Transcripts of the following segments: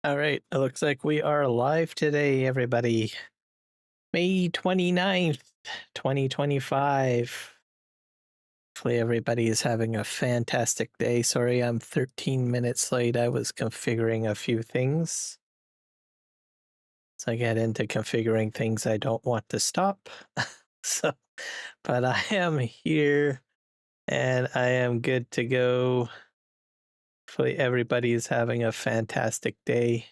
All right, it looks like we are live today, everybody. May 29th, 2025. Hopefully everybody is having a fantastic day. Sorry, I'm 13 minutes late. I was configuring a few things. So I get into configuring things I don't want to stop. But I am here and I am good to go. Hopefully everybody is having a fantastic day.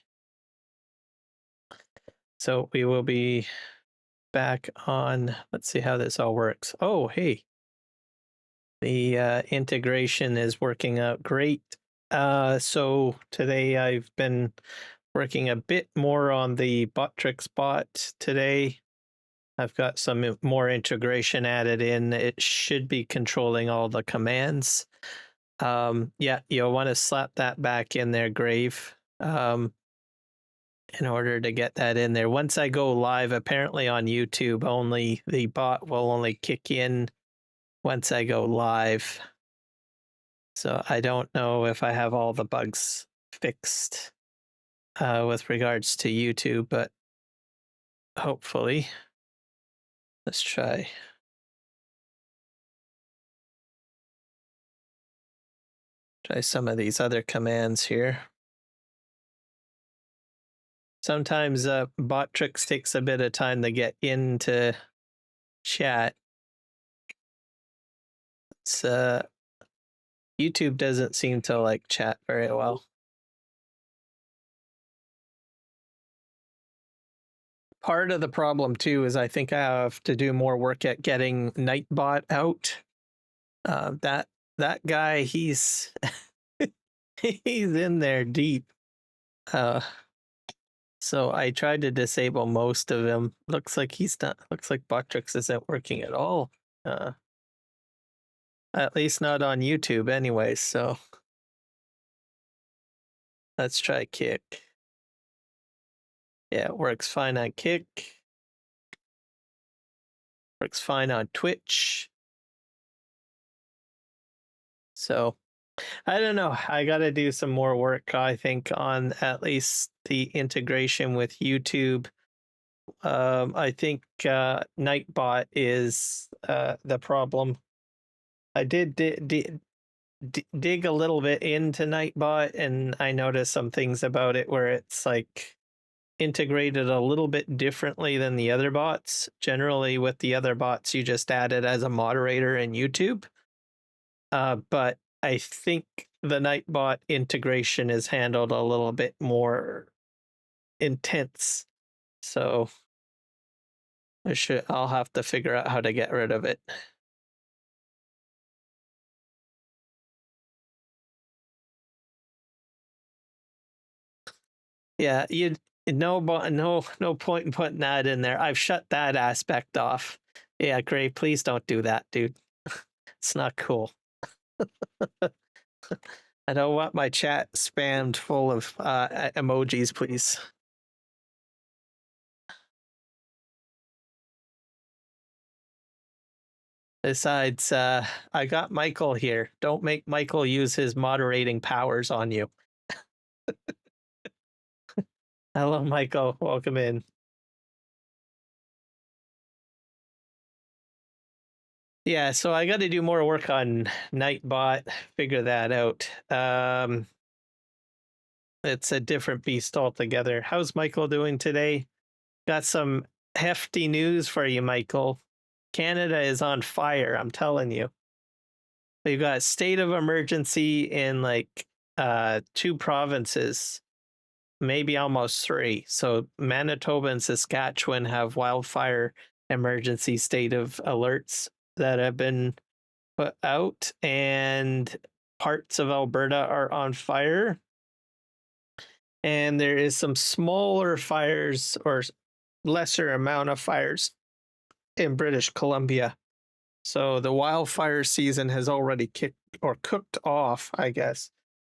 So we will be back on, let's see how this all works. Oh, hey, the integration is working out great. So today I've been working a bit more on the Botrix bot today. I've got some more integration added in. It should be controlling all the commands. Yeah, you'll want to slap that back in there, Grave. In order to get that in there. Once I go live, apparently on YouTube only, the bot will only kick in once I go live. So I don't know if I have all the bugs fixed with regards to YouTube, but hopefully. Let's try. Try some of these other commands here. Sometimes Botrix takes a bit of time to get into chat. It's YouTube doesn't seem to like chat very well. Part of the problem too is I think I have to do more work at getting Nightbot out. That guy, he's he's in there deep. So I tried to disable most of him. Looks like he's not. Looks like Botrix isn't working at all. At least not on YouTube, anyways. So let's try Kick. Yeah, it works fine on Kick. Works fine on Twitch. So I don't know. I got to do some more work, I think, on at least the integration with YouTube. I think Nightbot is the problem. I did dig a little bit into Nightbot, and I noticed some things about it where it's like integrated a little bit differently than the other bots. Generally, with the other bots, you just add it as a moderator in YouTube. But I think the Nightbot integration is handled a little bit more intense. So I'll have to figure out how to get rid of it. Yeah, no point in putting that in there. I've shut that aspect off. Yeah, Gray, please don't do that, dude. It's not cool. I don't want my chat spammed full of emojis, please. Besides, I got Michael here. Don't make Michael use his moderating powers on you. Hello, Michael. Welcome in. Yeah, so I got to do more work on Nightbot, figure that out. It's a different beast altogether. How's Michael doing today? Got some hefty news for you, Michael. Canada is on fire, I'm telling you. We've got state of emergency in like 2 provinces, maybe almost 3. So Manitoba and Saskatchewan have wildfire emergency state of alerts that have been put out, and parts of Alberta are on fire. And there is some smaller fires or lesser amount of fires in British Columbia. So the wildfire season has already cooked off, I guess,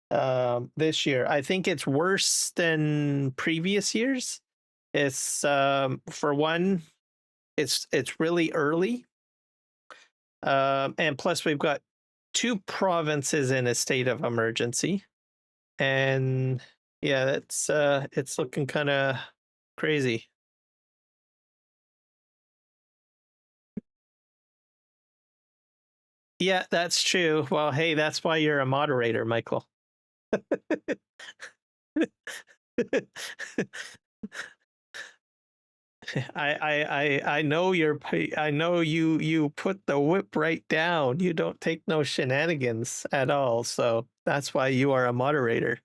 this year. I think it's worse than previous years. It's for one, it's really early, and plus we've got 2 provinces in a state of emergency, and Yeah, that's it's looking kind of crazy. Yeah, that's true. Well, hey, that's why you're a moderator, Michael. I know I know you put the whip right down. You don't take no shenanigans at all. So that's why you are a moderator.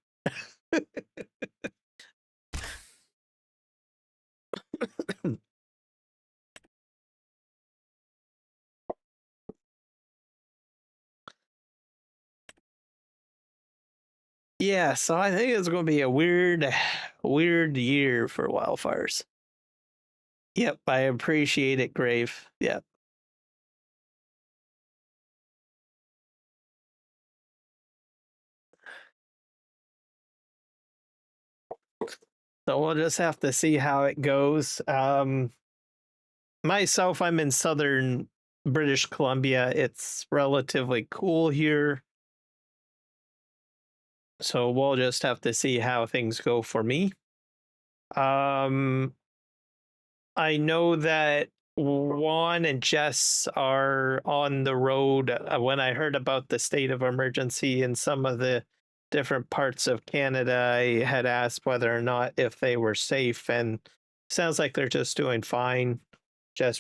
Yeah, so I think it's going to be a weird year for wildfires. Yep, I appreciate it, Grave. Yep. So we'll just have to see how it goes. Myself, I'm in southern British Columbia. It's relatively cool here. So we'll just have to see how things go for me. I know that Juan and Jess are on the road. When I heard about the state of emergency in some of the different parts of Canada, I had asked whether or not if they were safe, and sounds like they're just doing fine. Jess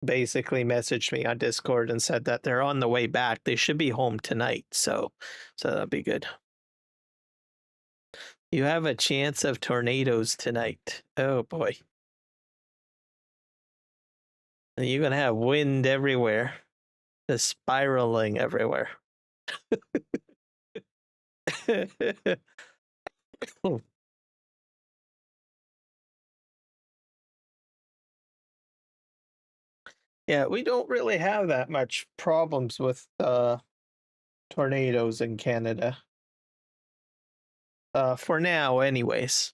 basically messaged me on Discord and said that they're on the way back. They should be home tonight, so that'll be good. You have a chance of tornadoes tonight. Oh boy. And you're gonna have wind everywhere. Just spiraling everywhere. Yeah, we don't really have that much problems with tornadoes in Canada. For now, anyways.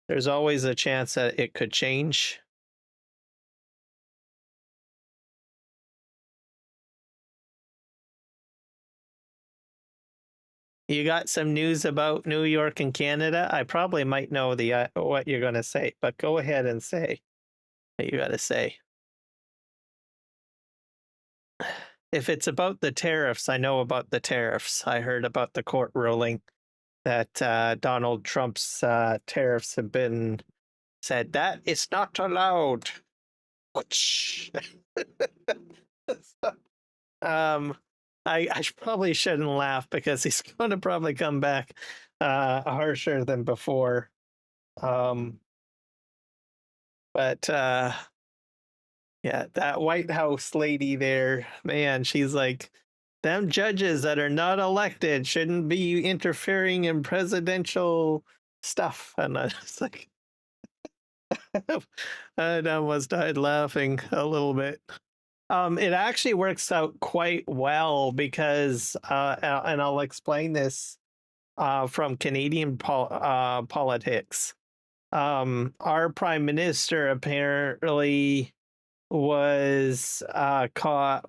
There's always a chance that it could change. You got some news about New York and Canada? I probably might know the what you're gonna say, but go ahead and say what you gotta say. If it's about the tariffs, I know about the tariffs. I heard about the court ruling that Donald Trump's tariffs have been said that it's not allowed. um, I probably shouldn't laugh because he's going to probably come back harsher than before. But yeah, that White House lady there, man, she's like, them judges that are not elected shouldn't be interfering in presidential stuff. And I was like, I almost died laughing a little bit. It actually works out quite well because, and I'll explain this from Canadian politics. Our prime minister apparently was caught,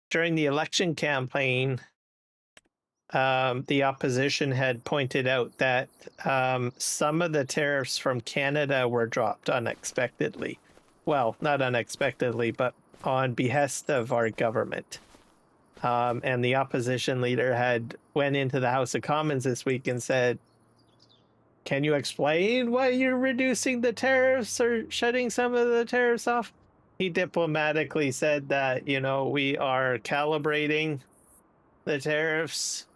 during the election campaign. The opposition had pointed out that some of the tariffs from Canada were dropped unexpectedly. Well, not unexpectedly, but on behest of our government. And the opposition leader had went into the House of Commons this week and said, "Can you explain why you're reducing the tariffs or shutting some of the tariffs off?" He diplomatically said that, you know, we are calibrating the tariffs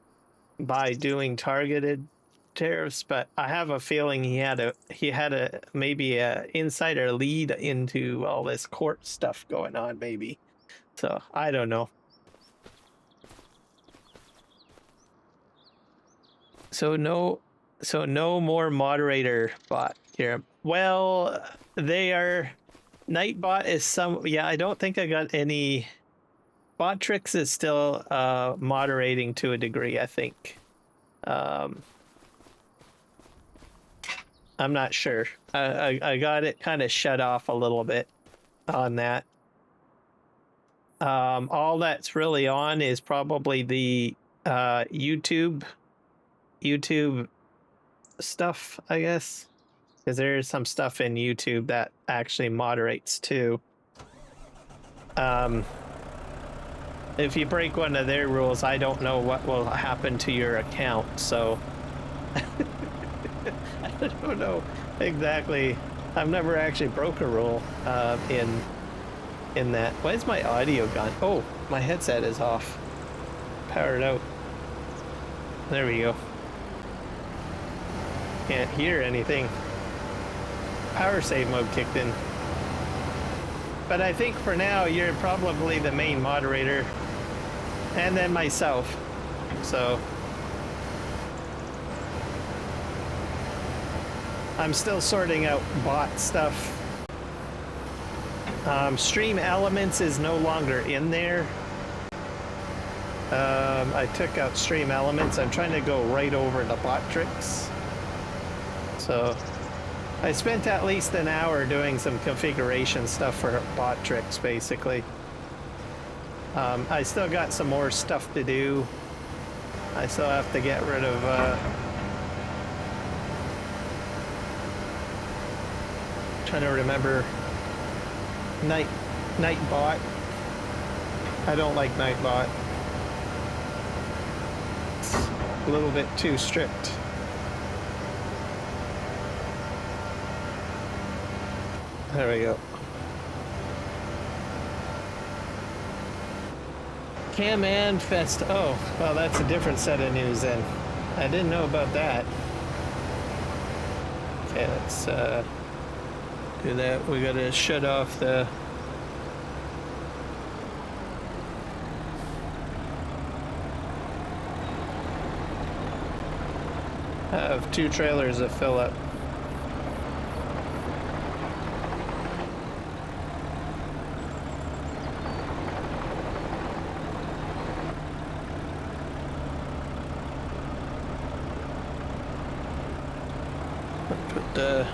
by doing targeted tariffs, but I have a feeling he had a maybe a insider lead into all this court stuff going on, maybe. So I don't know. So no more moderator bot here. Well, they are. Nightbot is some. Yeah, I don't think I got any. Botrix is still moderating to a degree, I think. I'm not sure. I got it kind of shut off a little bit on that. All that's really on is probably the YouTube stuff, I guess, because there's some stuff in YouTube that actually moderates too. If you break one of their rules, I don't know what will happen to your account, so I don't know exactly. I've never actually broke a rule in that. Why is my audio gone? Oh, my headset is off. Powered out. There we go. Can't hear anything. Power save mode kicked in. But I think for now, you're probably the main moderator. And then myself. So I'm still sorting out bot stuff. Stream Elements is no longer in there. I took out Stream Elements. I'm trying to go right over to bot tricks. So I spent at least an hour doing some configuration stuff for bot tricks, basically. I still got some more stuff to do. I still have to get rid of trying to remember Nightbot. I don't like Nightbot. It's a little bit too strict. There we go. Cam and Fest. Oh, well, that's a different set of news then. I didn't know about that. Okay, let's do that. We gotta shut off the... I have 2 trailers that fill up. Put the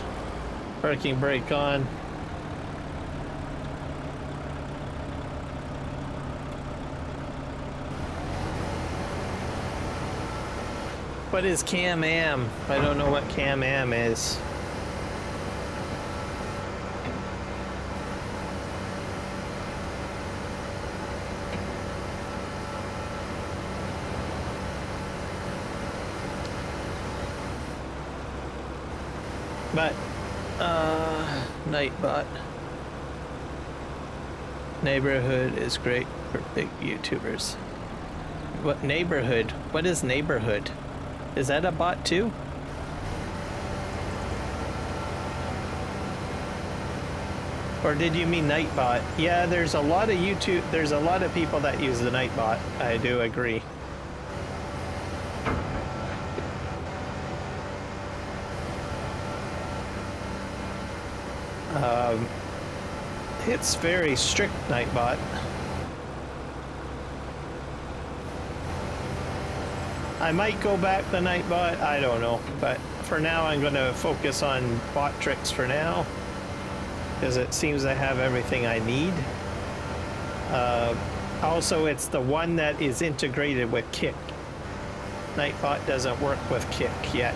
parking brake on. What is Can-Am? I don't know what Can-Am is. But, Nightbot. Neighborhood is great for big YouTubers. What neighborhood? What is neighborhood? Is that a bot too? Or did you mean Nightbot? Yeah, there's a lot of there's a lot of people that use the Nightbot. I do agree. It's very strict, Nightbot. I might go back to Nightbot, I don't know. But for now, I'm going to focus on bot tricks for now, because it seems I have everything I need. Also, it's the one that is integrated with Kick. Nightbot doesn't work with Kick yet.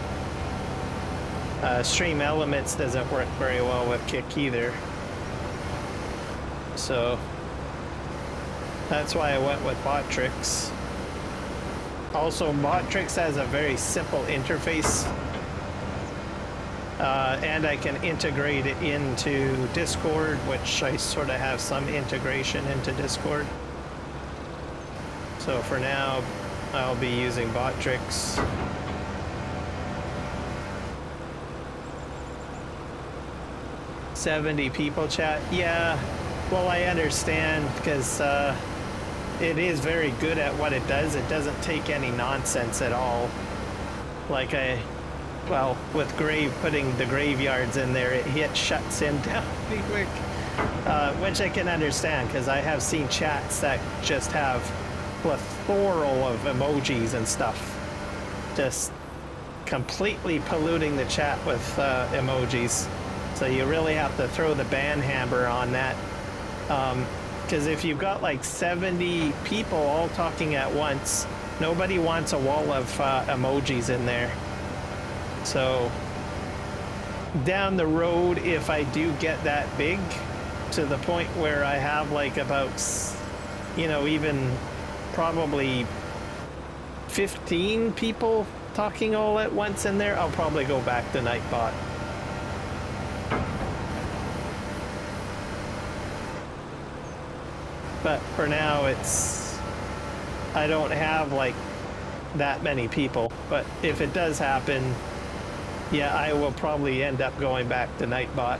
Stream Elements doesn't work very well with Kick either. So that's why I went with bot tricks. Also, bot tricks has a very simple interface, and I can integrate it into Discord, which I sort of have some integration into Discord. So for now, I'll be using bot tricks. $70 people chat. Yeah, well, I understand, because it is very good at what it does. It doesn't take any nonsense at all. Like well, with putting the graveyards in there, it shuts him down pretty quick. Which I can understand, because I have seen chats that just have plethora of emojis and stuff. Just completely polluting the chat with emojis. So you really have to throw the ban hammer on that. Because if you've got like 70 people all talking at once, nobody wants a wall of emojis in there. So down the road, if I do get that big to the point where I have like about, you know, even probably 15 people talking all at once in there, I'll probably go back to Nightbot. But for now, I don't have like that many people. But if it does happen, yeah, I will probably end up going back to Nightbot.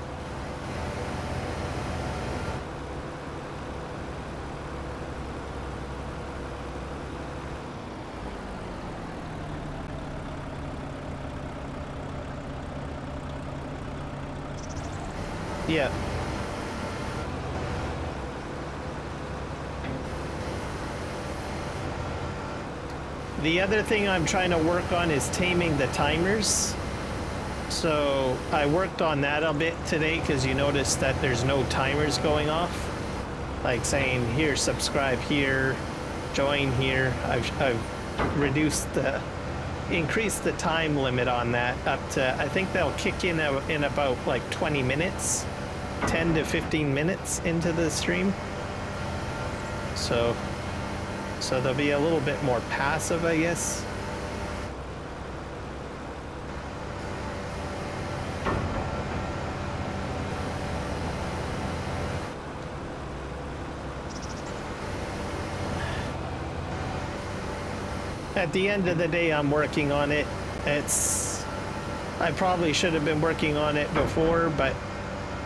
Yeah. The other thing I'm trying to work on is taming the timers. So I worked on that a bit today because you notice that there's no timers going off. Like saying here, subscribe here, join here. I've increased the time limit on that up to, I think they'll kick in about like 20 minutes, 10 to 15 minutes into the stream. So they'll be a little bit more passive, I guess. At the end of the day, I'm working on it. I probably should have been working on it before, but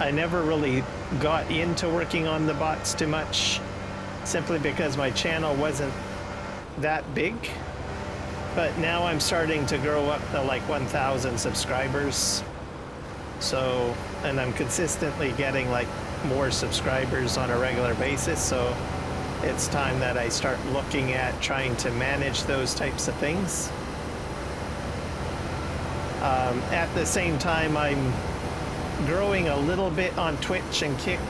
I never really got into working on the bots too much, simply because my channel wasn't that big. But now I'm starting to grow up to like 1,000 subscribers. So, and I'm consistently getting like more subscribers on a regular basis. So it's time that I start looking at trying to manage those types of things. At the same time, I'm growing a little bit on Twitch and Kick.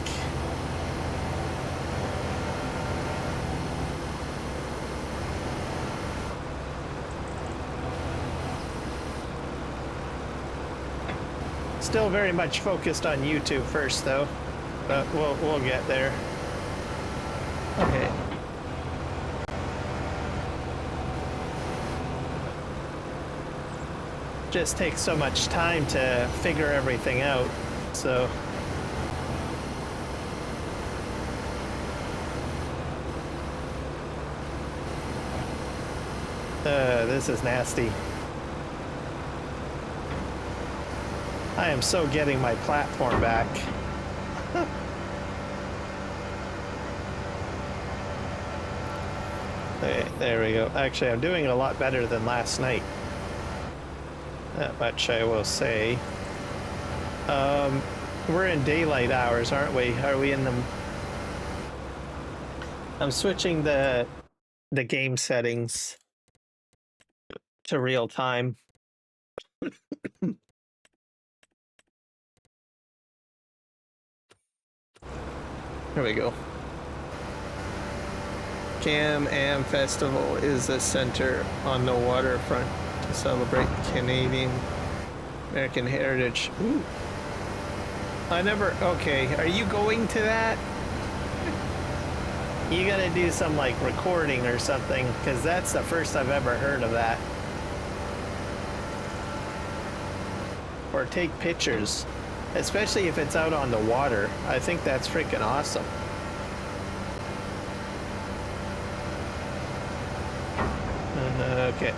Still very much focused on YouTube first, though, but we'll get there. Okay. Just takes so much time to figure everything out, so. This is nasty. I am so getting my platform back. There we go. Actually, I'm doing a lot better than last night. That much I will say. We're in daylight hours, aren't we? Are we in them? I'm switching the game settings to real time. Here we go. Can-Am Festival is a center on the waterfront to celebrate Canadian American heritage. Ooh. Okay, are you going to that? You gotta do some like recording or something, because that's the first I've ever heard of that. Or take pictures, especially if it's out on the water. I think that's freaking awesome. Okay.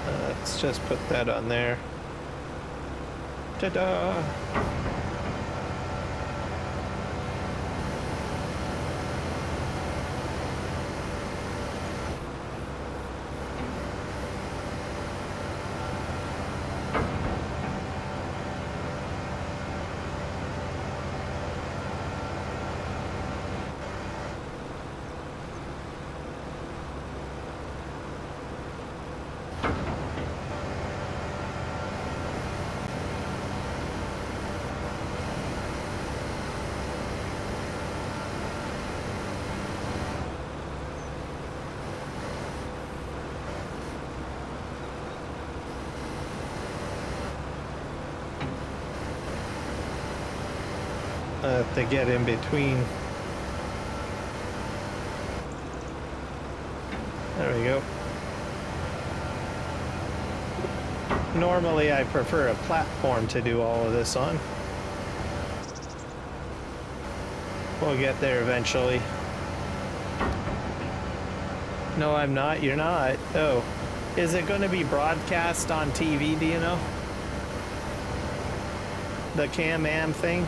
Let's just put that on there. Ta-da! to get in between. There we go. Normally I prefer a platform to do all of this on. We'll get there eventually. No, I'm not. You're not. Oh. Is it going to be broadcast on TV, do you know? The Can-Am thing?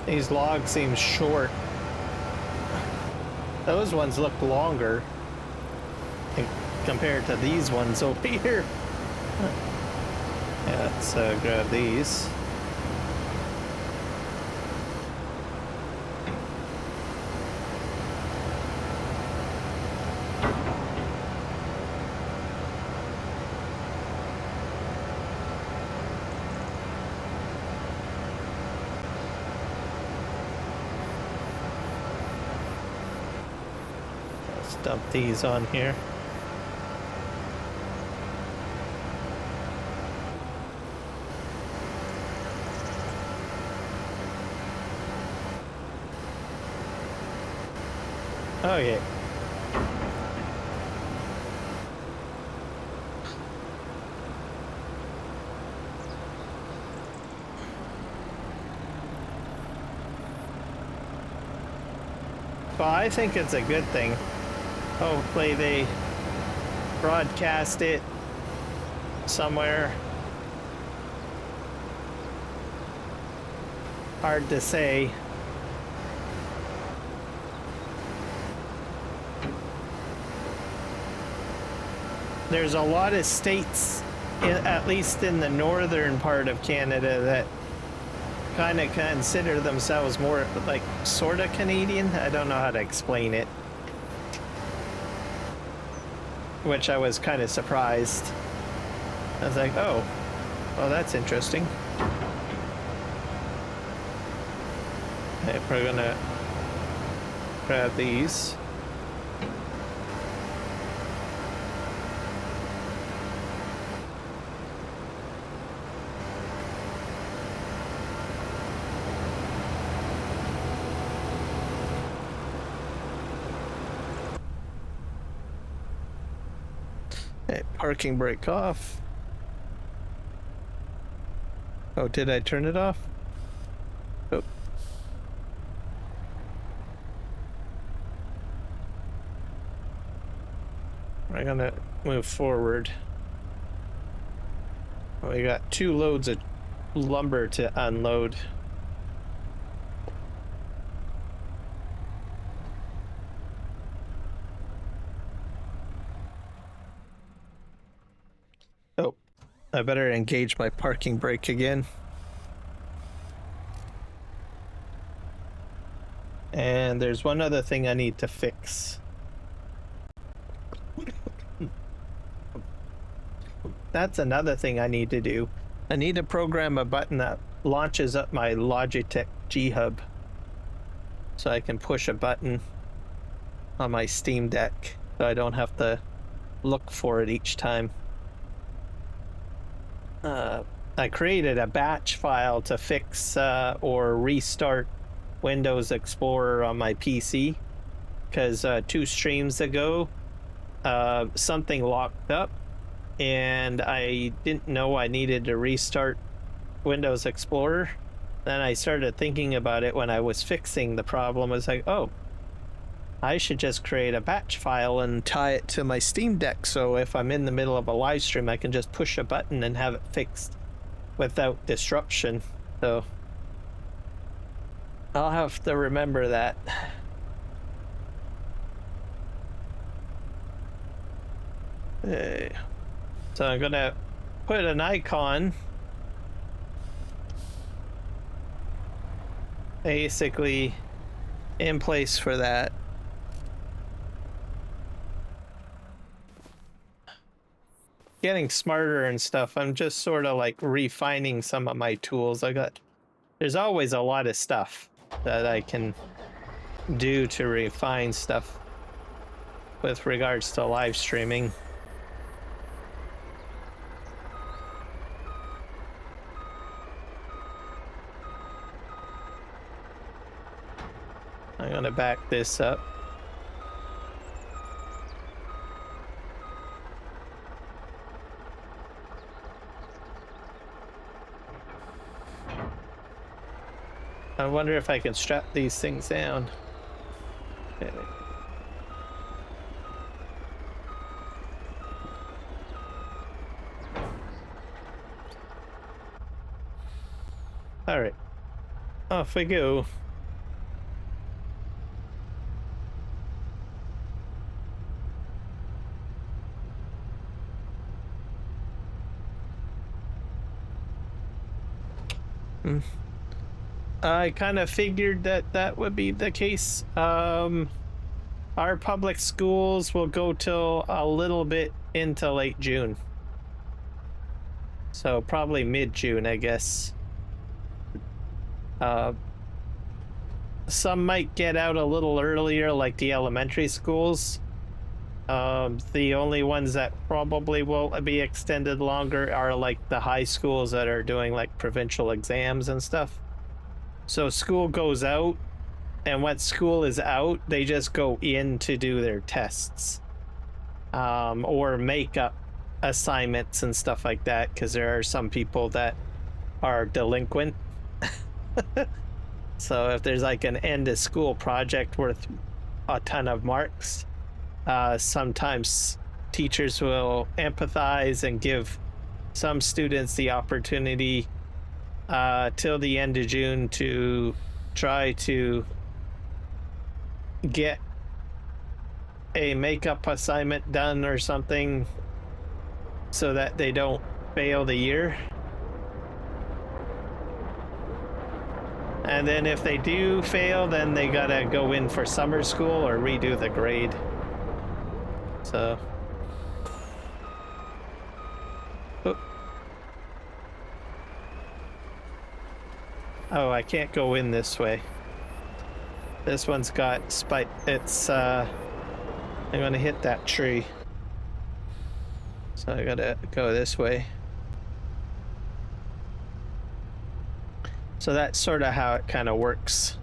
These logs seem short. Those ones look longer compared to these ones over here. Yeah, let's grab these. Dump these on here. Okay. Well, I think it's a good thing. Hopefully they broadcast it somewhere. Hard to say. There's a lot of states, at least in the northern part of Canada, that kind of consider themselves more like sort of Canadian. I don't know how to explain it. Which I was kind of surprised. I was like, oh, well, that's interesting. Okay, we're gonna grab these. Okay, parking brake off. Oh, did I turn it off? Oh. We're gonna move forward. We got 2 loads of lumber to unload. Oh, I better engage my parking brake again. And there's one other thing I need to fix. That's another thing I need to do. I need to program a button that launches up my Logitech G Hub so I can push a button on my Steam Deck so I don't have to look for it each time. I created a batch file to fix or restart Windows Explorer on my PC because 2 streams ago something locked up and I didn't know I needed to restart Windows Explorer. Then I started thinking about it when I was fixing the problem. I was like, oh, I should just create a batch file and tie it to my Steam Deck so if I'm in the middle of a live stream I can just push a button and have it fixed without disruption. So I'll have to remember that. So I'm gonna put an icon basically in place for that. Getting smarter and stuff. I'm just sort of like refining some of my tools. There's always a lot of stuff that I can do to refine stuff with regards to live streaming. I'm gonna back this up. I wonder if I can strap these things down. Okay. All right, off we go. I kind of figured that that would be the case. Our public schools will go till a little bit into late June. So probably mid-June, I guess. Some might get out a little earlier, like the elementary schools. The only ones that probably will be extended longer are like the high schools that are doing like provincial exams and stuff. So school goes out, and when school is out, they just go in to do their tests, or make up assignments and stuff like that, because there are some people that are delinquent. So if there's like an end of school project worth a ton of marks, sometimes teachers will empathize and give some students the opportunity till the end of June to try to get a makeup assignment done or something so that they don't fail the year. And then if they do fail, then they gotta go in for summer school or redo the grade. So. Oh, I can't go in this way. This one's got spike. It's, I'm gonna hit that tree. So I gotta go this way. So that's sort of how it kind of works.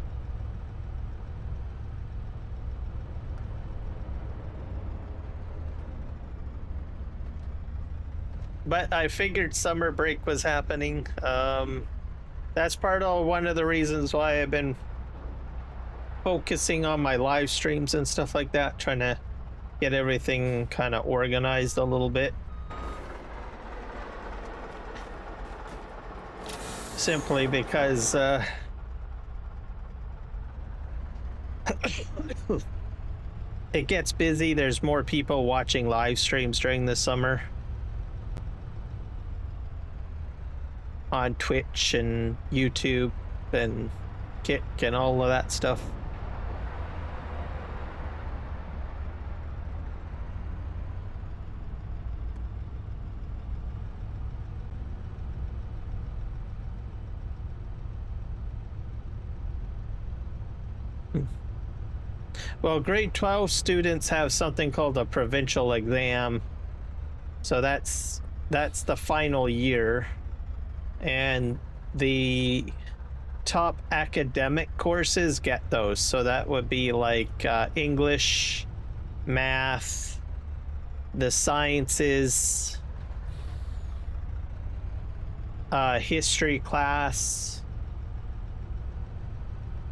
But I figured summer break was happening. That's one of the reasons why I've been focusing on my live streams and stuff like that, trying to get everything kind of organized a little bit. Simply because it gets busy. There's more people watching live streams during the summer on Twitch and YouTube and Kick and all of that stuff. Well, grade 12 students have something called a provincial exam. So that's the final year. And the top academic courses get those. So that would be like English, math, the sciences, history class,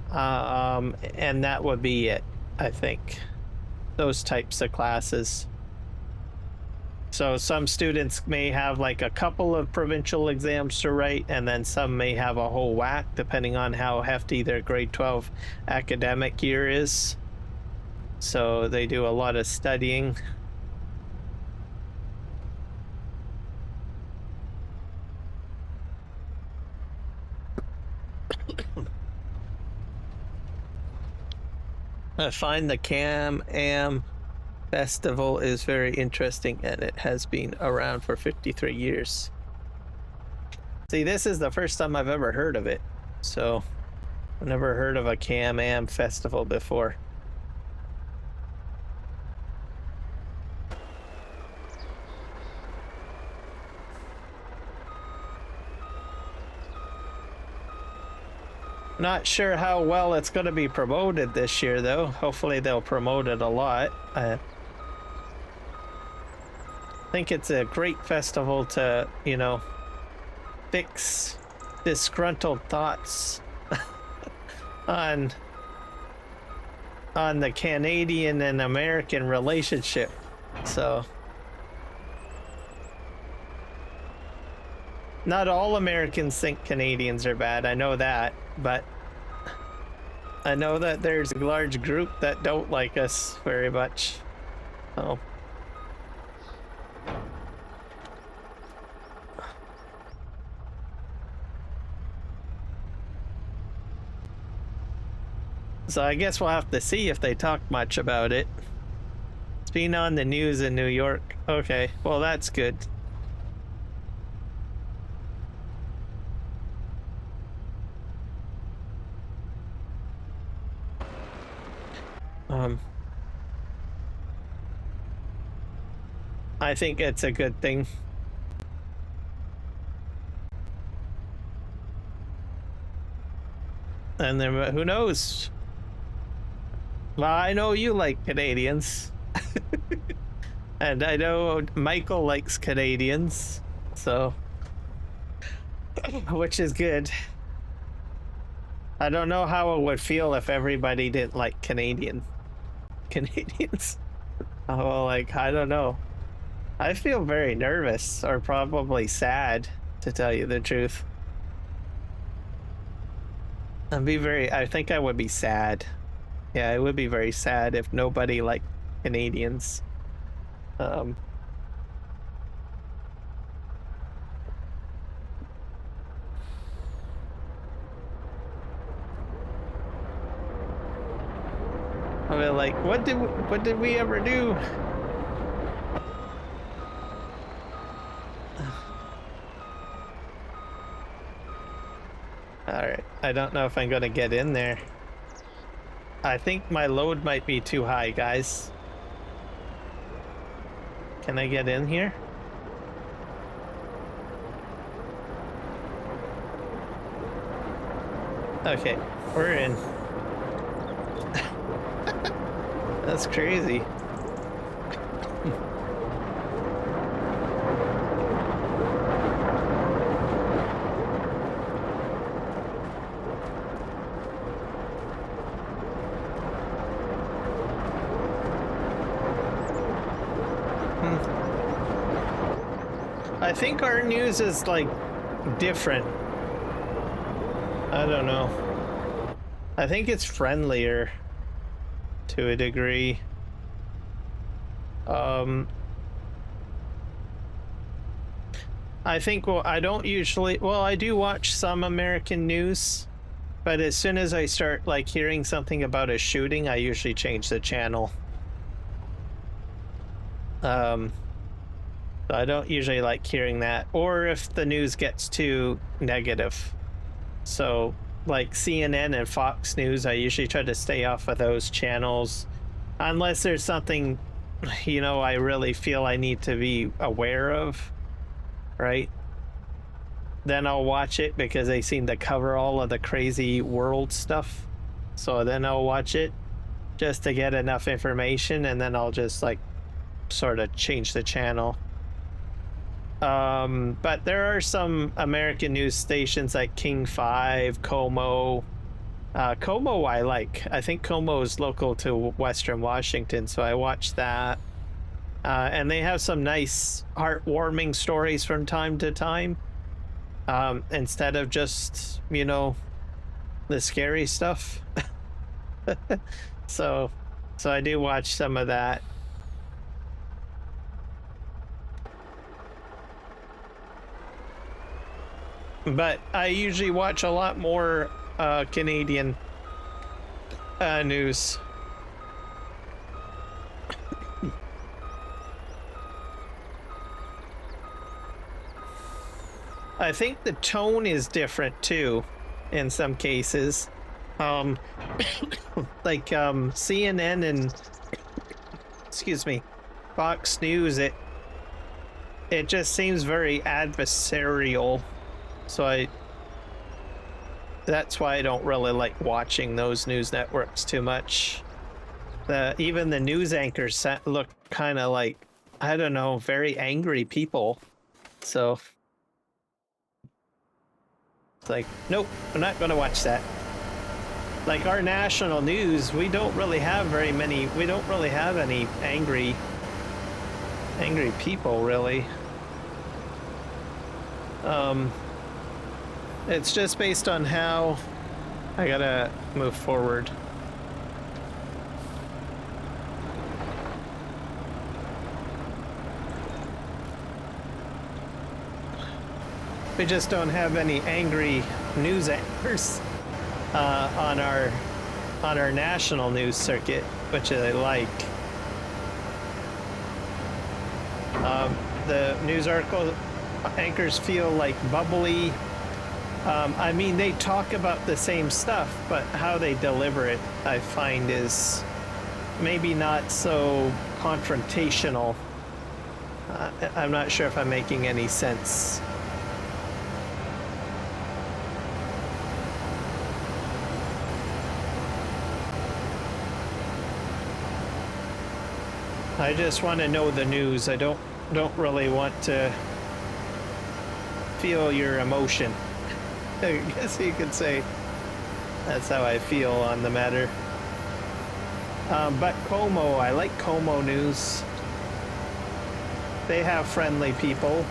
and that would be it, I think. Those types of classes. So some students may have like a couple of provincial exams to write, and then some may have a whole whack, depending on how hefty their grade 12 academic year is. So they do a lot of studying. I find the Can-Am Festival is very interesting, and it has been around for 53 years. See, this is the first time I've ever heard of it, so I've never heard of a Can-Am Festival before. Not sure how well it's going to be promoted this year, though. Hopefully they'll promote it a lot. I think it's a great festival to, you know, fix disgruntled thoughts on the Canadian and American relationship. So not all Americans think Canadians are bad, I know that, but I know that there's a large group that don't like us very much. Oh. So I guess we'll have to see if they talk much about it. It's been on the news in New York. Okay, well that's good. I think it's a good thing. And then who knows? Well, I know you like Canadians. And I know Michael likes Canadians, so which is good. I don't know how it would feel if everybody didn't like Canadians. Oh, like, I don't know. I feel very nervous, or probably sad, to tell you the truth. I think I would be sad. Yeah, I would be very sad if nobody liked Canadians. I'll be like, what did we ever do? Alright, I don't know if I'm gonna get in there. I think my load might be too high, guys. Can I get in here? Okay, we're in. That's crazy. I think our news is like different. I don't know. I think it's friendlier to a degree. I think, well, I don't usually, well, I do watch some American news, but as soon as I start like hearing something about a shooting, I usually change the channel. I don't usually like hearing that, or if the news gets too negative. So like CNN and Fox News, I usually try to stay off of those channels unless there's something, you know, I really feel I need to be aware of, right? Then I'll watch it because they seem to cover all of the crazy world stuff. So then I'll watch it just to get enough information, and then I'll just like sort of change the channel. But there are some American news stations like King 5, Como. Como I like. I think Como is local to Western Washington, so I watch that. And they have some nice heartwarming stories from time to time. Instead of just, you know, the scary stuff. So I do watch some of that. But I usually watch a lot more Canadian news. I think the tone is different too in some cases. Like CNN and excuse me, Fox News, it just seems very adversarial. So that's why I don't really like watching those news networks too much. Even the news anchors look kind of like, I don't know, very angry people. So it's like, nope, I'm not going to watch that. Like our national news, we don't really have any angry people, really. It's just based on how I gotta move forward. We just don't have any angry news anchors on our national news circuit, which I like. The news article anchors feel like bubbly. I mean, they talk about the same stuff, but how they deliver it, I find, is maybe not so confrontational. I'm not sure if I'm making any sense. I just want to know the news. I don't really want to feel your emotion. I guess you could say that's how I feel on the matter. But Como, I like Como News. They have friendly people.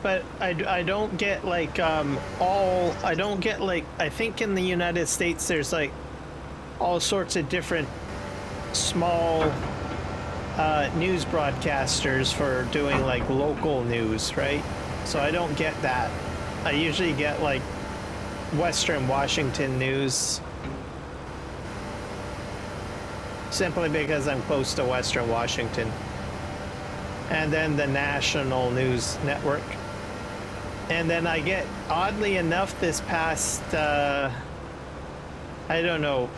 But I don't get like I don't get like, I think in the United States there's like all sorts of different small news broadcasters for doing like local news, right? So I don't get that. I usually get like Western Washington news, simply because I'm close to Western Washington. And then the National News Network. And then I get, oddly enough, this past, I don't know,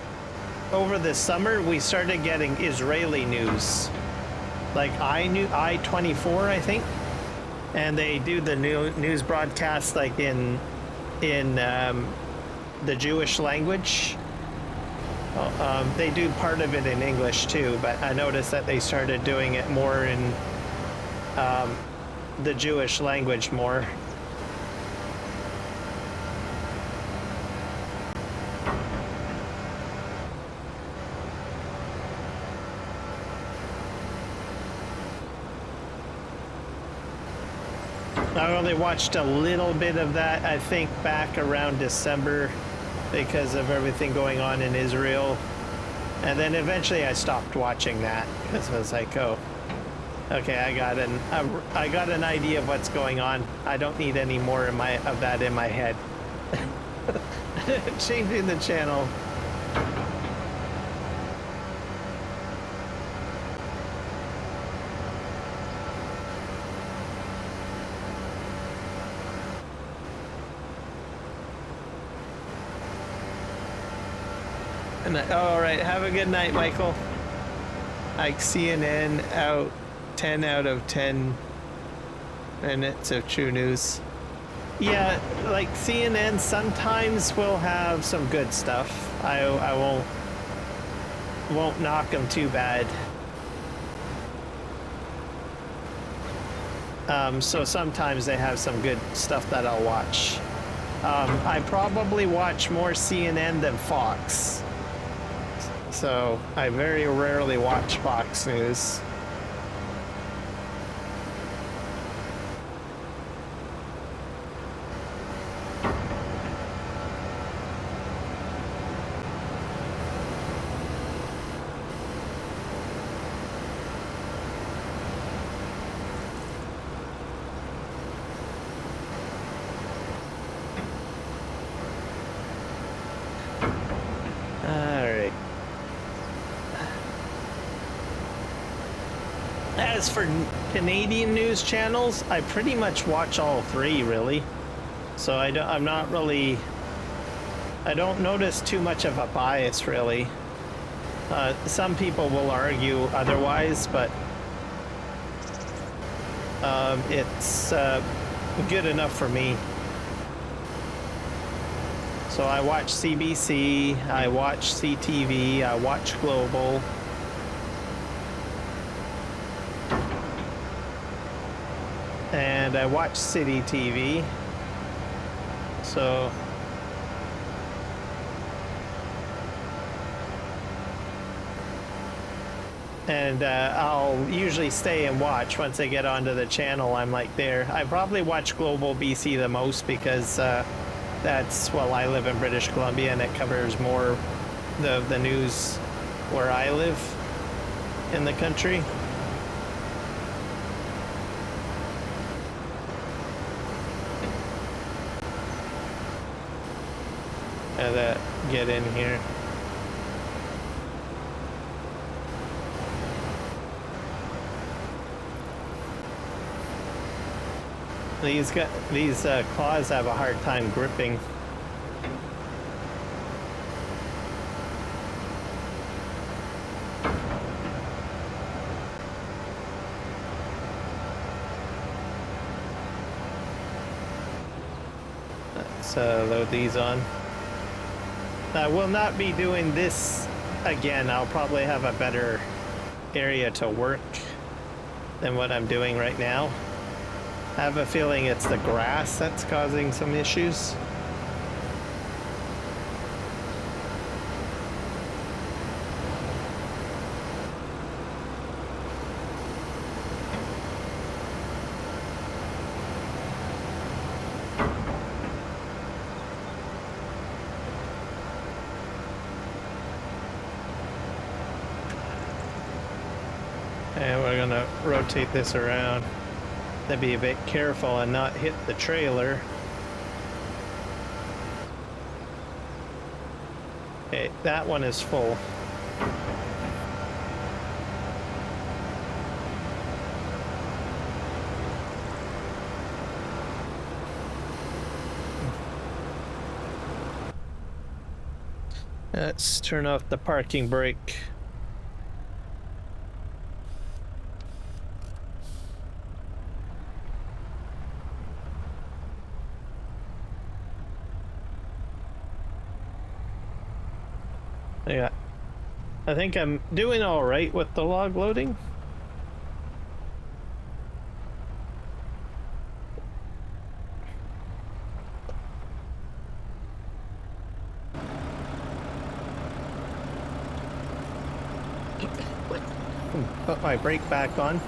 over the summer, we started getting Israeli news. Like I-24, I think. And they do the news broadcast like in the Jewish language. They do part of it in English too, but I noticed that they started doing it more in the Jewish language more. I only watched a little bit of that, I think, back around December because of everything going on in Israel. And then eventually I stopped watching that because I was like, oh, okay, I got an idea of what's going on. I don't need any more of that in my head. Changing the channel. All right, have a good night, Michael. Like CNN out 10 out of 10 minutes of true news. Yeah, like CNN sometimes will have some good stuff. I won't knock them too bad. So sometimes they have some good stuff that I'll watch. I probably watch more CNN than Fox. So I very rarely watch Fox News. As for Canadian news channels, I pretty much watch all three, really. So I'm not really... I don't notice too much of a bias, really. Some people will argue otherwise, but it's good enough for me. So I watch CBC, I watch CTV, I watch Global. And I watch City TV. So... And I'll usually stay and watch once I get onto the channel. I'm like there. I probably watch Global BC the most because that's, well, I live in British Columbia and it covers more the news where I live in the country. Gotta get in here. These claws have a hard time gripping. Let's load these on. I will not be doing this again. I'll probably have a better area to work than what I'm doing right now. I have a feeling it's the grass that's causing some issues. And we're gonna rotate this around. To be a bit careful and not hit the trailer. Okay, that one is full. Let's turn off the parking brake. Yeah, I think I'm doing all right with the log loading. Put my brake back on.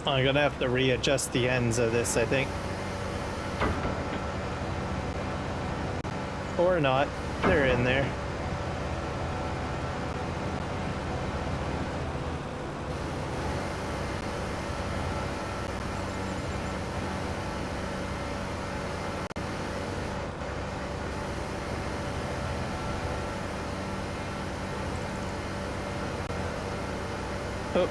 I'm gonna have to readjust the ends of this, I think. Or not. They're in there. Oh.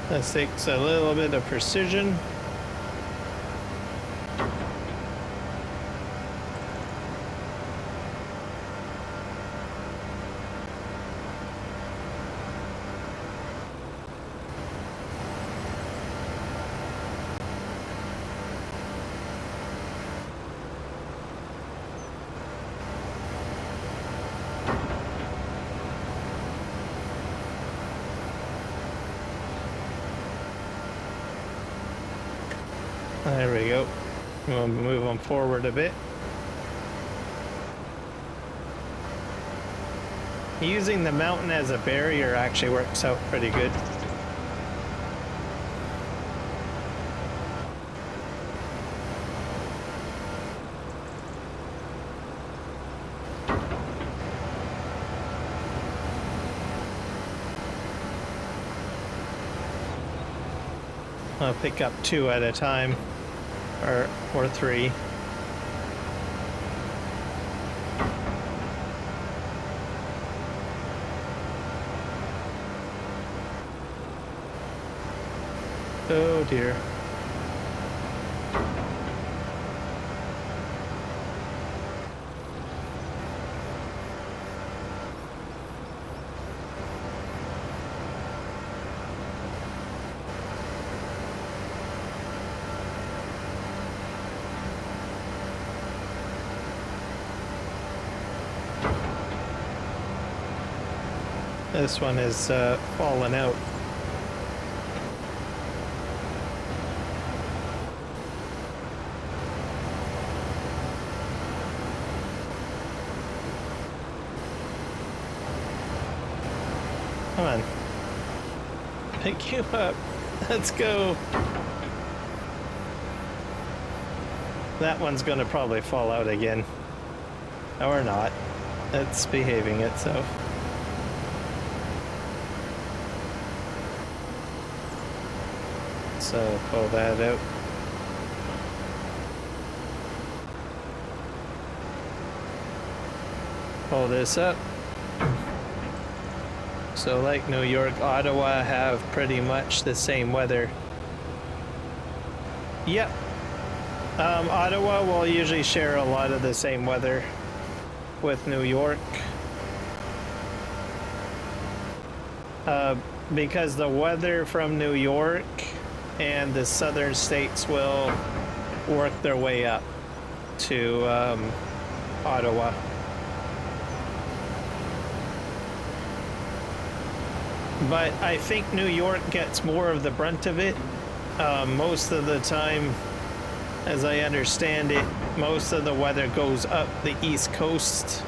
This takes a little bit of precision. There we go. We'll move them forward a bit. Using the mountain as a barrier actually works out pretty good. I'll pick up 2 at a time, or 3. Oh dear. This one is falling out. Come on. Pick you up. Let's go. That one's gonna probably fall out again. Or not. It's behaving itself. So pull that out. Pull this up. So like New York, Ottawa have pretty much the same weather. Yep. Ottawa will usually share a lot of the same weather with New York. Because the weather from New York and the southern states will work their way up to Ottawa. But I think New York gets more of the brunt of it. Most of the time, as I understand it, most of the weather goes up the East Coast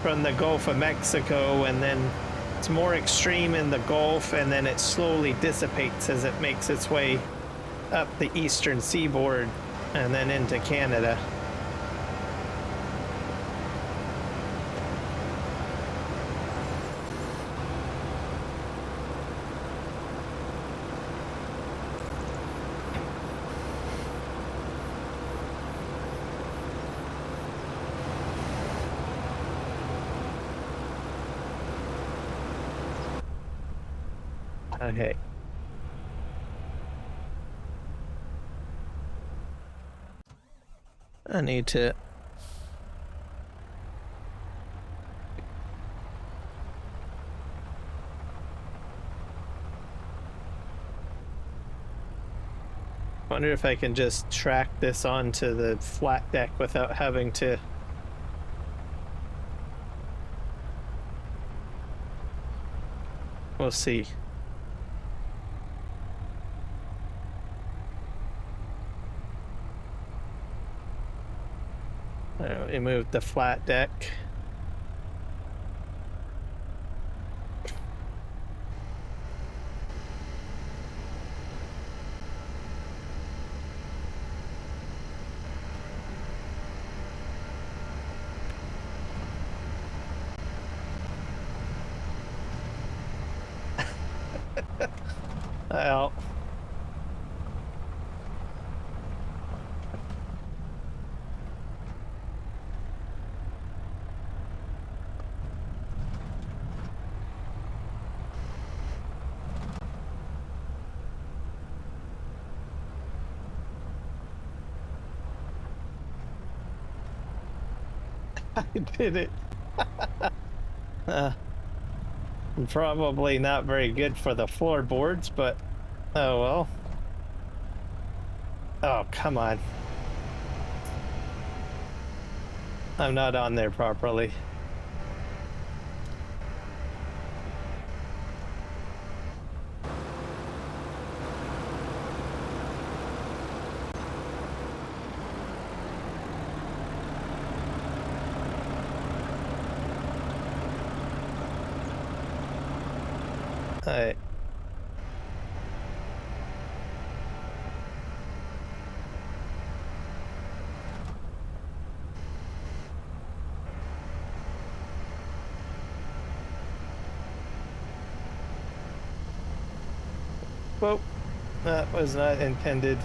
from the Gulf of Mexico, and then it's more extreme in the Gulf, and then it slowly dissipates as it makes its way up the eastern seaboard and then into Canada. Okay. I need to... wonder if I can just track this onto the flat deck without having to... We'll see. We moved the flat deck. Well. I did it. Probably not very good for the floorboards, but oh well. Oh, come on. I'm not on there properly. Alright. Whoa, that was not intended.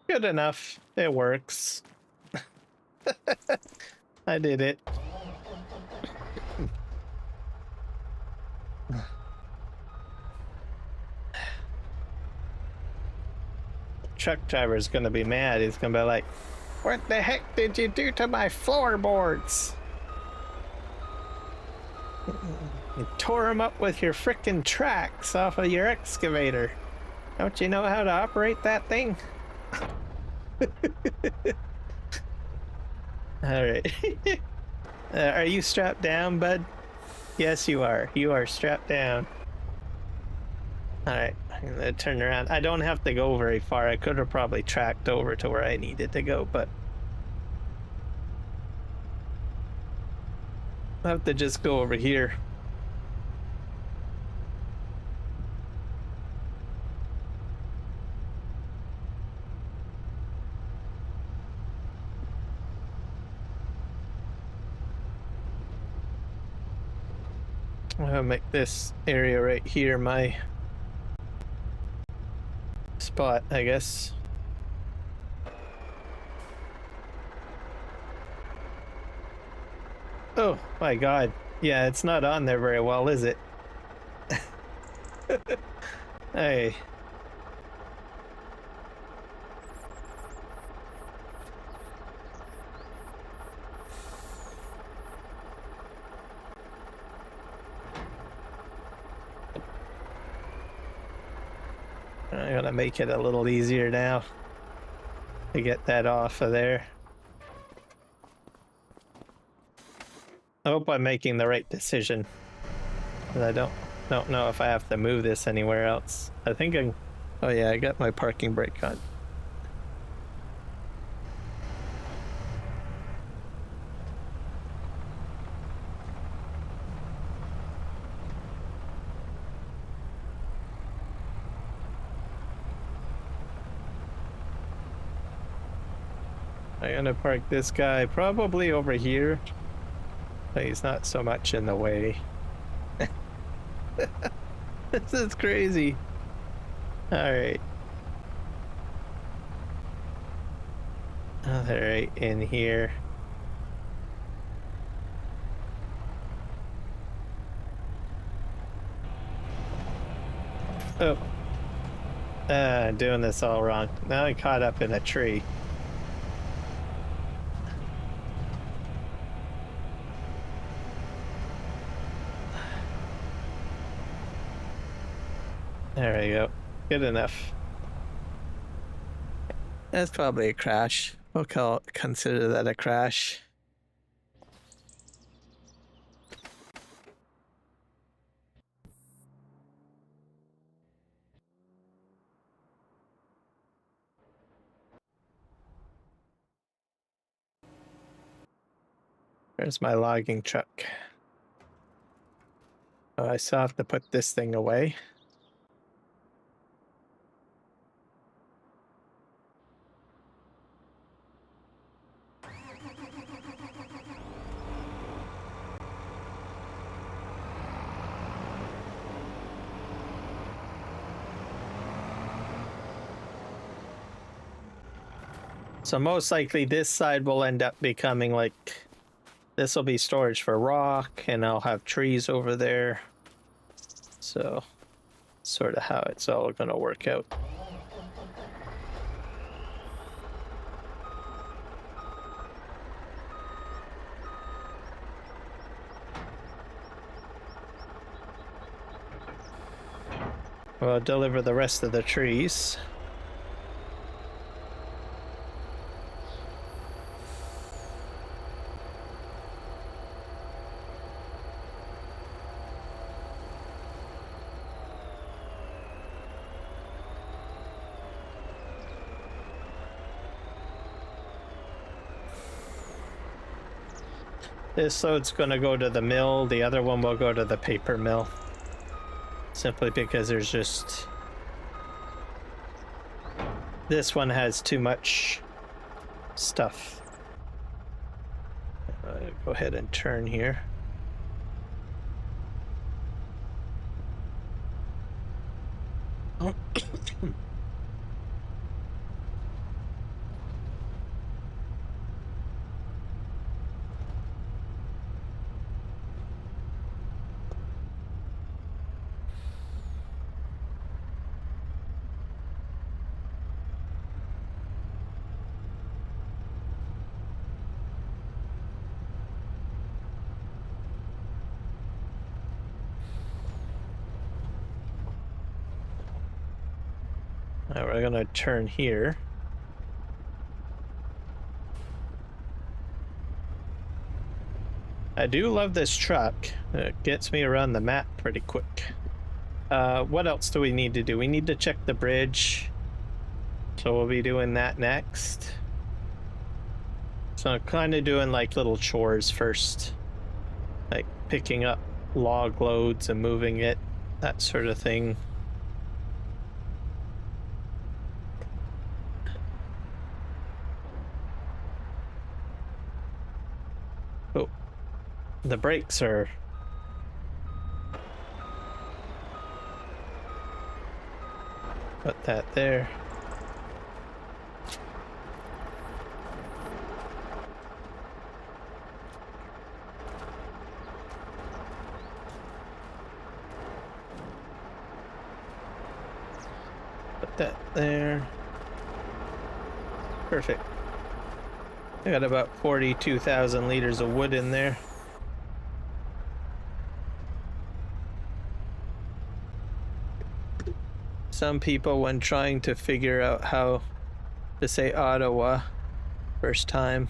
Good enough. It works. I did it. Truck driver's gonna be mad. He's gonna be like, "What the heck did you do to my floorboards? You tore them up with your frickin' tracks off of your excavator. Don't you know how to operate that thing?" Alright. Are you strapped down, bud? Yes, you are. You are strapped down. Alright, I'm gonna turn around. I don't have to go very far. I could have probably tracked over to where I needed to go, but I have to just go over here. I'm gonna make this area right here my spot, I guess. Oh my god. Yeah, it's not on there very well, is it? Hey. I'm gonna make it a little easier now to get that off of there. I hope I'm making the right decision. But I don't know if I have to move this anywhere else. I think I... Oh yeah, I got my parking brake on. I'm gonna park this guy probably over here. But he's not so much in the way. This is crazy. Alright. Alright, in here. Oh. Doing this all wrong. Now I caught up in a tree. There we go. Good enough. That's probably a crash. We'll consider that a crash. There's my logging truck. Oh, I still have to put this thing away. So most likely this side will end up becoming like, this will be storage for rock, and I'll have trees over there. So, sort of how it's all gonna work out. We'll deliver the rest of the trees. This load's going to go to the mill. The other one will go to the paper mill. Simply because there's just... This one has too much stuff. Go ahead and turn here. Now we're gonna turn here. I do love this truck. It gets me around the map pretty quick. What else do we need to do? We need to check the bridge. So we'll be doing that next. So I'm kind of doing like little chores first. Like picking up log loads and moving it, that sort of thing. Oh, the brakes are... Put that there. Put that there. Perfect. I got about 42,000 liters of wood in there. Some people, when trying to figure out how to say Ottawa first time,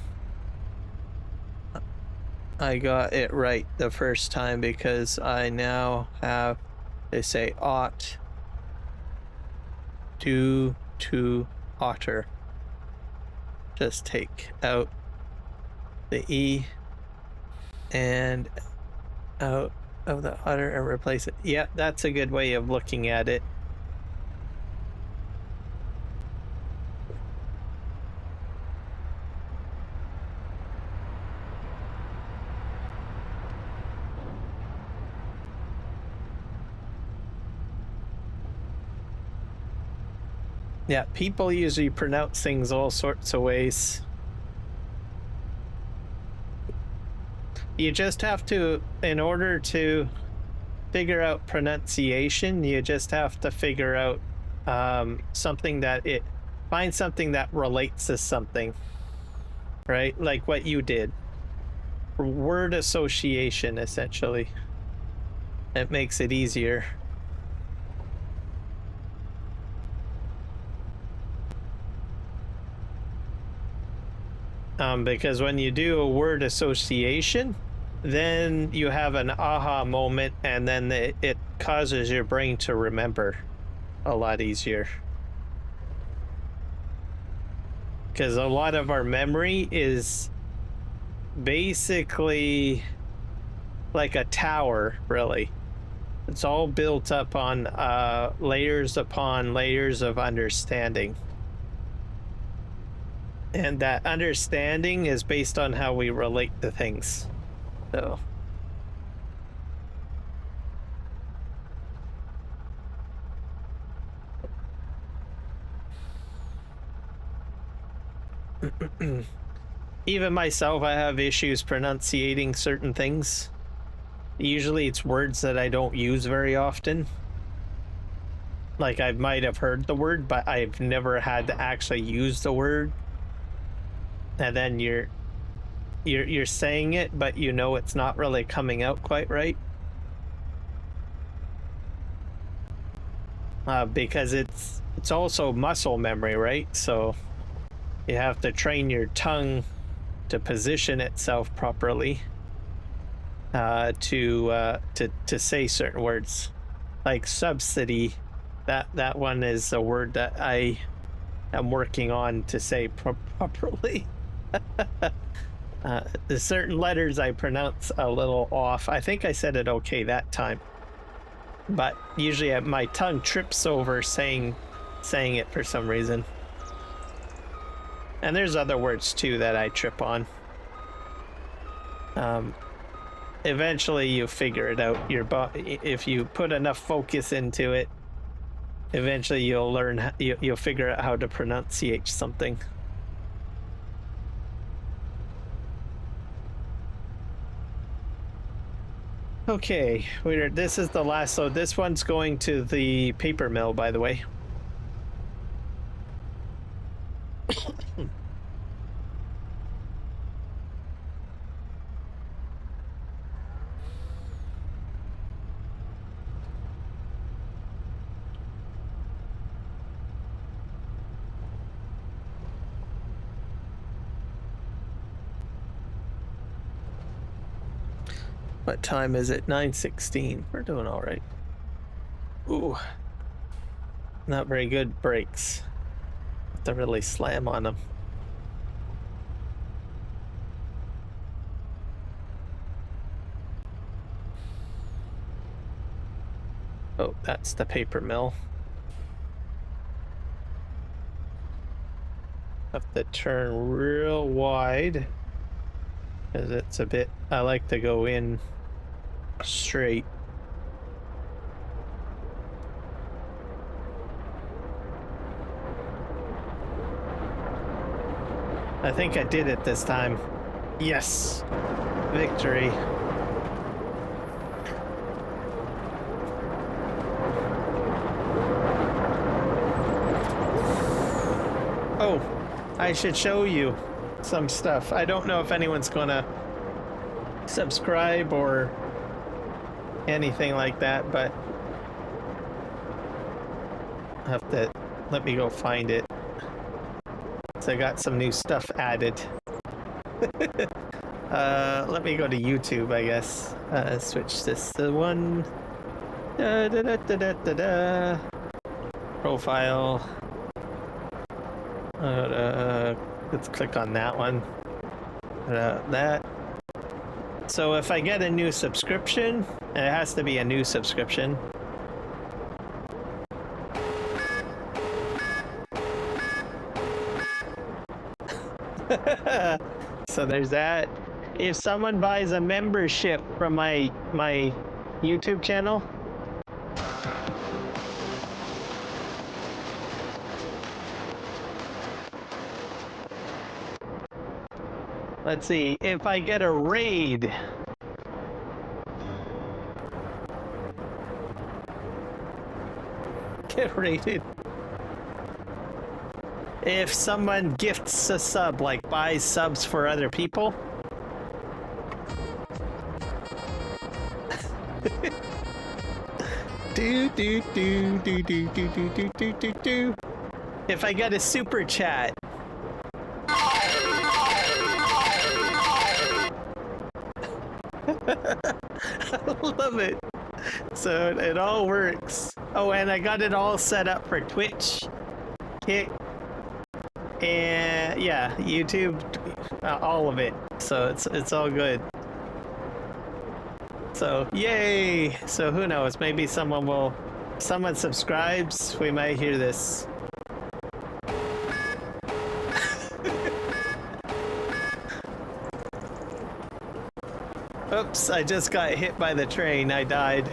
I got it right the first time because I now have, they say ought, due to otter. Just take out the E and out of the otter and replace it. Yeah, that's a good way of looking at it. Yeah, people usually pronounce things all sorts of ways. You just have to, in order to figure out pronunciation, you just have to figure out something that find something that relates to something, right? Like what you did. Word association, essentially. It makes it easier. Because when you do a word association, then you have an aha moment, and then it causes your brain to remember a lot easier. Because a lot of our memory is basically like a tower, really. It's all built up on layers upon layers of understanding. And that understanding is based on how we relate to things. So. Even myself, I have issues pronunciating certain things. Usually it's words that I don't use very often. Like I might have heard the word, but I've never had to actually use the word. And then you're saying it, but you know it's not really coming out quite right. because it's also muscle memory, right? So you have to train your tongue to position itself properly to say certain words, like subsidy. That one is a word that I am working on to say properly. There's certain letters I pronounce a little off. I think I said it okay that time, but usually my tongue trips over saying it for some reason. And there's other words too that I trip on. Eventually you figure it out. If you put enough focus into it, eventually you'll learn, you'll figure out how to pronunciate something. Okay, this is the last, so this one's going to the paper mill, by the way. What time is it? 9:16. We're doing all right. Ooh, not very good brakes. Have to really slam on them. Oh, that's the paper mill. Have to turn real wide because it's a bit, I like to go in straight. I think I did it this time. Yes, victory. Oh, I should show you some stuff. I don't know if anyone's gonna subscribe or anything like that, but I have to, let me go find it. So I got some new stuff added. Let me go to YouTube, I guess. Switch this to one. Profile. Let's click on that one. That. So if I get a new subscription, and it has to be a new subscription. So there's that. If someone buys a membership from my YouTube channel, let's see, if I get a raid, get raided. If someone gifts a sub, like buys subs for other people, if I get a super chat, I love it. So it all works. Oh, and I got it all set up for Twitch, Kick, and yeah, YouTube, all of it. So it's all good. So yay! So who knows? Maybe someone subscribes. We might hear this. Oops! I just got hit by the train. I died.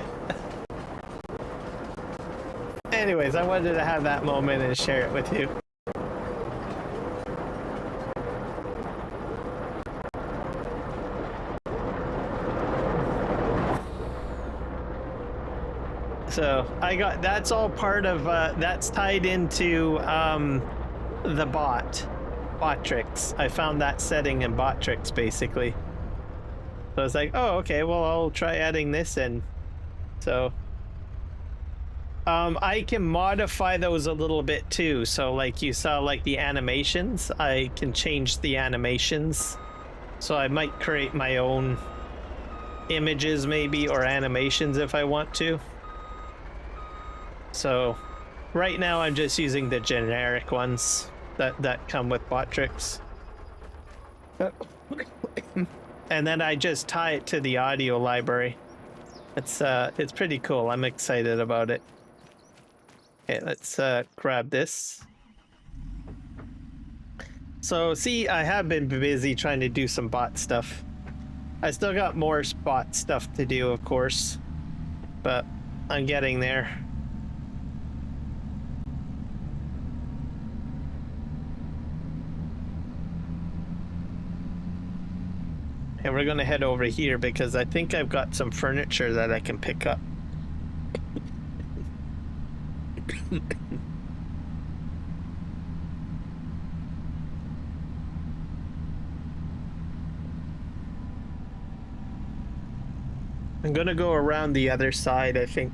Anyways, I wanted to have that moment and share it with you. So I got, that's all part of, that's tied into the bot tricks. I found that setting in bot tricks basically. So I was like, oh, okay, well, I'll try adding this in. So I can modify those a little bit too. So like you saw, like the animations, I can change the animations. So I might create my own images maybe, or animations if I want to. So right now I'm just using the generic ones that come with Botrix. And then I just tie it to the audio library. It's pretty cool. I'm excited about it. Okay, let's grab this. So see, I have been busy trying to do some bot stuff. I still got more bot stuff to do, of course, but I'm getting there. And we're gonna head over here because I think I've got some furniture that I can pick up. I'm gonna go around the other side, I think.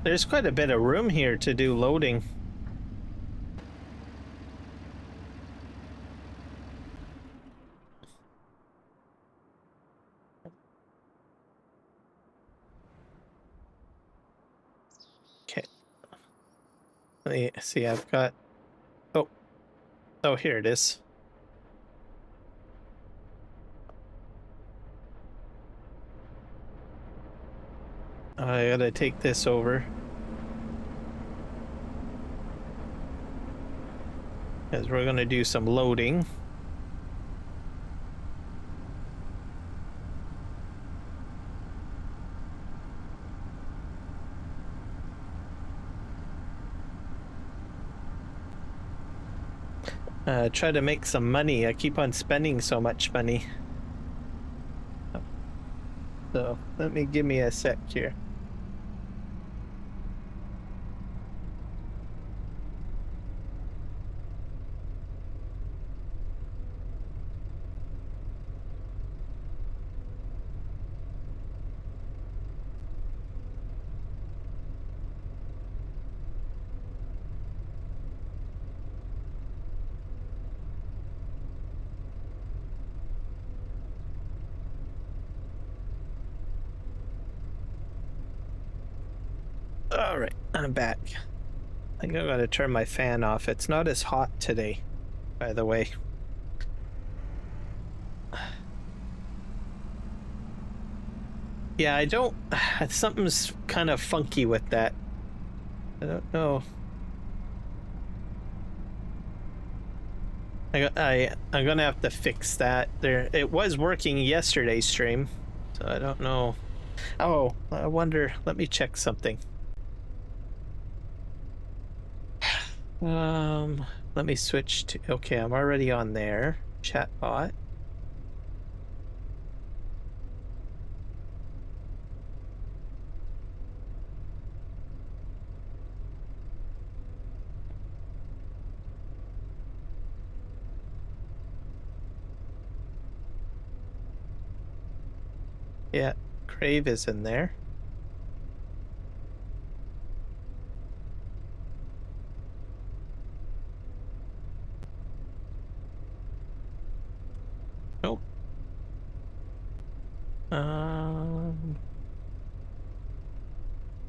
There's quite a bit of room here to do loading. Okay. Let me see, I've got... Oh, here it is. I gotta take this over. Because we're gonna do some loading. Try to make some money. I keep on spending so much money. So give me a sec here. All right, I'm back. I think I gotta turn my fan off. It's not as hot today, by the way. Yeah, I don't... Something's kind of funky with that. I don't know. I'm gonna have to fix that. It was working yesterday's stream, so I don't know. Oh, I wonder... Let me check something. Let me switch to... Okay, I'm already on there. Chatbot. Yeah, Crave is in there. Nope.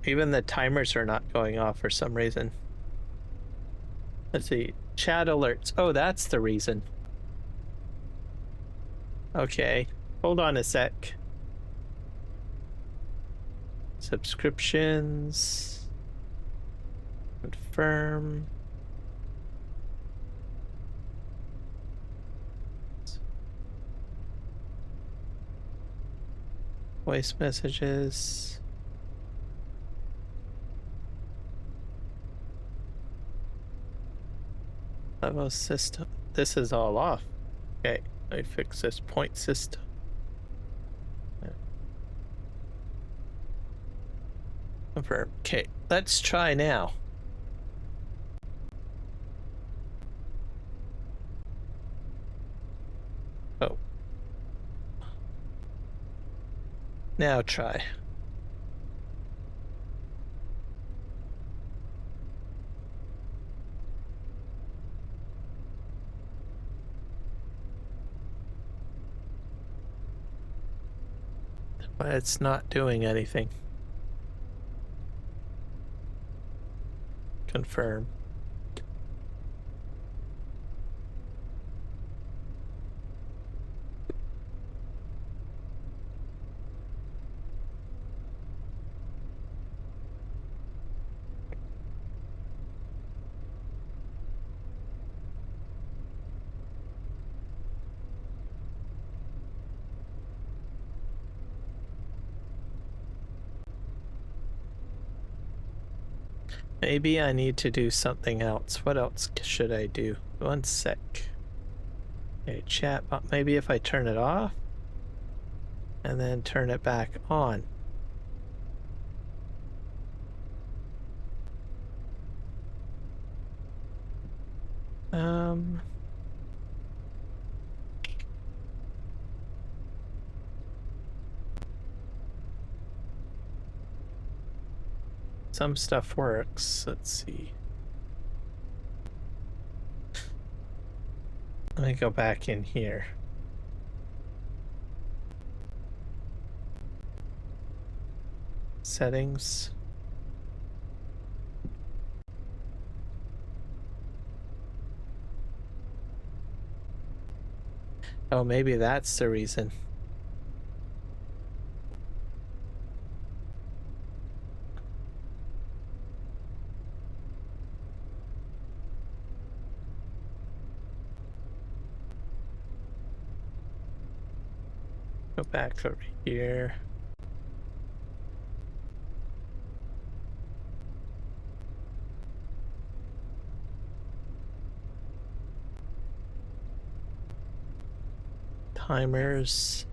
Even the timers are not going off for some reason. Let's see. Chat alerts. Oh, that's the reason. Okay. Hold on a sec. Subscriptions. Confirm. Voice messages. Level system. This is all off. Okay, I fix this point system. Confirm. Okay, let's try now. Oh. Now try. But it's not doing anything. Confirm. Maybe I need to do something else. What else should I do? 1 sec. Okay, chat. Maybe if I turn it off and then turn it back on. Some stuff works. Let's see. Let me go back in here. Settings. Oh, maybe that's the reason. Go back over here. Timers.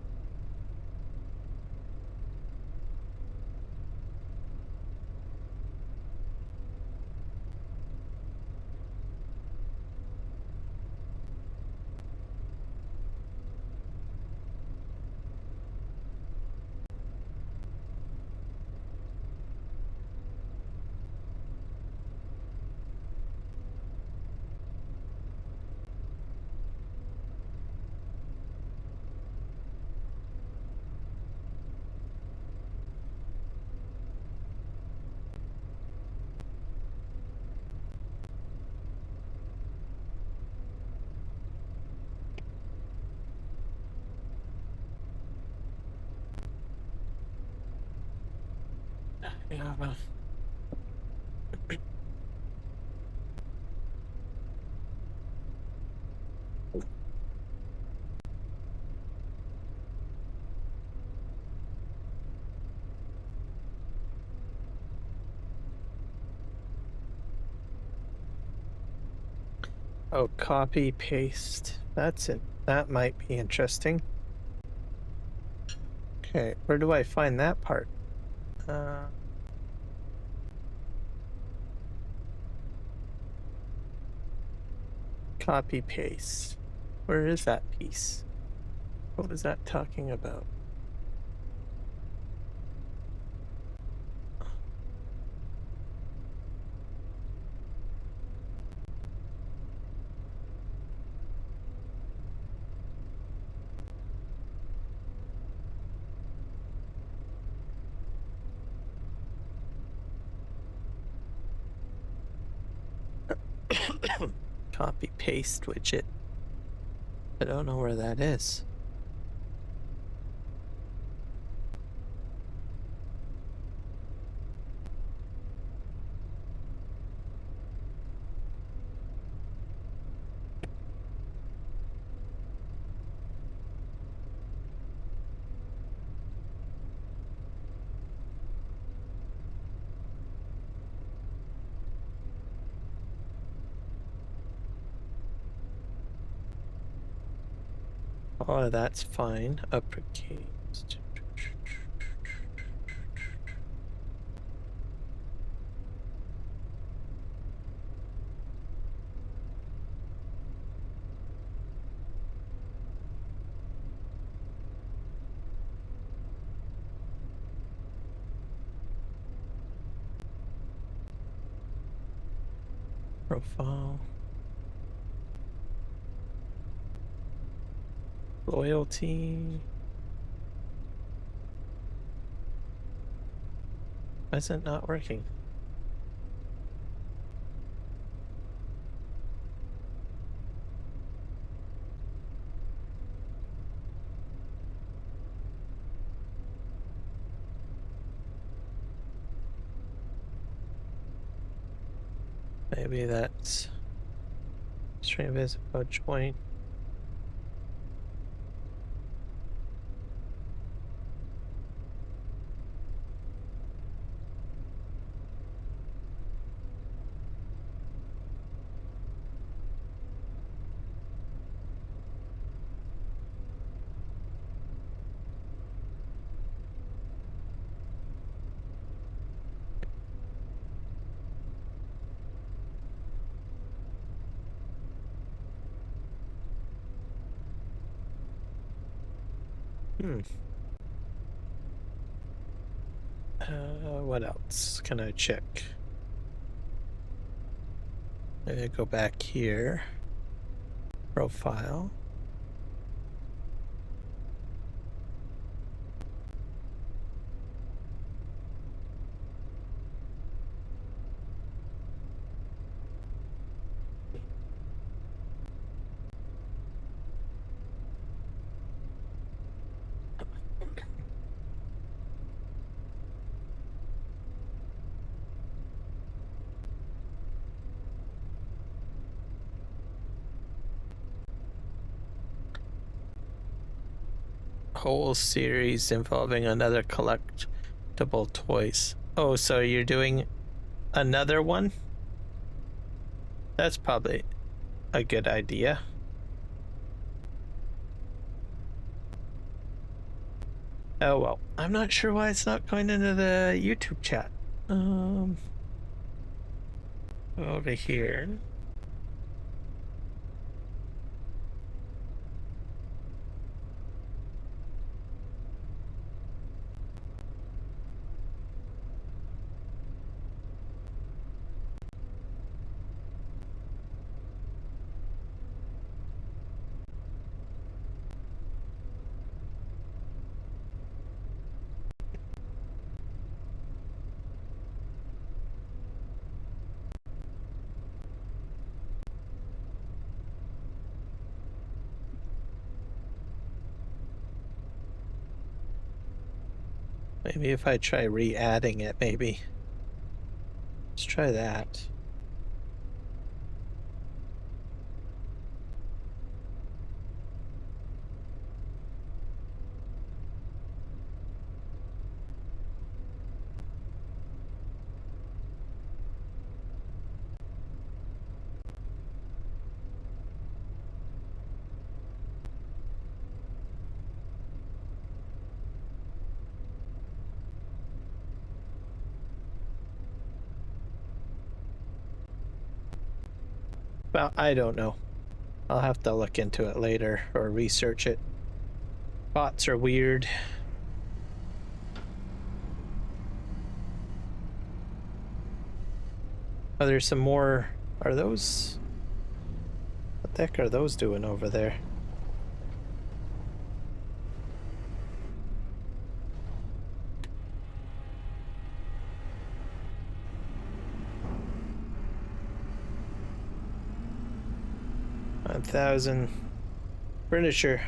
Yeah, well. Oh, copy, paste. That's it. That might be interesting. Okay, where do I find that part? Copy, paste. Where is that piece? What was that talking about? Copy paste widget. I don't know where that is. Oh, that's fine. Uppercase. Profile. Loyalty. Why is it not working? Maybe that's string visible joint. What else can I check? Go back here. Profile. Whole series involving another collectible toys. Oh, so you're doing another one? That's probably a good idea. Oh well, I'm not sure why it's not going into the YouTube chat. Over here. Maybe if I try re-adding it, maybe. Let's try that. Well, I don't know. I'll have to look into it later or research it. Bots are weird. Oh, there's some more. Are those? What the heck are those doing over there? $1,000 furniture.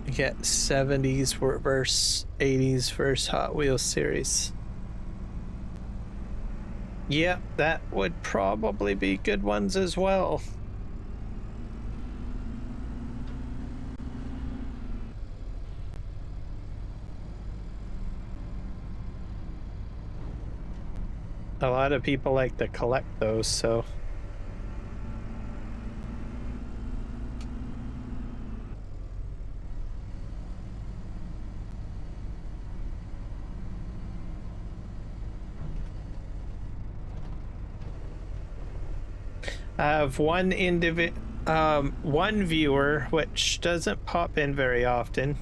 You get 70s versus 80s versus Hot Wheels series. Yeah, that would probably be good ones as well. A lot of people like to collect those, so. I have one one viewer, which doesn't pop in very often.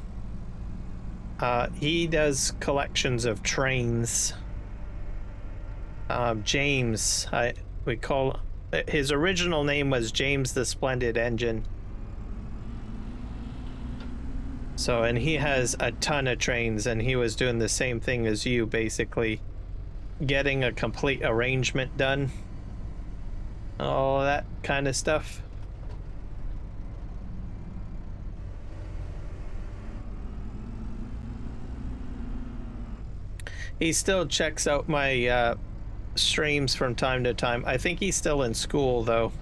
He does collections of trains. James, we call his original name was James the Splendid Engine. So, and he has a ton of trains, and he was doing the same thing as you, basically getting a complete arrangement done, all that kind of stuff. He still checks out my streams from time to time. I think he's still in school though.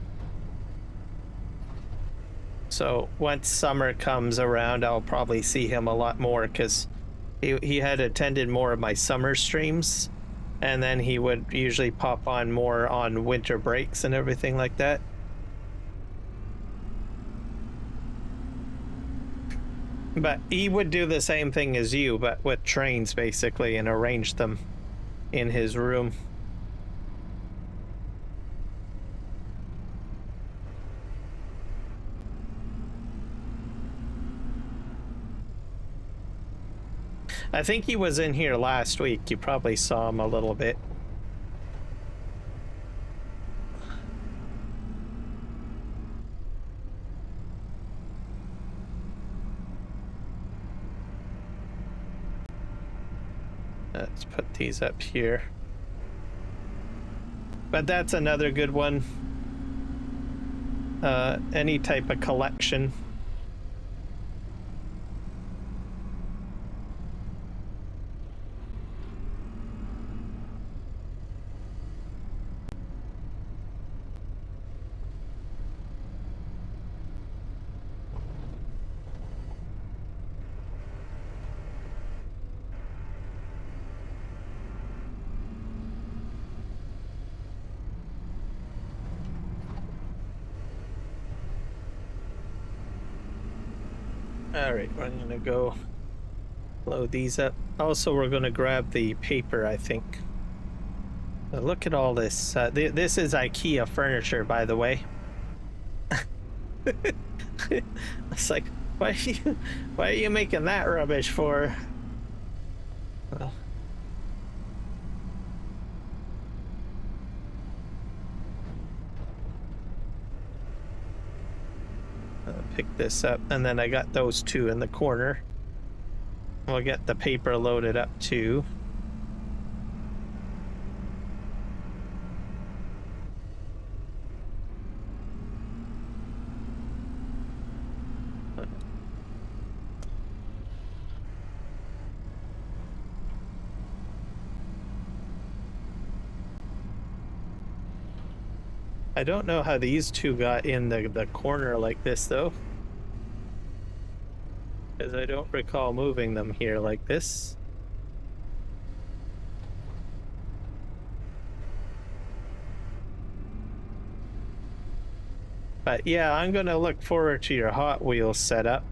So once summer comes around, I'll probably see him a lot more, because he had attended more of my summer streams, and then he would usually pop on more on winter breaks and everything like that. But he would do the same thing as you, but with trains basically, and arrange them in his room. I think he was in here last week. You probably saw him a little bit. Let's put these up here. But that's another good one. Any type of collection. All right, we're gonna go load these up. Also, we're gonna grab the paper, I think. Look at all this. This is IKEA furniture, by the way. It's like, why are you making that rubbish for? Well, pick this up, and then I got those two in the corner. We'll get the paper loaded up too. I don't know how these two got in the corner like this though, because I don't recall moving them here like this. But yeah, I'm gonna look forward to your Hot Wheels setup.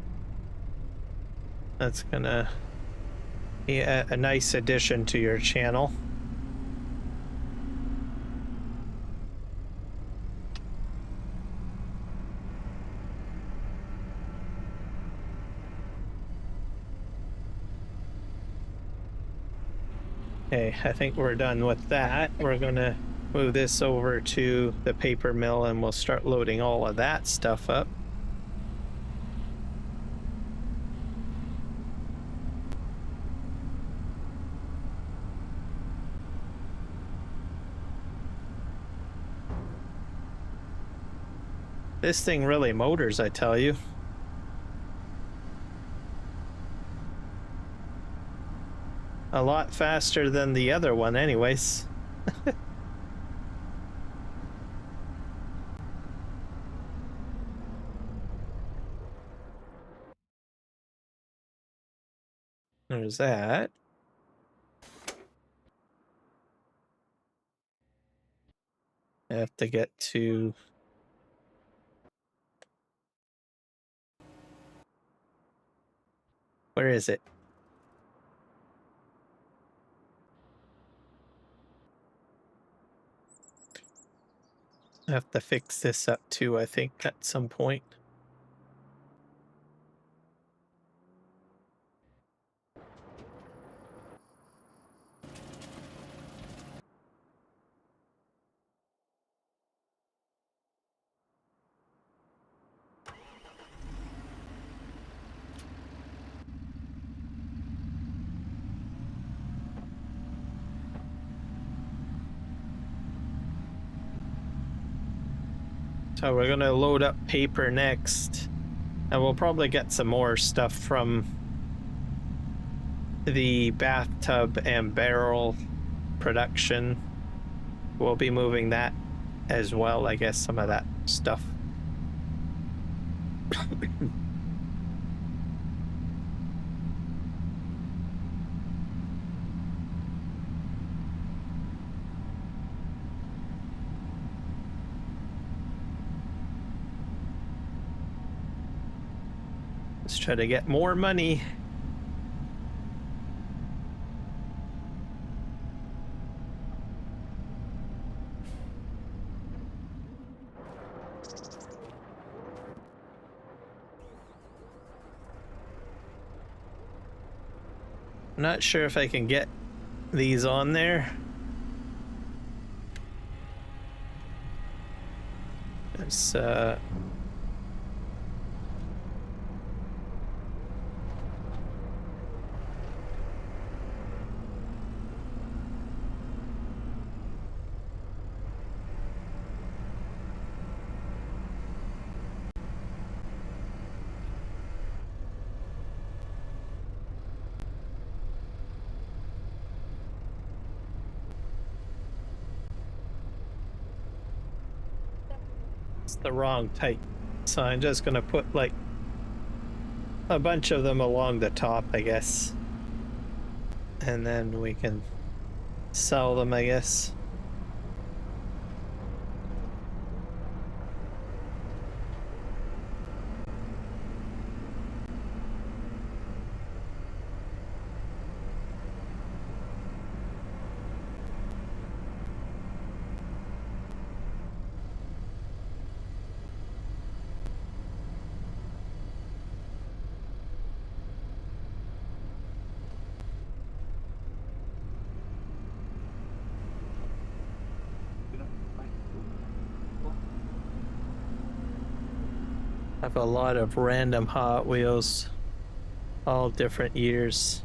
That's gonna be a nice addition to your channel. Okay, I think we're done with that. We're gonna move this over to the paper mill, and we'll start loading all of that stuff up. This thing really motors, I tell you. A lot faster than the other one anyways. There's that. I have to get to... Where is it? I have to fix this up too, I think, at some point. So we're gonna load up paper next, and we'll probably get some more stuff from the bathtub and barrel production. We'll be moving that as well, I guess, some of that stuff. Let's try to get more money. I'm not sure if I can get these on there. It's the wrong type, so I'm just gonna put like a bunch of them along the top, I guess, and then we can sell them, I guess. I have a lot of random Hot Wheels, all different years.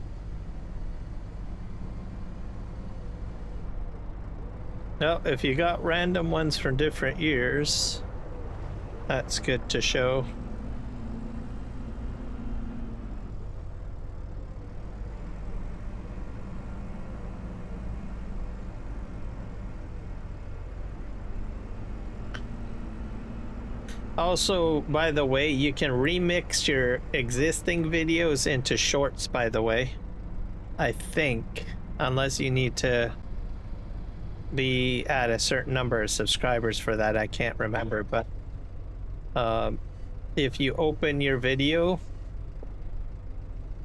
Now, if you got random ones from different years, that's good to show. Also, by the way, you can remix your existing videos into shorts, by the way. I think, unless you need to be at a certain number of subscribers for that, I can't remember, but if you open your video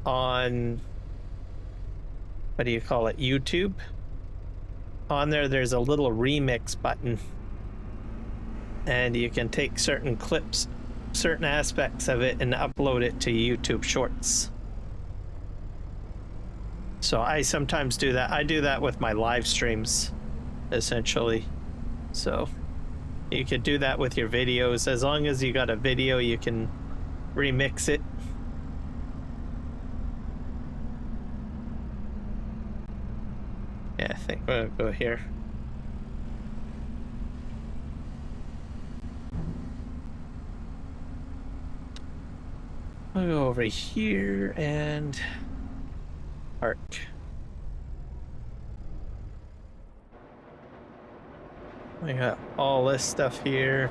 on, what do you call it, YouTube, on there there's a little remix button, and you can take certain clips, certain aspects of it, and upload it to YouTube Shorts. So I sometimes do that. I do that with my live streams, essentially. So you could do that with your videos. As long as you got a video, you can remix it. Yeah, I think we'll go here. I'll go over here and park. We got all this stuff here.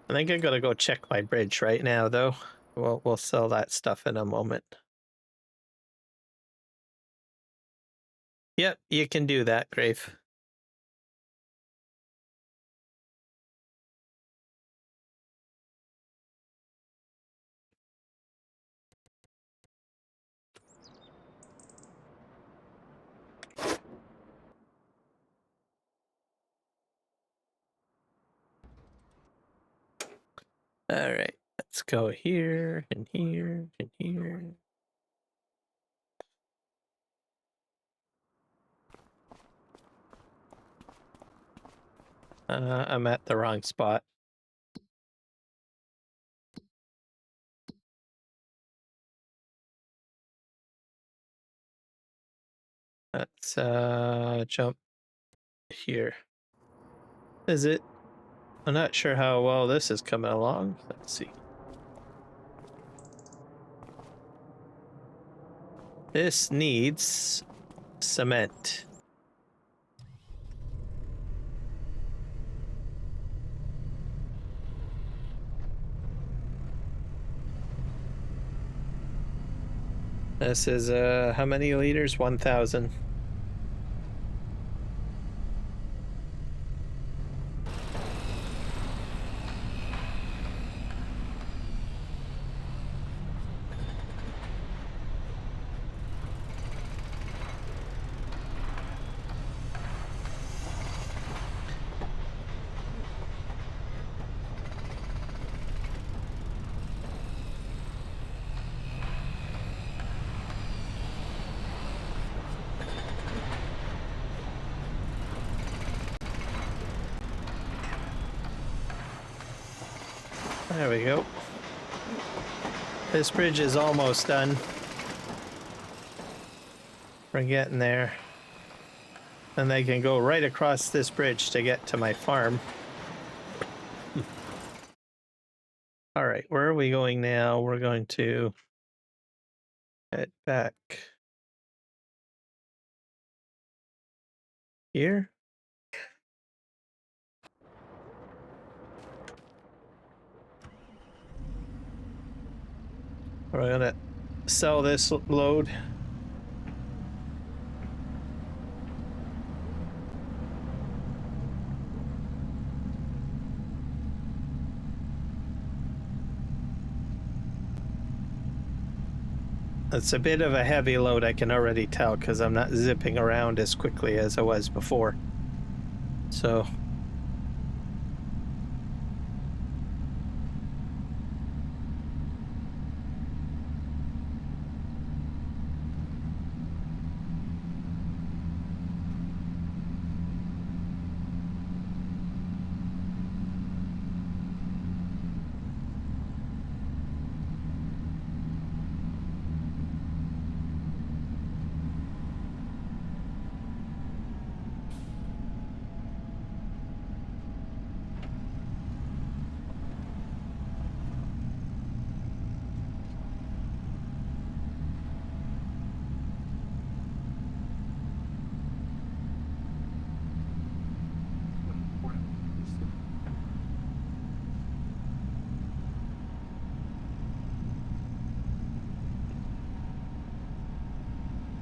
I think I gotta go check my bridge right now, though. We'll sell that stuff in a moment. Yep, you can do that, Grave. All right, let's go here and here and here. I'm at the wrong spot. Let's jump here. Is it? I'm not sure how well this is coming along. Let's see. This needs cement. This is how many liters? 1,000. There we go. This bridge is almost done. We're getting there. And they can go right across this bridge to get to my farm. All right, where are we going now? We're going to head back here. We're gonna sell this load. It's a bit of a heavy load, I can already tell, because I'm not zipping around as quickly as I was before. So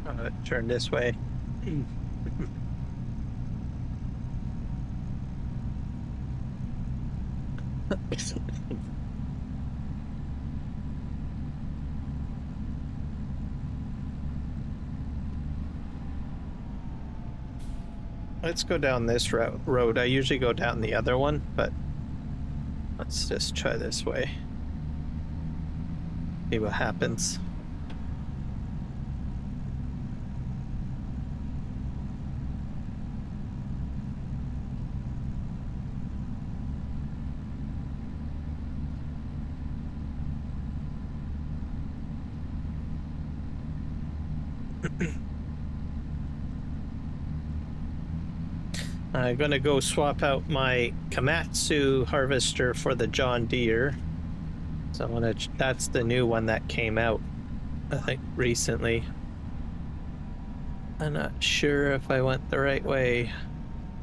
I'm gonna turn this way. Let's go down this road. I usually go down the other one, but let's just try this way. See what happens. I'm gonna go swap out my Komatsu harvester for the John Deere. So that's the new one that came out, I think, recently. I'm not sure if I went the right way.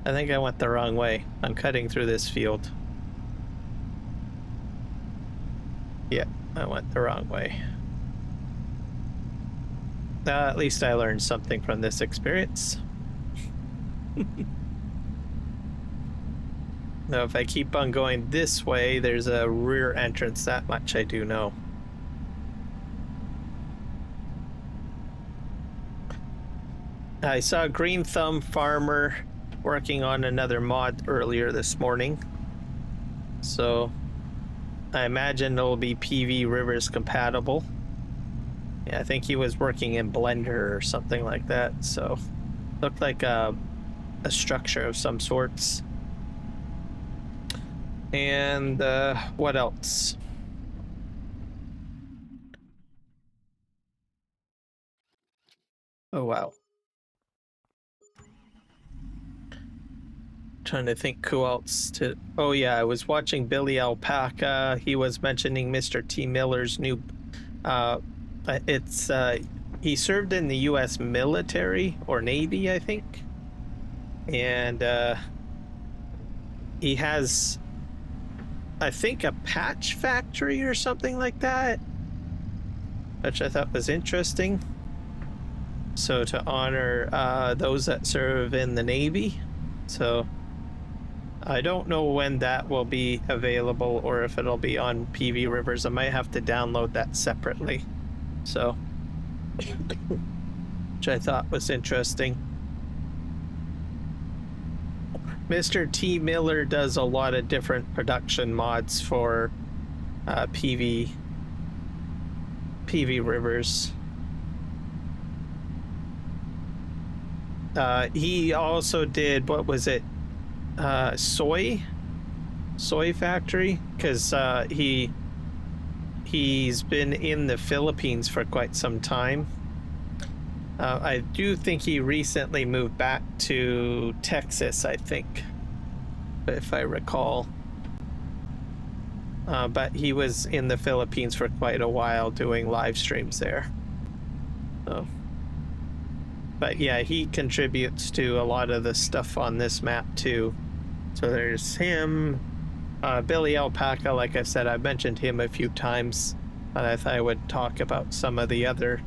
I think I went the wrong way. I'm cutting through this field. Yeah, I went the wrong way. At least I learned something from this experience. Now, if I keep on going this way, there's a rear entrance. That much I do know. I saw Green Thumb Farmer working on another mod earlier this morning. So I imagine it'll be PVRivers compatible. Yeah, I think he was working in Blender or something like that. So looked like a structure of some sorts. And what else? Oh, wow. Trying to think who else to... Oh, yeah, I was watching Billy Alpaca. He was mentioning Mr. T. Miller's new... he served in the U.S. military or Navy, I think. And he has, I think, a patch factory or something like that, which I thought was interesting. So to honor those that serve in the Navy. So I don't know when that will be available or if it'll be on PVRivers. I might have to download that separately. So, which I thought was interesting. Mr. T. Miller does a lot of different production mods for PVRivers. He also did, what was it? Soy factory, because he's been in the Philippines for quite some time. I do think he recently moved back to Texas, I think, if I recall. But he was in the Philippines for quite a while doing live streams there. So, but yeah, he contributes to a lot of the stuff on this map too. So there's him, Billy Alpaca. Like I said, I've mentioned him a few times, but I thought I would talk about some of the other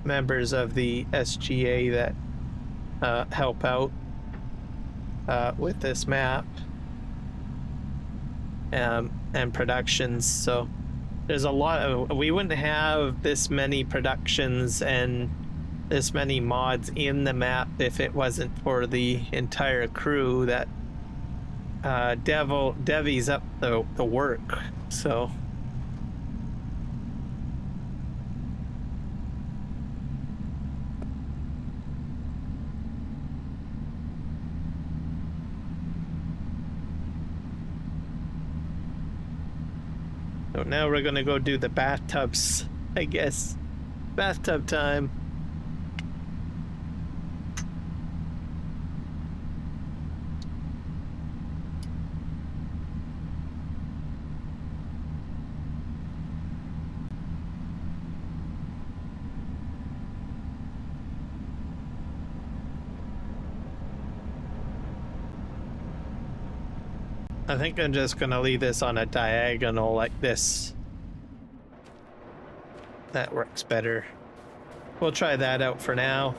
members of the SGA that help out with this map and productions. So there's a lot of, we wouldn't have this many productions and this many mods in the map if it wasn't for the entire crew that devies up the work. So now we're gonna go do the bathtubs, I guess. Bathtub time. I think I'm just gonna leave this on a diagonal like this. That works better. We'll try that out for now.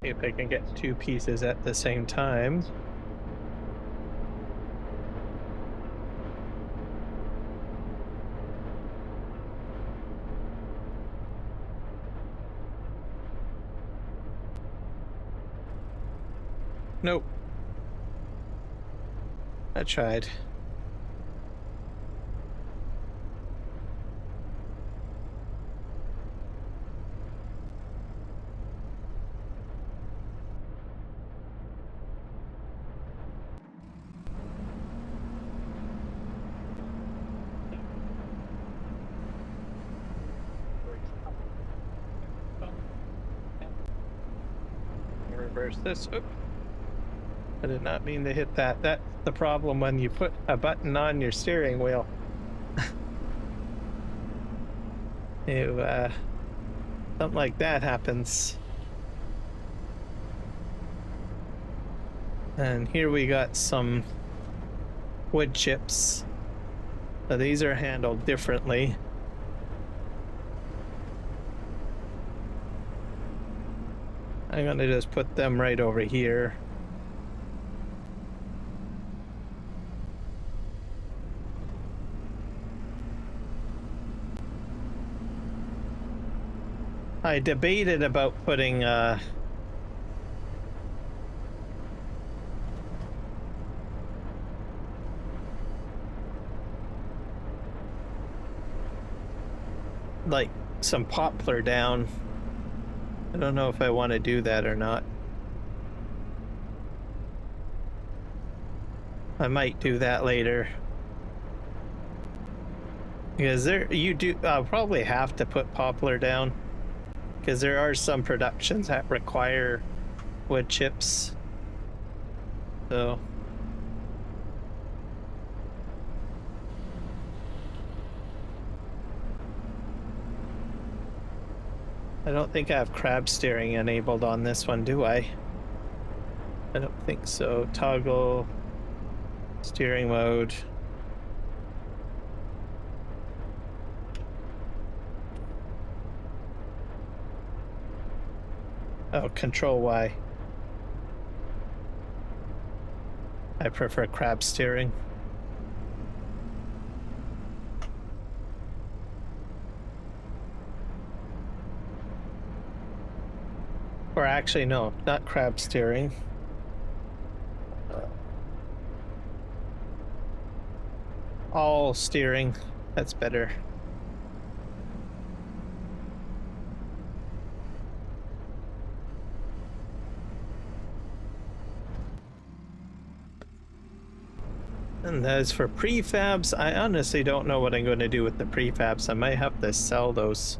If I can get two pieces at the same time. Nope. I tried. reverse this. Oop. I did not mean to hit that. That's the problem when you put a button on your steering wheel. Something like that happens. And here we got some wood chips. So these are handled differently. I'm gonna just put them right over here. I debated about putting like some poplar down. I don't know if I want to do that or not. I might do that later. Because I'll probably have to put poplar down. Because there are some productions that require wood chips. So. I don't think I have crab steering enabled on this one, do I? I don't think so. Toggle steering mode. Oh, control Y. I prefer crab steering. Or actually, no, not crab steering. All steering. That's better. And as for prefabs, I honestly don't know what I'm going to do with the prefabs. I might have to sell those.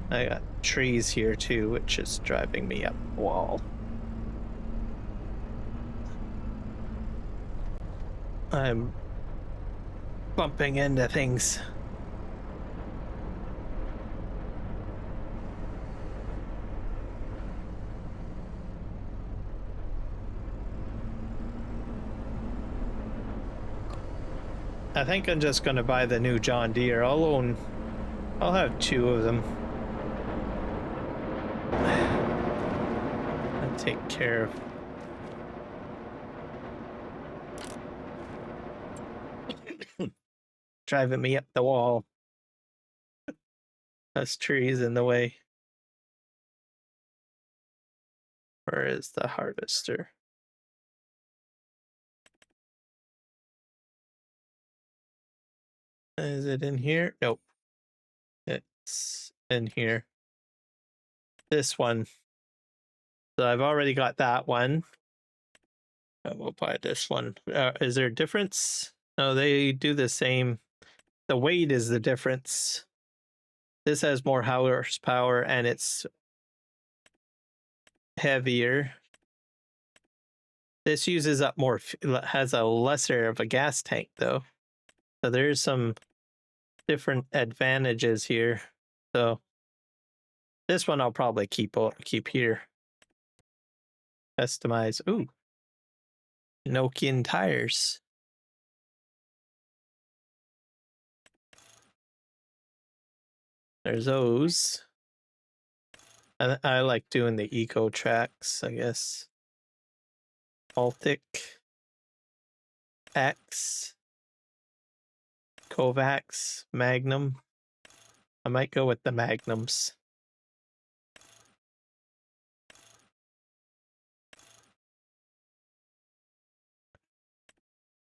I got trees here too, which is driving me up the wall. I'm bumping into things. I think I'm just gonna buy the new John Deere. I'll have 2 of them. I'll take care of. Driving me up the wall. That's trees in the way. Where is the harvester? Is it in here? Nope. It's in here. This one. So I've already got that one. I will buy this one. Is there a difference? No, they do the same. The weight is the difference. This has more horsepower and it's heavier. This uses up more, has a lesser of a gas tank though. So there's some different advantages here. So this one I'll probably keep here. Customize. Ooh. Nokian tires. There's those. I like doing the eco tracks, I guess. Baltic. X. Kovacs. Magnum. I might go with the Magnums.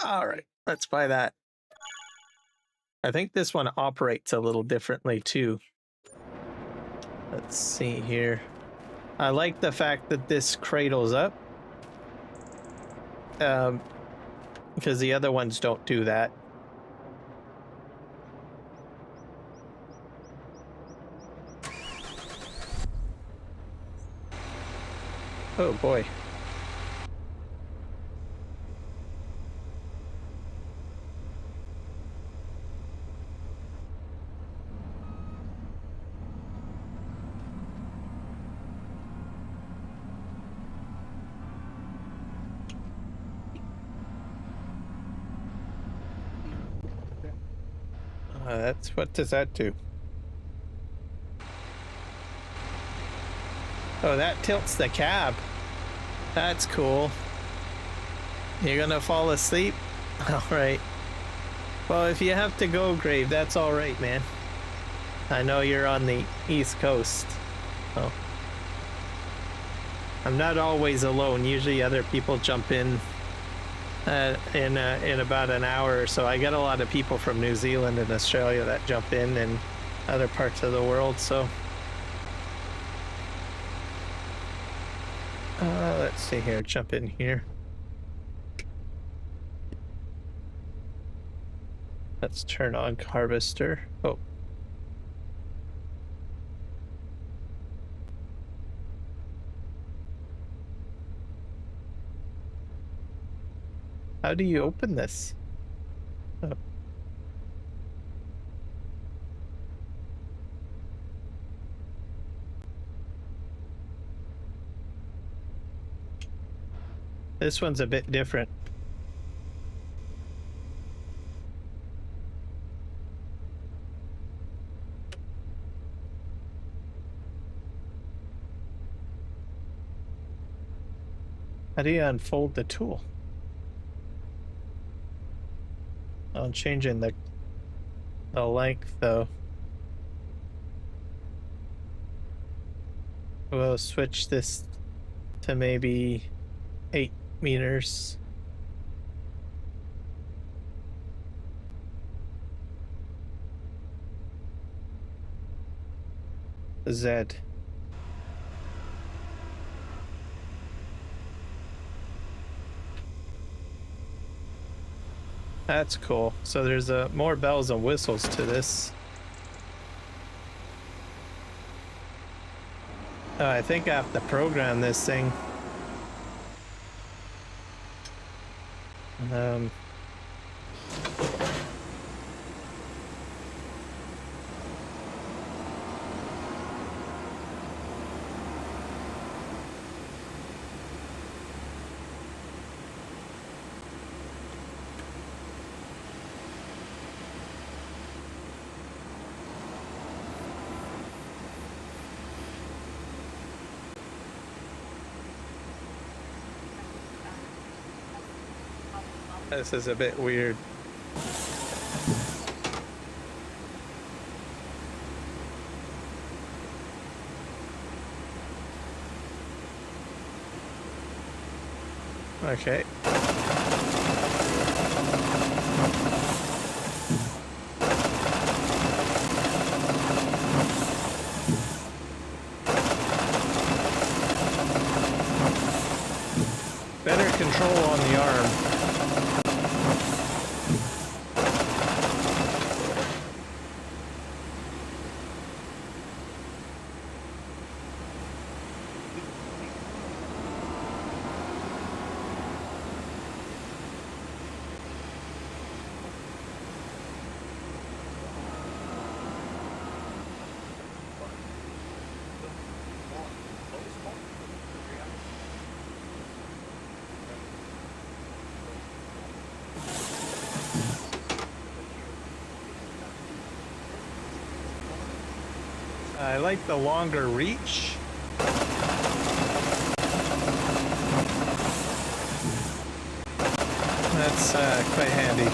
All right, let's buy that. I think this one operates a little differently too. Let's see here. I like the fact that this cradles up. Because the other ones don't do that. Oh boy. That's what does that do? Oh, that tilts the cab. That's cool. You're gonna fall asleep? All right. Well, if you have to go, Grave, that's all right, man. I know you're on the East Coast. So I'm not always alone. Usually other people jump in about an hour or so. I get a lot of people from New Zealand and Australia that jump in and other parts of the world, so let's see here, jump in here. Let's turn on harvester. Oh. How do you open this? Oh. This one's a bit different. How do you unfold the tool? I'm changing the length though. We'll switch this to maybe 8 meters. Z. That's cool. So there's more bells and whistles to this. I think I have to program this thing. This is a bit weird. Okay. Better control on the arm. I like the longer reach. That's quite handy.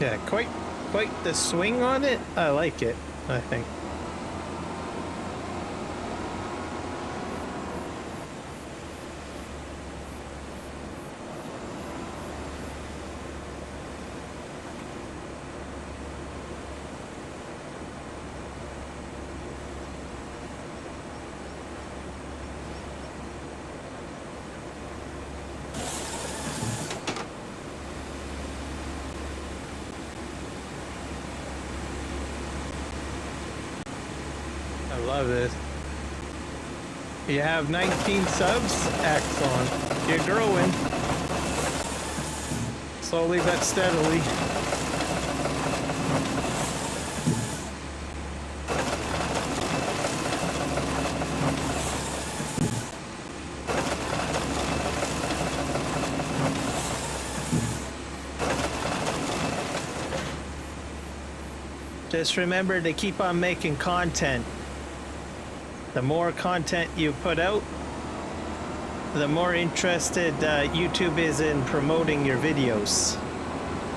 Yeah, quite the swing on it. I like it, I think. I love this. You have 19 subs? Excellent. You're growing. Slowly but steadily. Just remember to keep on making content. The more content you put out, the more interested YouTube is in promoting your videos.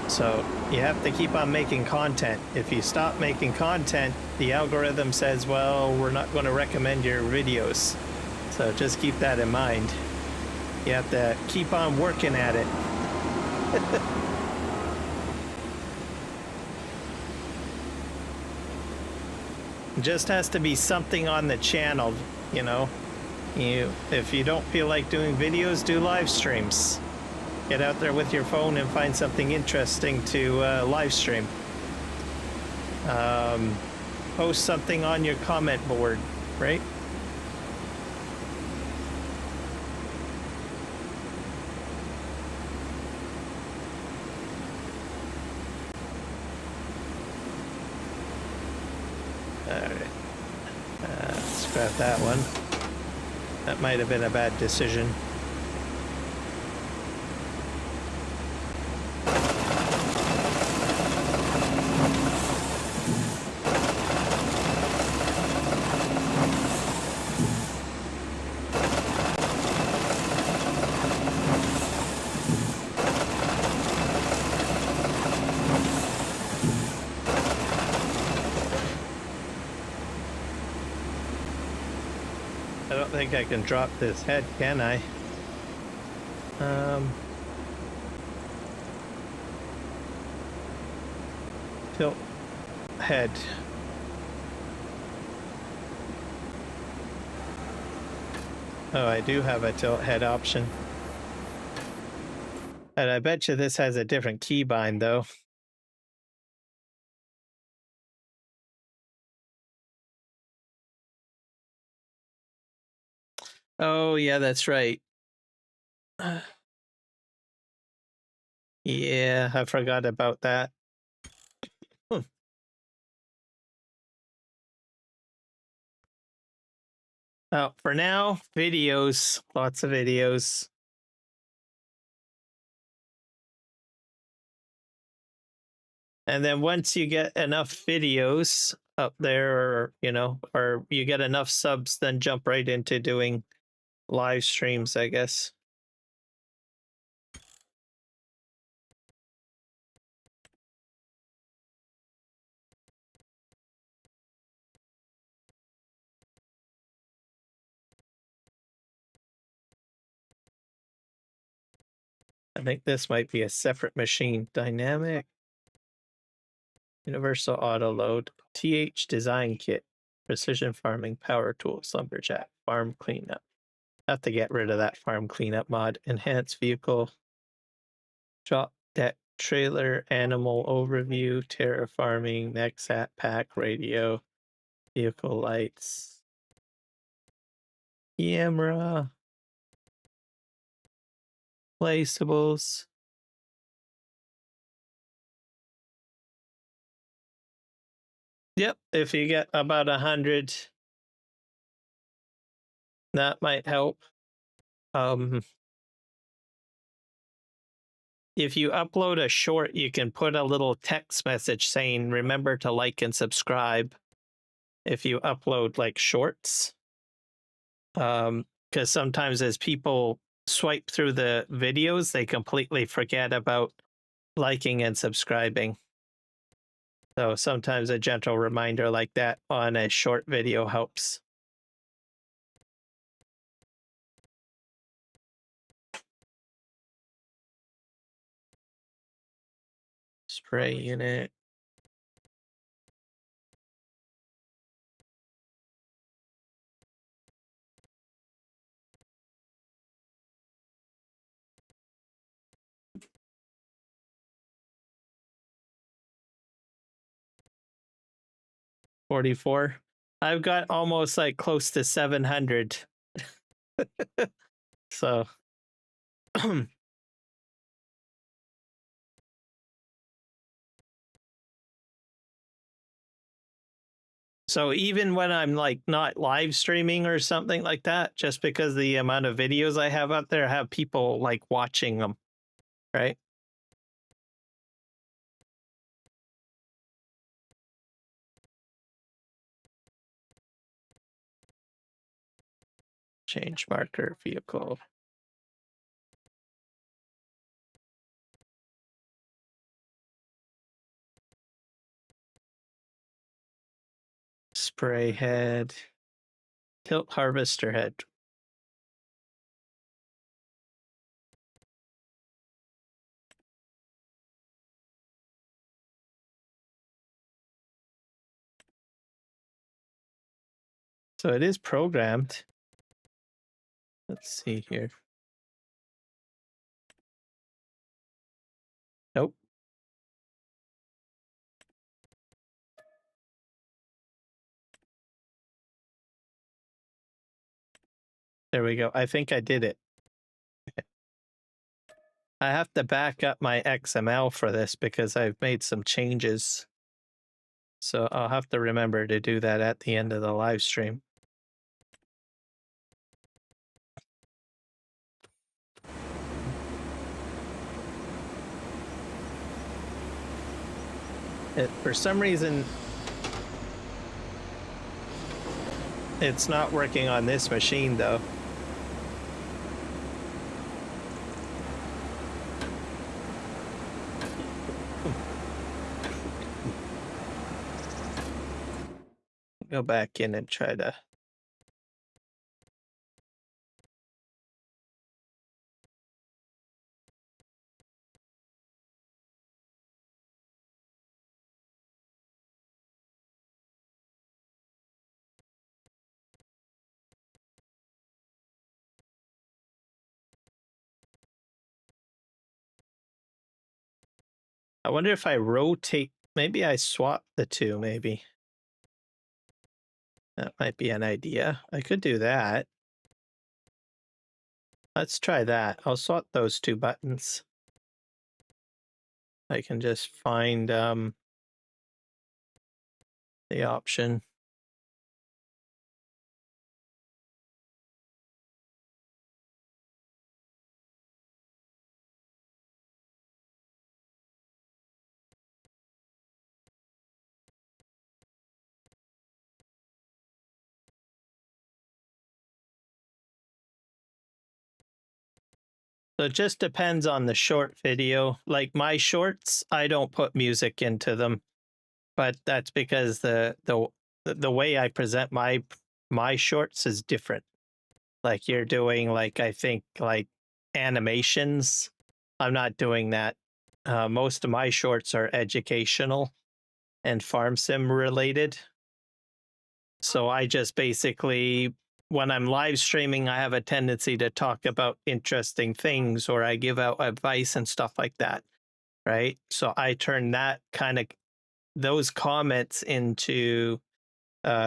So you have to keep on making content. If you stop making content, the algorithm says, well, we're not going to recommend your videos. So just keep that in mind. You have to keep on working at it. Just has to be something on the channel, you know. If you don't feel like doing videos, do live streams. Get out there with your phone and find something interesting to live stream. Post something on your comment board, right? Alright. Scrap that one. That might have been a bad decision. I don't think I can drop this head, can I? Tilt head. Oh, I do have a tilt head option. And I bet you this has a different keybind, though. Oh, yeah, that's right. Yeah, I forgot about that. Oh, for now, videos. Lots of videos. And then once you get enough videos up there, or, you know, or you get enough subs, then jump right into doing live streams, I guess. I think this might be a separate machine. Dynamic Universal Auto Load, TH Design Kit, Precision Farming, Power Tools, Lumberjack, Farm Cleanup. I have to get rid of that Farm Cleanup mod. Enhanced Vehicle, Drop Deck Trailer, Animal Overview, Terraforming, Nexat Pack, Radio, Vehicle Lights, Camera, Placeables. Yep, if you get about 100, that might help. If you upload a short, you can put a little text message saying, remember to like and subscribe if you upload like shorts. Because sometimes as people swipe through the videos, they completely forget about liking and subscribing. So sometimes a gentle reminder like that on a short video helps. Spray unit. $44. I've got almost like close to 700. So so even when I'm like not live streaming or something like that, just because the amount of videos I have out there, I have people like watching them, right? Change marker vehicle. Spray head. Tilt harvester head. So it is programmed. Let's see here. Nope. There we go. I think I did it. I have to back up my XML for this because I've made some changes. So I'll have to remember to do that at the end of the live stream. For some reason, it's not working on this machine though. Go back in and try to. I wonder if I rotate, maybe I swap the two, maybe. That might be an idea. I could do that. Let's try that. I'll swap those two buttons. I can just find the option. So it just depends on the short video. Like my shorts, I don't put music into them, but that's because the way I present my shorts is different. Like you're doing like I think like animations. I'm not doing that. Most of my shorts are educational and farm sim related. So I just basically, when I'm live streaming, I have a tendency to talk about interesting things or I give out advice and stuff like that. Right. So I turn that kind of those comments into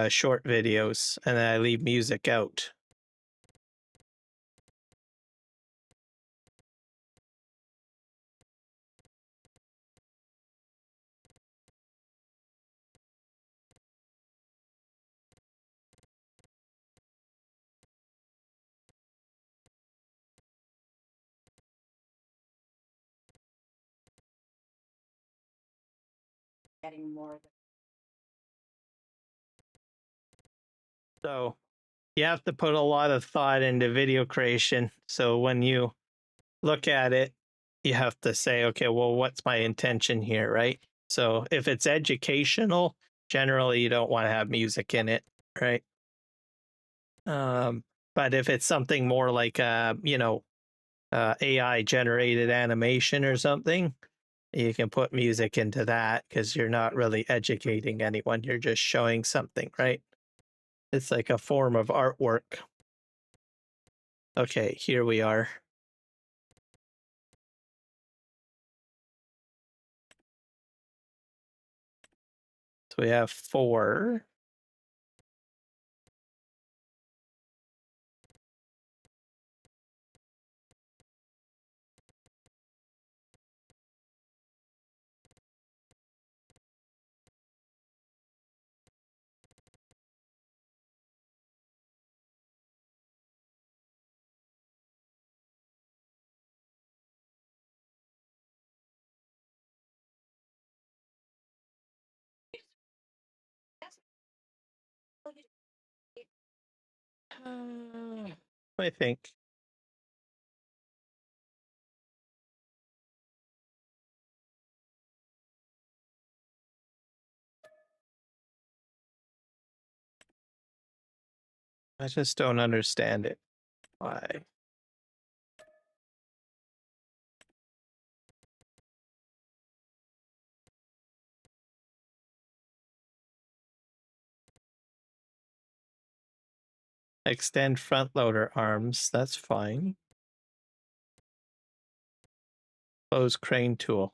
short videos and then I leave music out. Getting more. So you have to put a lot of thought into video creation. So when you look at it, you have to say, okay, well, what's my intention here, right? So if it's educational, generally you don't want to have music in it, right? But if it's something more like AI generated animation or something, you can put music into that because you're not really educating anyone. You're just showing something, right? It's like a form of artwork. Okay, here we are. So we have 4. I think. I just don't understand it. Why? Extend front loader arms, that's fine. Close crane tool.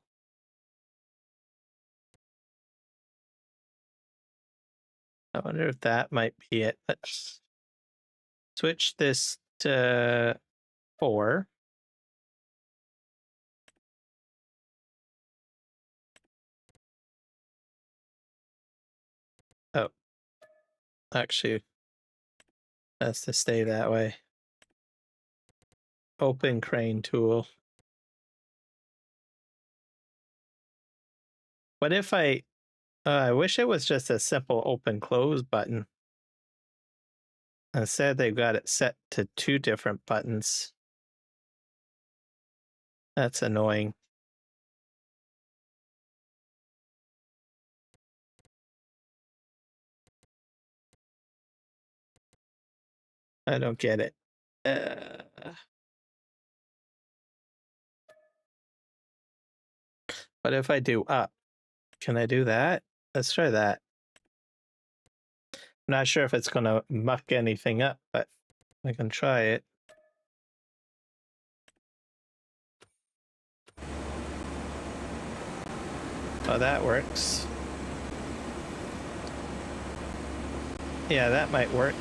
I wonder if that might be it. Let's switch this to 4. Oh, actually, that's to stay that way. Open crane tool. What if I wish it was just a simple open close button. Instead, they've got it set to 2 different buttons. That's annoying. I don't get it. What if I do up? Can I do that? Let's try that. I'm not sure if it's going to muck anything up, but I can try it. Oh, that works. Yeah, that might work.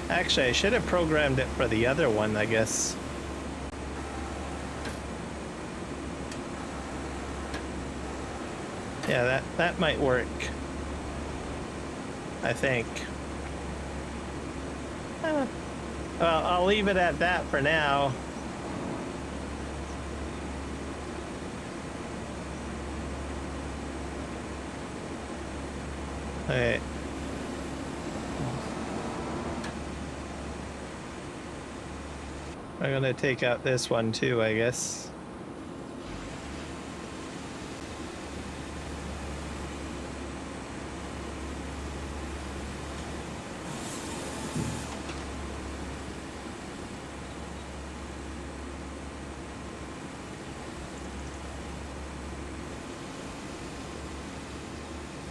Actually, I should have programmed it for the other one, I guess. Yeah, that might work. I think. Well, I'll leave it at that for now. Okay. I'm gonna take out this one too, I guess.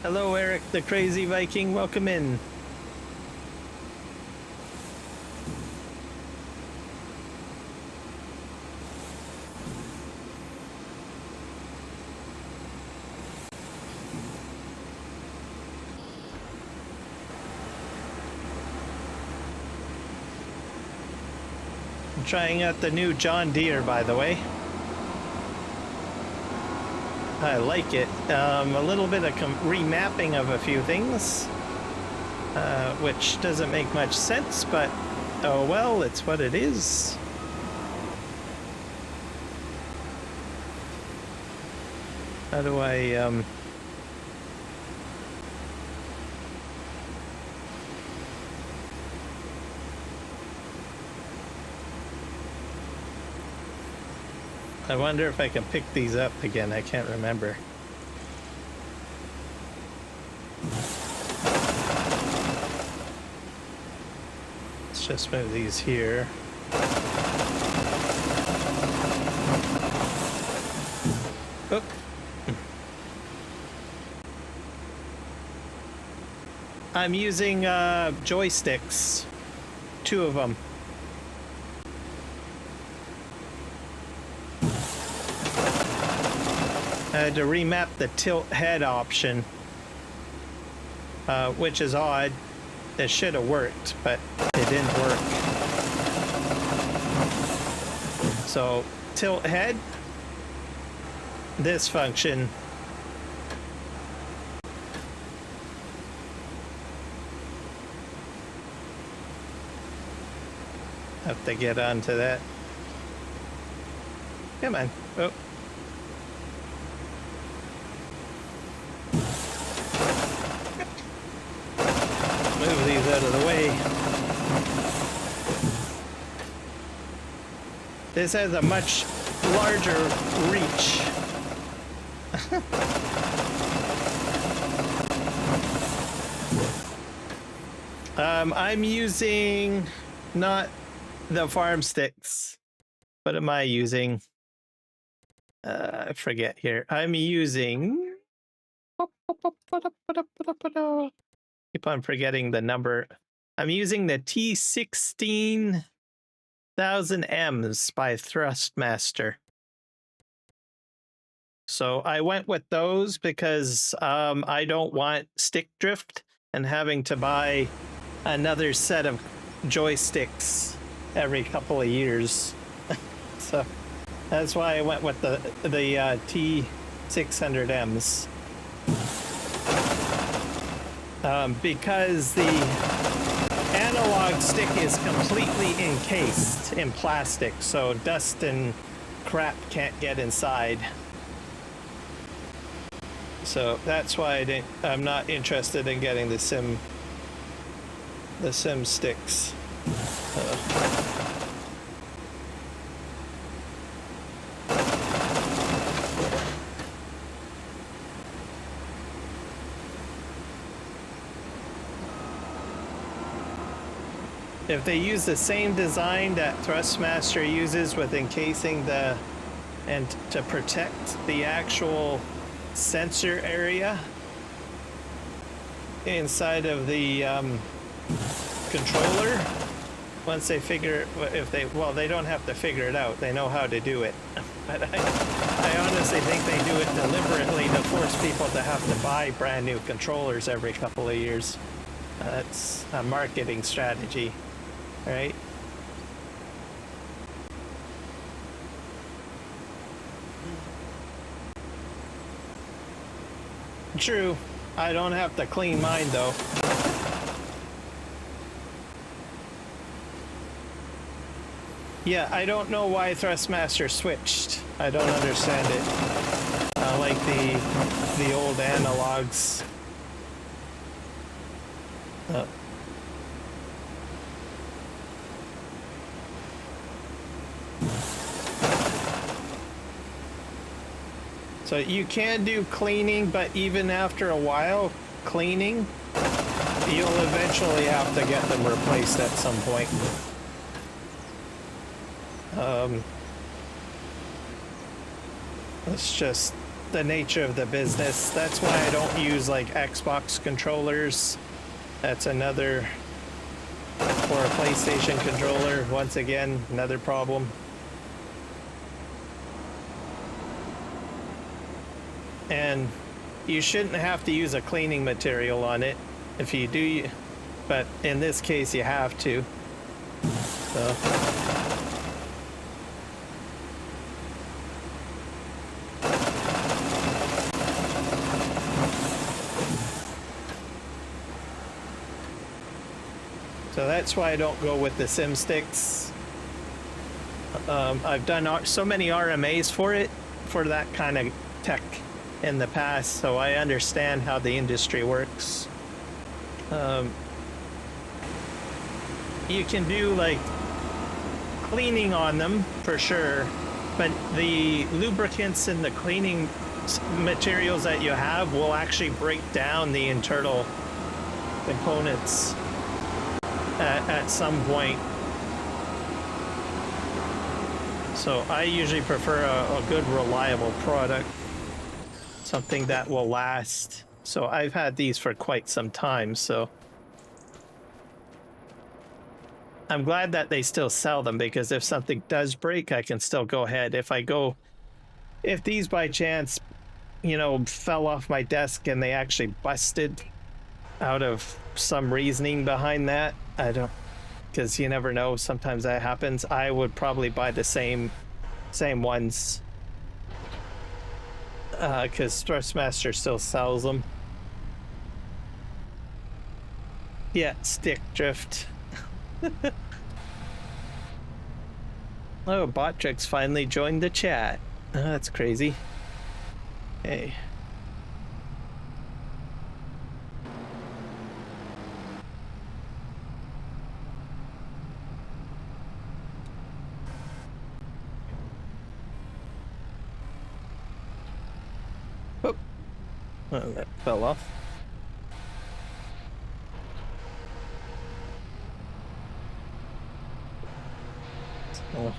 Hello, Eric the Crazy Viking. Welcome in. I'm trying out the new John Deere, by the way. I like it. A little bit of remapping of a few things, which doesn't make much sense, but oh well, it's what it is. How do I I wonder if I can pick these up again. I can't remember. Let's just move these here. Oh. I'm using joysticks. 2 of them. I had to remap the tilt head option, which is odd. It should have worked, but it didn't work. So, tilt head, this function. Have to get onto that. Come on. Oh. Move out of the way. This has a much larger reach. I'm using not the farm sticks. What am I using? I forget here. I'm using... Keep on forgetting the number. I'm using the T16,000Ms by Thrustmaster. So I went with those because I don't want stick drift and having to buy another set of joysticks every couple of years. So that's why I went with the T600Ms. Because the analog stick is completely encased in plastic, so dust and crap can't get inside. So that's why I'm not interested in getting the sim sticks. If they use the same design that Thrustmaster uses with encasing and to protect the actual sensor area inside of the controller, once they figure, they don't have to figure it out, they know how to do it. But I honestly think they do it deliberately to force people to have to buy brand new controllers every couple of years. That's a marketing strategy, right? True. I don't have to clean mine though. Yeah, I don't know why Thrustmaster switched. I don't understand it. Like the old analogs. So you can do cleaning, but even after a while cleaning, you'll eventually have to get them replaced at some point. It's just the nature of the business. That's why I don't use like Xbox controllers. That's another, or a PlayStation controller. Once again, another problem. And you shouldn't have to use a cleaning material on it. If you do, but in this case you have to. So that's why I don't go with the sim sticks. I've done so many RMAs for that kind of tech in the past, so I understand how the industry works. You can do like cleaning on them for sure, but the lubricants and the cleaning materials that you have will actually break down the internal components at some point. So I usually prefer a good reliable product, something that will last. So I've had these for quite some time, so I'm glad that they still sell them, because if something does break, I can still go ahead. If these by chance, you know, fell off my desk and they actually busted out of some reasoning behind that, I don't, because you never know, sometimes that happens, I would probably buy the same ones. Because Thrustmaster still sells them. Yeah, stick drift. Oh, Botrix finally joined the chat. Oh, that's crazy. Hey. Oh, that fell off. Oh.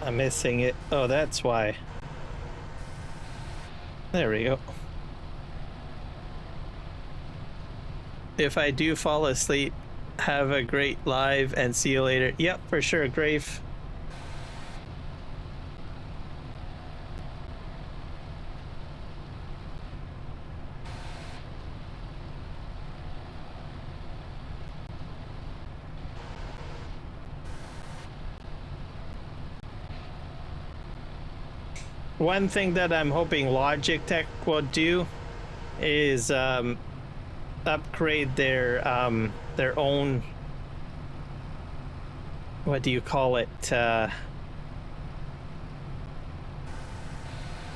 I'm missing it. Oh, that's why. There we go. If I do fall asleep, have a great live and see you later. Yep, for sure, Grave. One thing that I'm hoping Logitech will do is upgrade their own, what do you call it,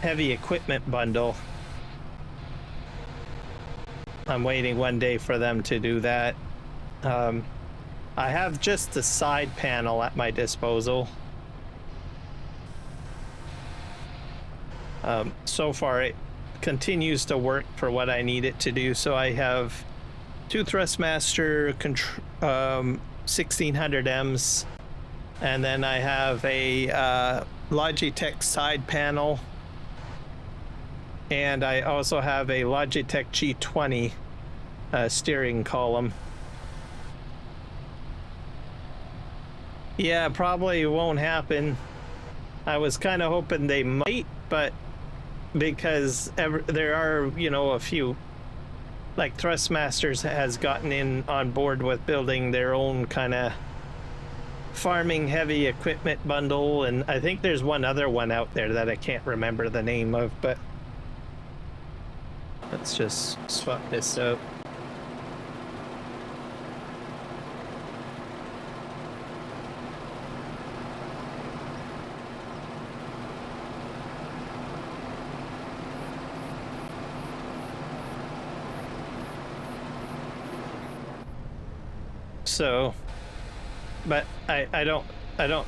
heavy equipment bundle. I'm waiting one day for them to do that. I have just the side panel at my disposal. So far it continues to work for what I need it to do. So I have two Thrustmaster 1600Ms, and then I have a Logitech side panel, and I also have a Logitech G20 steering column. Yeah, probably won't happen. I was kind of hoping they might, but because there are, you know, a few, like Thrustmasters has gotten in on board with building their own kind of farming heavy equipment bundle, and I think there's one other one out there that I can't remember the name of, but let's just swap this out. So, but I don't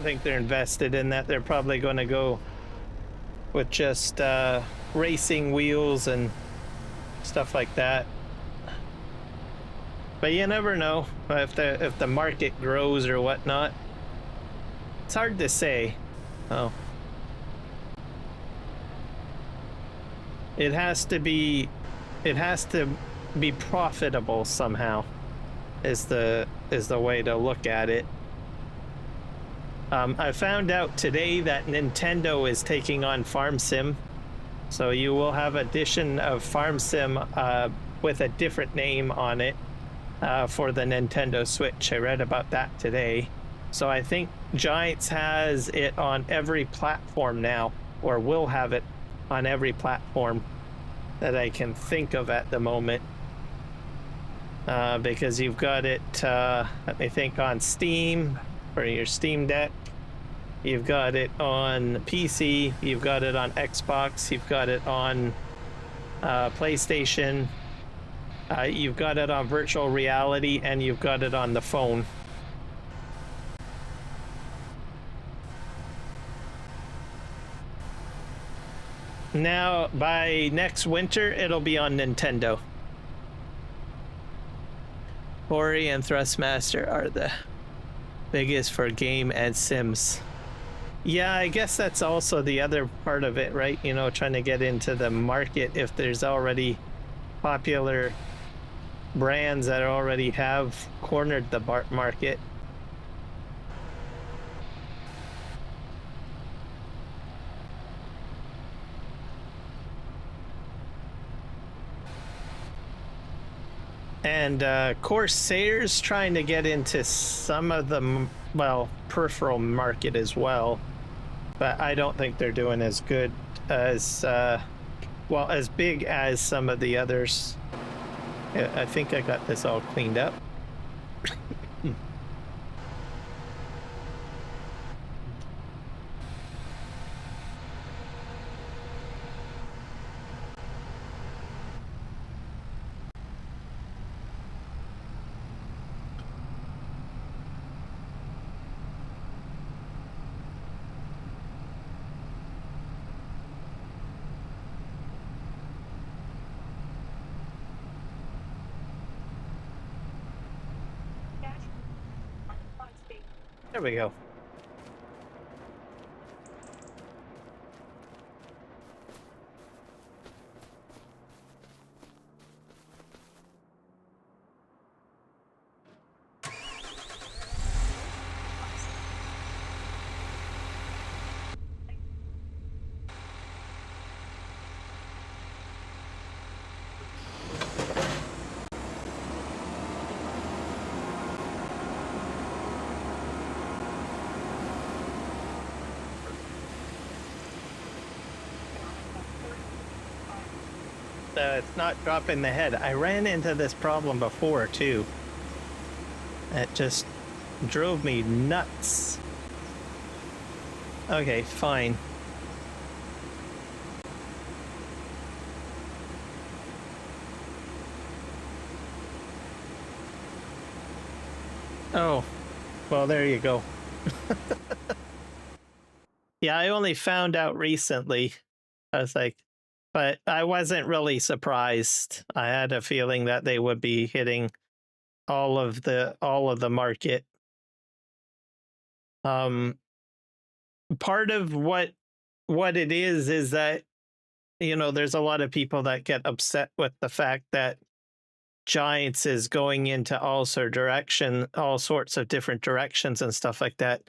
think they're invested in that. They're probably going to go with just racing wheels and stuff like that. But you never know if the market grows or whatnot. It's hard to say. Oh, it has to be profitable somehow. Is the way to look at it. I found out today that Nintendo is taking on Farm Sim, so you will have edition of Farm Sim with a different name on it for the Nintendo Switch. I read about that today. So I think Giants has it on every platform now, or will have it on every platform that I can think of at the moment. Because you've got it, let me think, on Steam for your Steam Deck. You've got it on PC. You've got it on Xbox. You've got it on PlayStation. You've got it on virtual reality, and you've got it on the phone. Now, by next winter, it'll be on Nintendo. Ori and Thrustmaster are the biggest for game and Sims. Yeah, I guess that's also the other part of it, right? You know, trying to get into the market if there's already popular brands that already have cornered the market. And Corsair's trying to get into some of the, well, peripheral market as well, but I don't think they're doing as good as, well, as big as some of the others. I think I got this all cleaned up. There we go. It's not dropping the head. I ran into this problem before too. It just drove me nuts. Okay, fine. Oh, well, there you go. Yeah, I only found out recently. I was like, but I wasn't really surprised. I had a feeling that they would be hitting all of the market. Part of what it is that, you know, there's a lot of people that get upset with the fact that Giants is going into all sorts of different directions and stuff like that.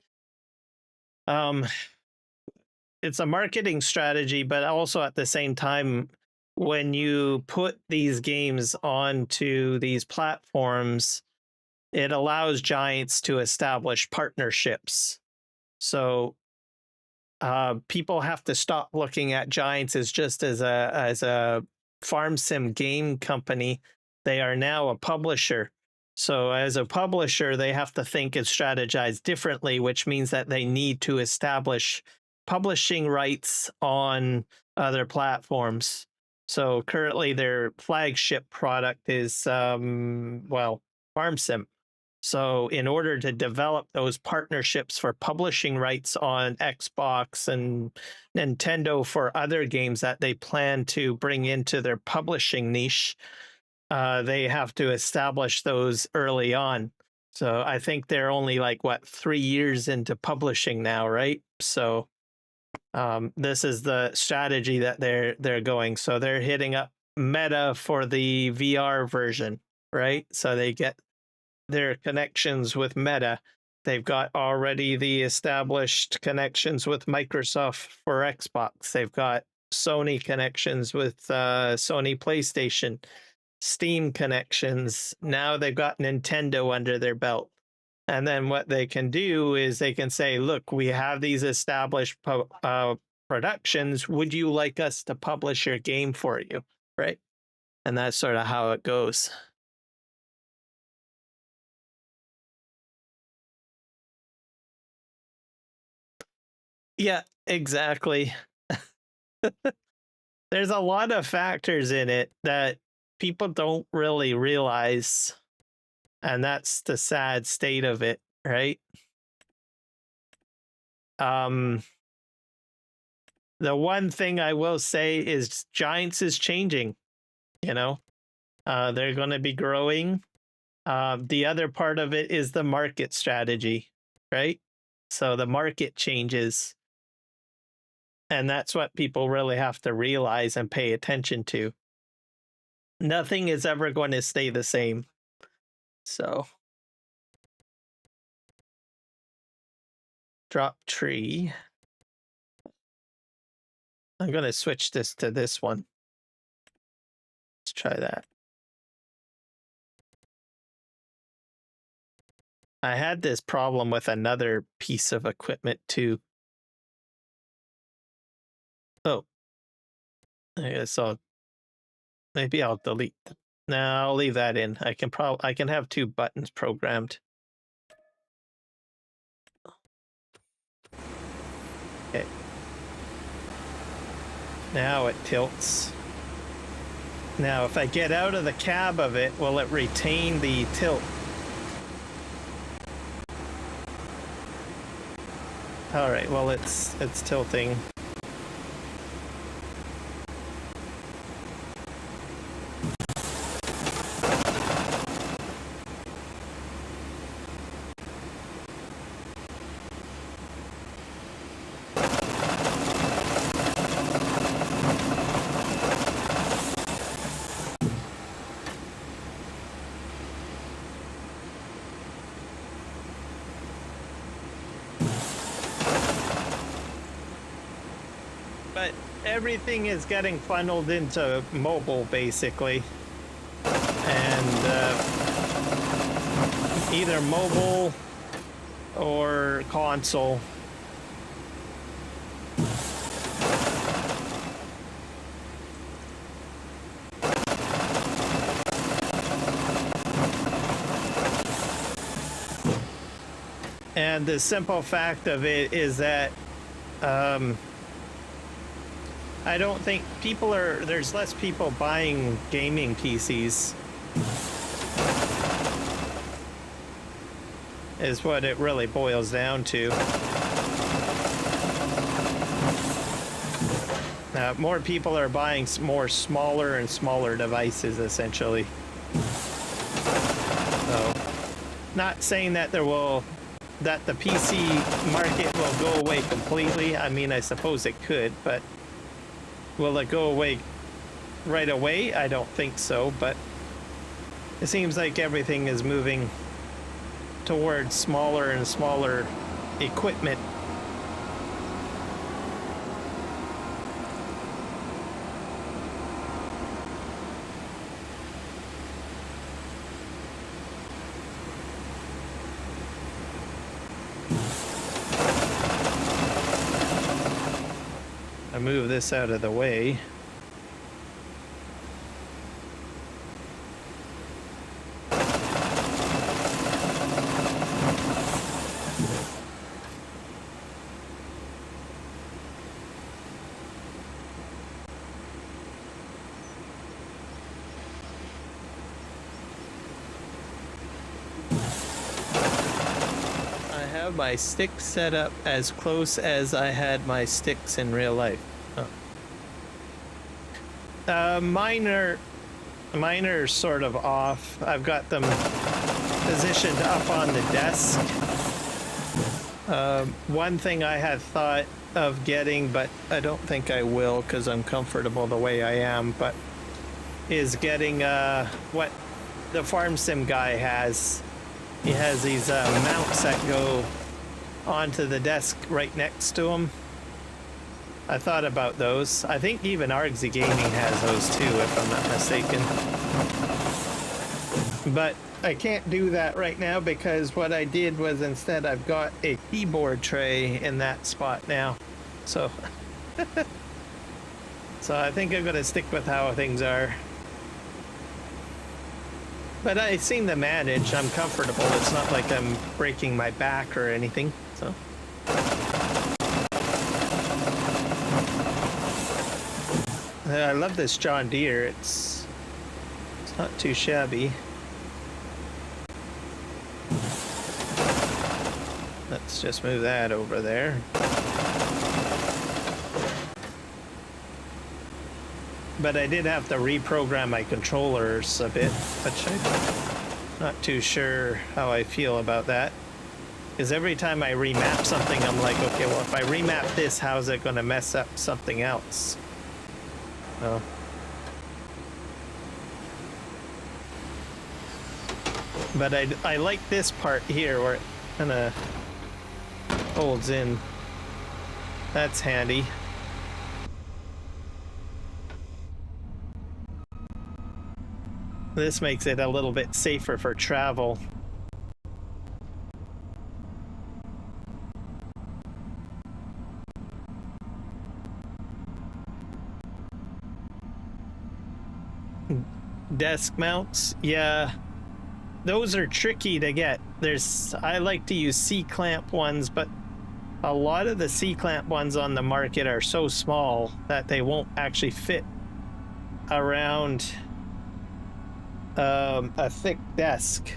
It's a marketing strategy, but also at the same time, when you put these games onto these platforms, it allows Giants to establish partnerships. So people have to stop looking at Giants as just as a farm sim game company. They are now a publisher. So as a publisher, they have to think and strategize differently, which means that they need to establish publishing rights on other platforms. So currently their flagship product is, well, Farm Sim. So in order to develop those partnerships for publishing rights on Xbox and Nintendo for other games that they plan to bring into their publishing niche, they have to establish those early on. So I think they're only like, what, 3 years into publishing now, right? So this is the strategy that they're going. So they're hitting up Meta for the VR version, right? So they get their connections with Meta. They've got already the established connections with Microsoft for Xbox. They've got Sony connections with Sony PlayStation, Steam connections. Now they've got Nintendo under their belt. And then what they can do is they can say, look, we have these established productions. Would you like us to publish your game for you? Right. And that's sort of how it goes. Yeah, exactly. There's a lot of factors in it that people don't really realize. And that's the sad state of it, right? The one thing I will say is Giants is changing, you know. They're going to be growing. The other part of it is the market strategy, right? So the market changes. And that's what people really have to realize and pay attention to. Nothing is ever going to stay the same. So drop tree. I'm going to switch this to this one. Let's try that. I had this problem with another piece of equipment too. Oh, I guess maybe I'll delete. No, I'll leave that in. I can have 2 buttons programmed. Okay. Now it tilts. Now, if I get out of the cab of it, will it retain the tilt? All right, well, it's tilting. But everything is getting funneled into mobile, basically. And either mobile or console. And the simple fact of it is that I don't think there's less people buying gaming PCs, is what it really boils down to. More people are buying more smaller and smaller devices, essentially. So, not saying that that the PC market will go away completely. I mean, I suppose it could, but will it go away right away? I don't think so, but it seems like everything is moving towards smaller and smaller equipment. I move this out of the way. My sticks set up as close as I had my sticks in real life. Oh. Mine are sort of off. I've got them positioned up on the desk. One thing I had thought of getting, but I don't think I will because I'm comfortable the way I am, but is getting what the farm sim guy has. He has these mounts that go onto the desk right next to him. I thought about those. I think even Argsy Gaming has those too, if I'm not mistaken. But I can't do that right now because what I did was instead I've got a keyboard tray in that spot now. So, so I think I'm gonna stick with how things are. But I seem to manage. I'm comfortable. It's not like I'm breaking my back or anything. So. I love this John Deere. It's not too shabby. Let's just move that over there. But I did have to reprogram my controllers a bit, which I'm not too sure how I feel about that. Because every time I remap something, I'm like, okay, well, if I remap this, how's it going to mess up something else? Oh. But I like this part here where it kind of holds in. That's handy. This makes it a little bit safer for travel. Desk mounts, yeah, those are tricky to get. I like to use C-clamp ones, but a lot of the C-clamp ones on the market are so small that they won't actually fit around a thick desk.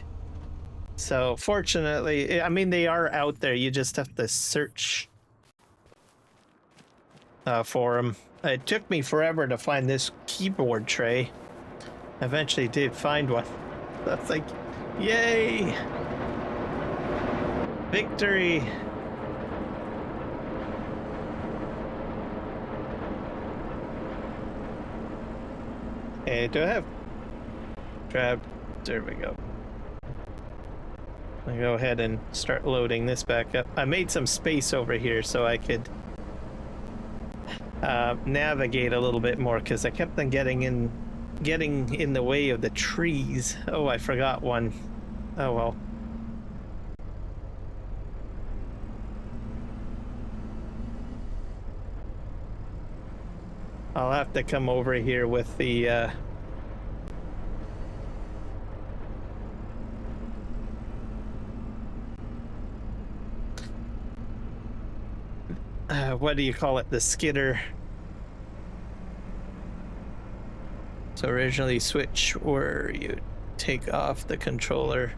So fortunately, I mean, they are out there. You just have to search for them. It took me forever to find this keyboard tray. I eventually did find one. That's like, yay! Victory! Hey, do I have grab? There we go. I'll go ahead and start loading this back up. I made some space over here so I could navigate a little bit more because I kept on getting in the way of the trees. Oh, I forgot one. Oh well. I'll have to come over here with the what do you call it? The skidder. So originally switch where you take off the controller.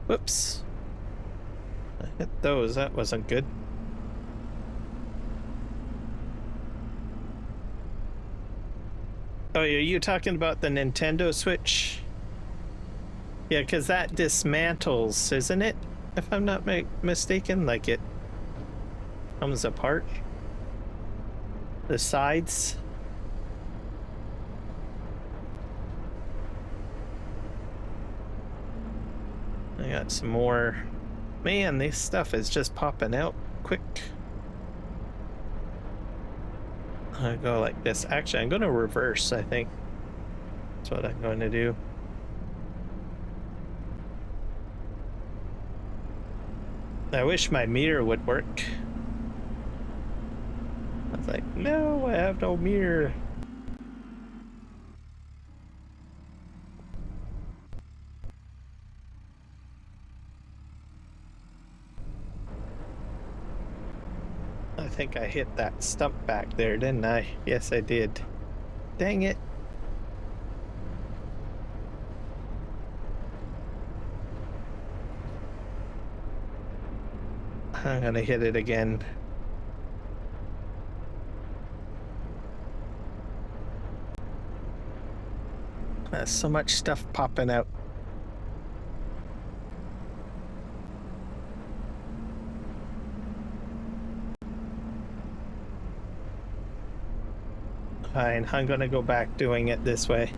Whoops. I hit those, that wasn't good. Oh, are you talking about the Nintendo Switch? Yeah, because that dismantles, isn't it? If I'm not mistaken, like it comes apart. The sides. I got some more. Man, this stuff is just popping out quick. I go like this. Actually, I'm going to reverse, I think. That's what I'm going to do. I wish my mirror would work. I was like, no, I have no mirror. I think I hit that stump back there, didn't I? Yes, I did. Dang it. I'm gonna hit it again. There's so much stuff popping out. Fine, I'm gonna go back doing it this way.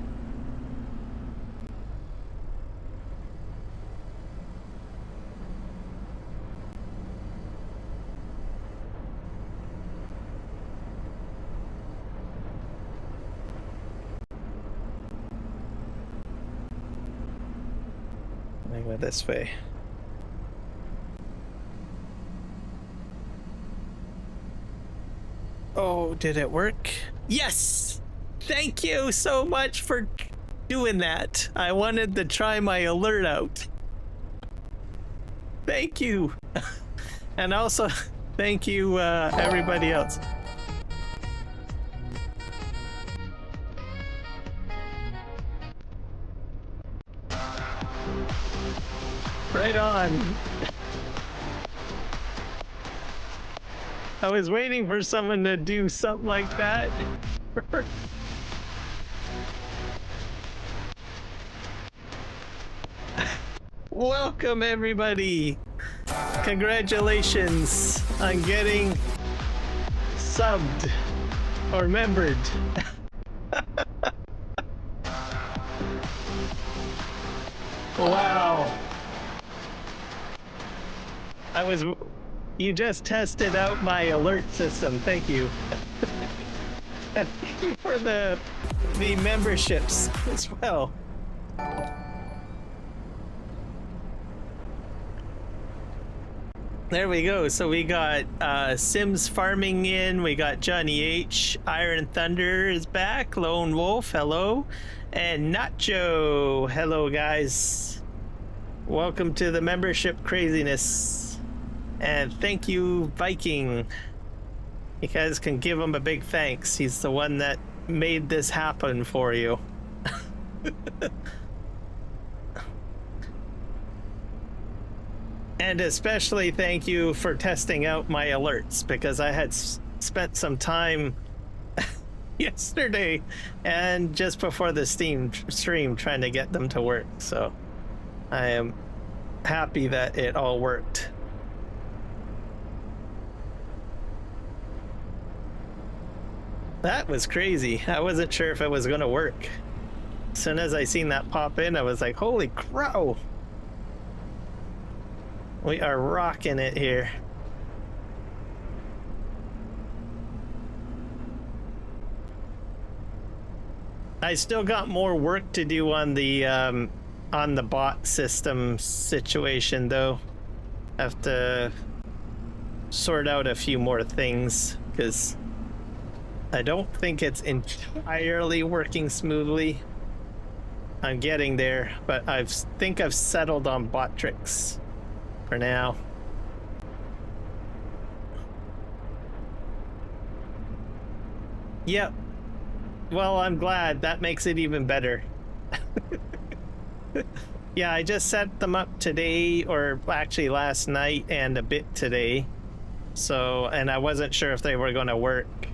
I go this way. Oh, did it work? Yes! Thank you so much for doing that. I wanted to try my alert out. Thank you. And also, thank you, everybody else. Right on. I was waiting for someone to do something like that. Welcome, everybody. Congratulations on getting subbed or membered. Wow. You just tested out my alert system. Thank you. And thank you for the memberships as well. There we go. So we got Sims Farming in. We got Johnny H. Iron Thunder is back. Lone Wolf, hello. And Nacho, hello guys. Welcome to the membership craziness. And thank you, Viking. You guys can give him a big thanks. He's the one that made this happen for you. And especially thank you for testing out my alerts, because I had spent some time yesterday and just before the stream trying to get them to work. So I am happy that it all worked. That was crazy. I wasn't sure if it was going to work. As soon as I seen that pop in, I was like, holy crow. We are rocking it here. I still got more work to do on the bot system situation, though. Have to sort out a few more things because I don't think it's entirely working smoothly. I'm getting there, but I think I've settled on bot tricks for now. Yep. Well, I'm glad. That makes it even better. Yeah, I just set them up today, or actually last night and a bit today. So, and I wasn't sure if they were going to work.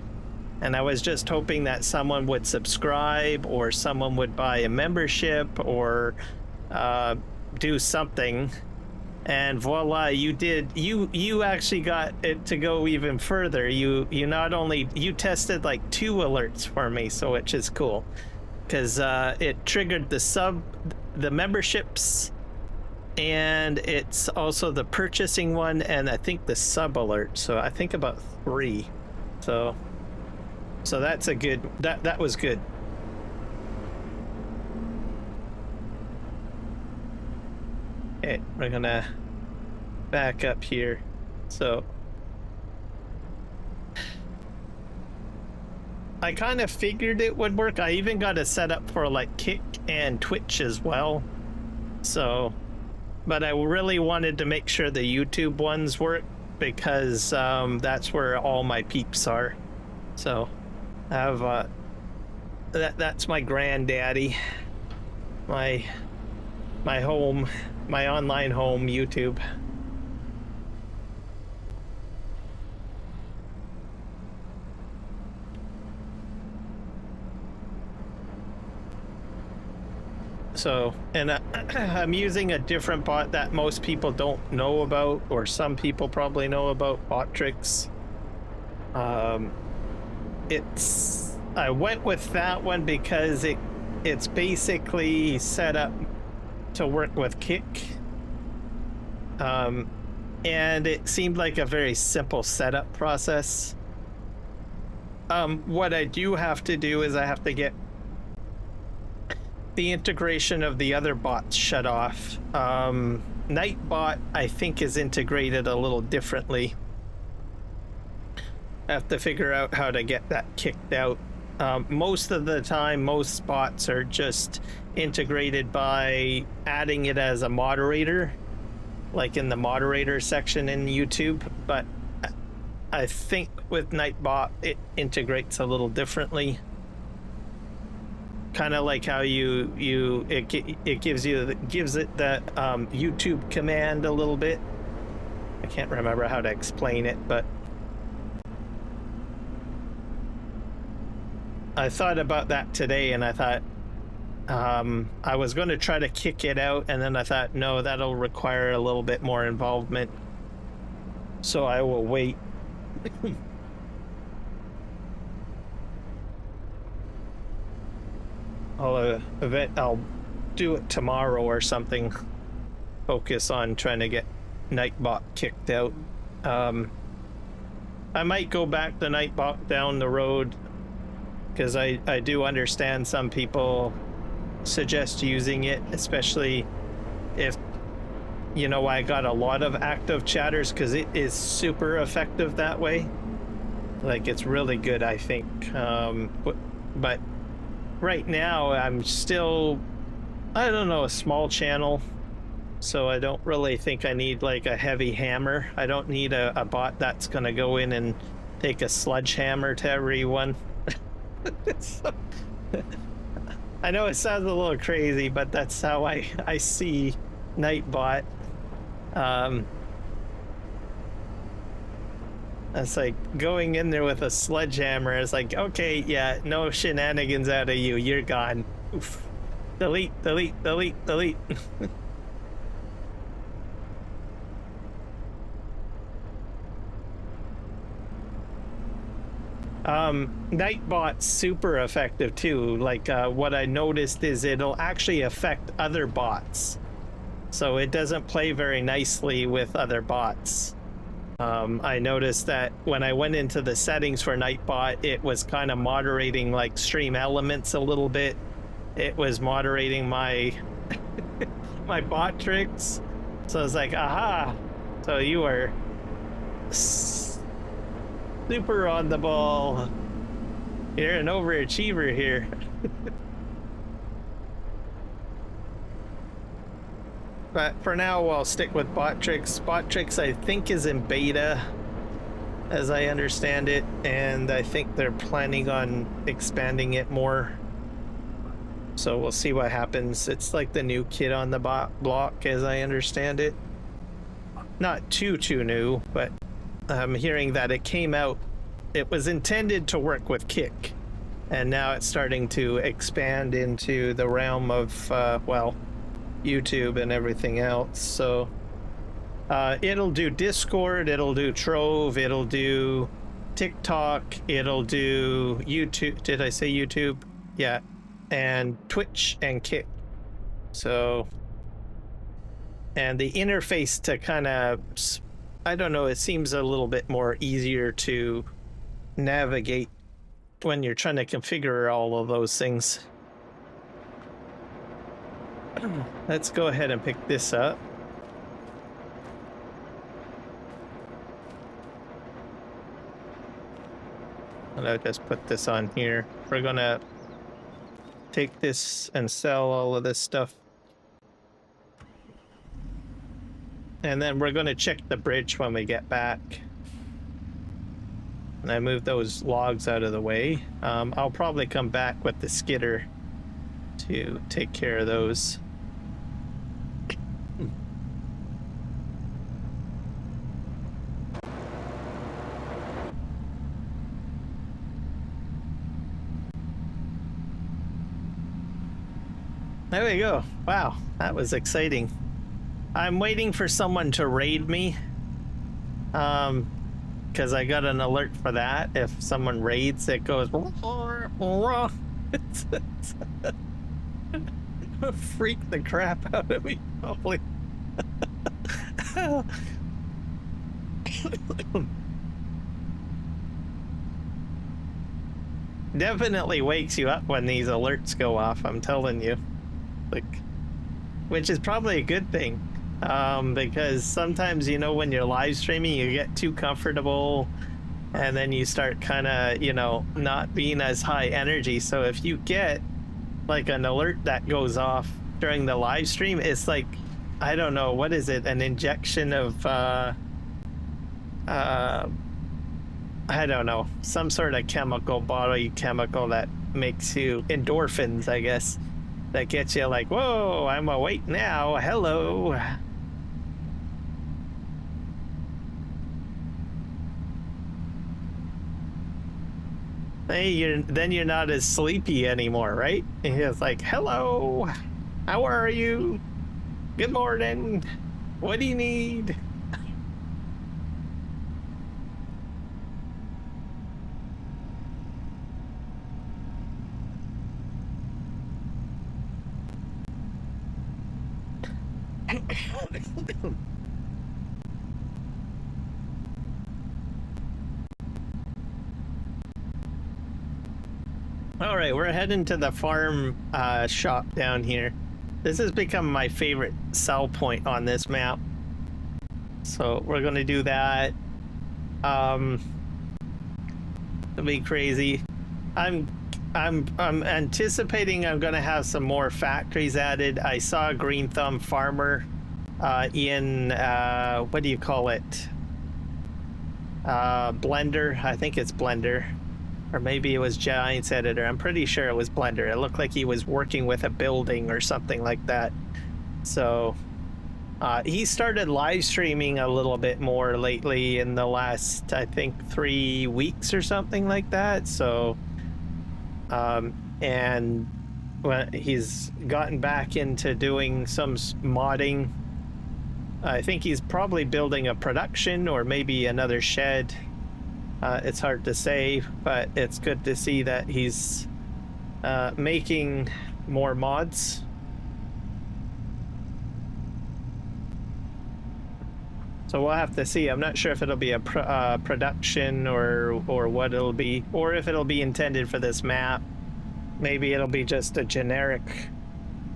And I was just hoping that someone would subscribe or someone would buy a membership or do something. And voila, you did. You actually got it to go even further. You not only, you tested like 2 alerts for me, so which is cool. Because it triggered the memberships, and it's also the purchasing one, and I think the sub alert. So I think about 3. So that's a good, that was good. Okay, we're gonna back up here. So I kind of figured it would work. I even got it set up for like Kick and Twitch as well. So, but I really wanted to make sure the YouTube ones work because that's where all my peeps are. So I have that's my granddaddy, my home, my online home, YouTube. So, and I'm using a different bot that most people don't know about, or some people probably know about, Bot Tricks. I went with that one because it's basically set up to work with Kick. And it seemed like a very simple setup process. What I do have to do is I have to get the integration of the other bots shut off. Nightbot, I think, is integrated a little differently. I have to figure out how to get that kicked out. Most of the time, most bots are just integrated by adding it as a moderator, like in the moderator section in YouTube. But I think with Nightbot, it integrates a little differently. Kind of like how it gives it that YouTube command a little bit. I can't remember how to explain it, but I thought about that today, and I thought I was going to try to kick it out, and then I thought, no, that'll require a little bit more involvement, so I will wait. I'll do it tomorrow or something. Focus on trying to get Nightbot kicked out. I might go back to Nightbot down the road, because I do understand some people suggest using it, especially if, you know, I got a lot of active chatters, because it is super effective that way. Like, it's really good, I think. But right now, I'm still, I don't know, a small channel, so I don't really think I need like a heavy hammer. I don't need a bot that's gonna go in and take a sledgehammer to everyone. So, I know it sounds a little crazy, but that's how I see Nightbot. It's like going in there with a sledgehammer. It's like, okay, yeah, no shenanigans out of you. You're gone. Oof. Delete, delete, delete, delete. Nightbot's super effective too. Like, what I noticed is it'll actually affect other bots. So it doesn't play very nicely with other bots. I noticed that when I went into the settings for Nightbot, it was kind of moderating like stream elements a little bit. It was moderating my my bot tricks. So I was like, aha, so you were super on the ball. You're an overachiever here. But for now, I'll stick with bot tricks. Bot tricks, I think, is in beta, as I understand it, and I think they're planning on expanding it more. So we'll see what happens. It's like the new kid on the bot block, as I understand it. Not too new, but I'm hearing that it came out. It was intended to work with Kick, and now it's starting to expand into the realm of, well, YouTube and everything else. So it'll do Discord, it'll do Trove, it'll do TikTok, it'll do YouTube. Did I say YouTube? Yeah. And Twitch and Kick. So, and the interface to kind of, I don't know, it seems a little bit more easier to navigate when you're trying to configure all of those things. Let's go ahead and pick this up. And I'll just put this on here. We're gonna take this and sell all of this stuff. And then we're gonna check the bridge when we get back. And I move those logs out of the way. I'll probably come back with the skidder to take care of those. There we go. Wow, that was exciting. I'm waiting for someone to raid me. Because I got an alert for that. If someone raids, it goes freak the crap out of me, probably. Definitely wakes you up when these alerts go off, I'm telling you. Like, which is probably a good thing. Because sometimes, you know, when you're live streaming, you get too comfortable and then you start kind of, you know, not being as high energy. So if you get like an alert that goes off during the live stream, it's like, I don't know, what is it? An injection of, I don't know, some sort of chemical, body chemical that makes you endorphins, I guess, that gets you like, whoa, I'm awake now. Hello. Hey, then you're not as sleepy anymore, right? And it's like, hello, how are you? Good morning. What do you need? All right, we're heading to the farm shop down here. This has become my favorite sell point on this map. So we're gonna do that. It'll be crazy. I'm anticipating I'm gonna have some more factories added. I saw Green Thumb Farmer in what do you call it? Blender. I think it's Blender. Or maybe it was Giants Editor. I'm pretty sure it was Blender. It looked like he was working with a building or something like that. So he started live streaming a little bit more lately in the last, I think, 3 weeks or something like that. So, and he's gotten back into doing some modding. I think he's probably building a production or maybe another shed. It's hard to say, but it's good to see that he's making more mods. So we'll have to see. I'm not sure if it'll be a production or what it'll be, or if it'll be intended for this map. Maybe it'll be just a generic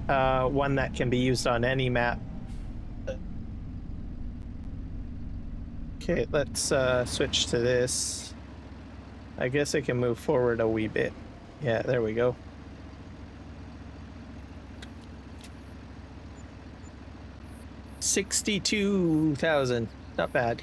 one that can be used on any map. Okay, let's switch to this. I guess I can move forward a wee bit. Yeah, there we go. $62,000, not bad.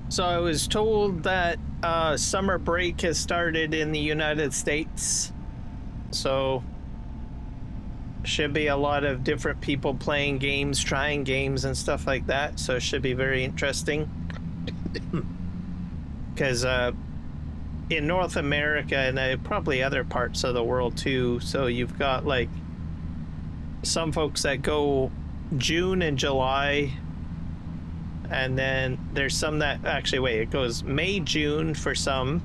So I was told that summer break has started in the United States. So should be a lot of different people playing games, trying games and stuff like that. So it should be very interesting. Because in North America and probably other parts of the world too, so you've got like some folks that go June and July, and then there's some that actually, wait, it goes May, June for some,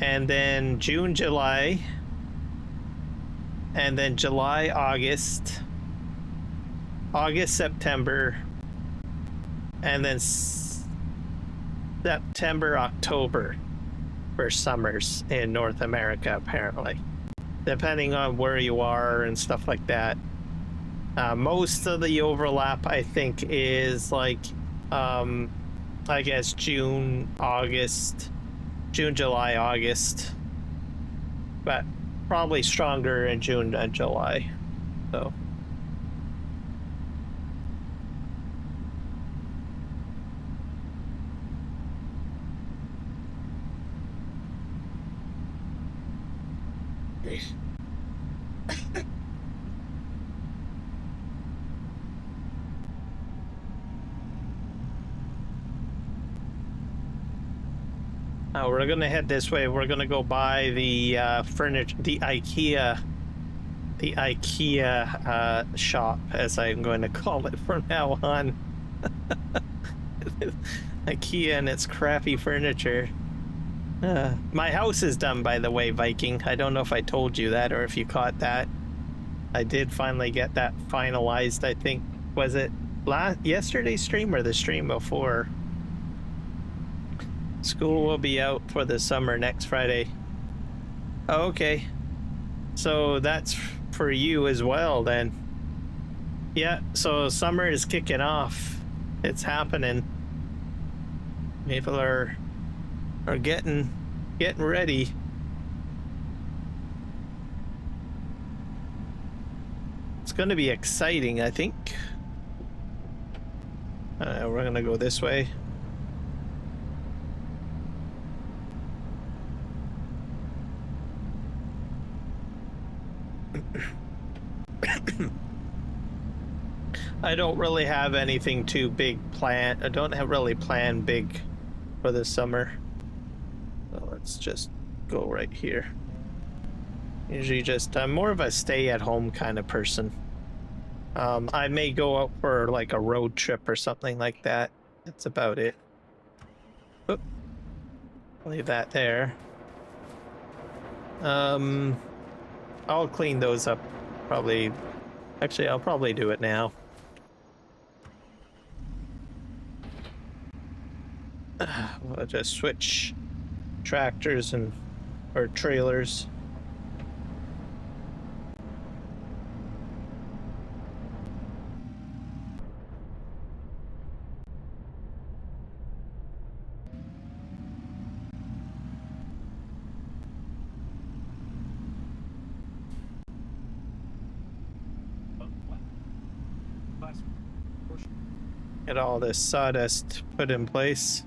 and then June, July, and then July, August, September, and then September, October for summers in North America, apparently, depending on where you are and stuff like that. Most of the overlap, I think, is like, I guess June, July, August, but probably stronger in June and July. So. We're gonna head this way. We're gonna go buy the furniture, the IKEA shop, as I'm going to call it from now on. IKEA and its crappy furniture. My house is done, by the way, Viking. I don't know if I told you that or if you caught that. I did finally get that finalized. I think, was it yesterday's stream or the stream before? School will be out for the summer next Friday. Oh, okay. So that's for you as well then. Yeah, so summer is kicking off. It's happening. People are getting ready. It's going to be exciting, I think. We're going to go this way. I don't really have anything too big planned. I don't have really planned big for this summer. So let's just go right here. Usually just, I'm more of a stay-at-home kind of person. I may go out for like a road trip or something like that. That's about it. Oop. Leave that there. I'll clean those up probably. Actually, I'll probably do it now. I'll just switch tractors or trailers. Get all this sawdust put in place.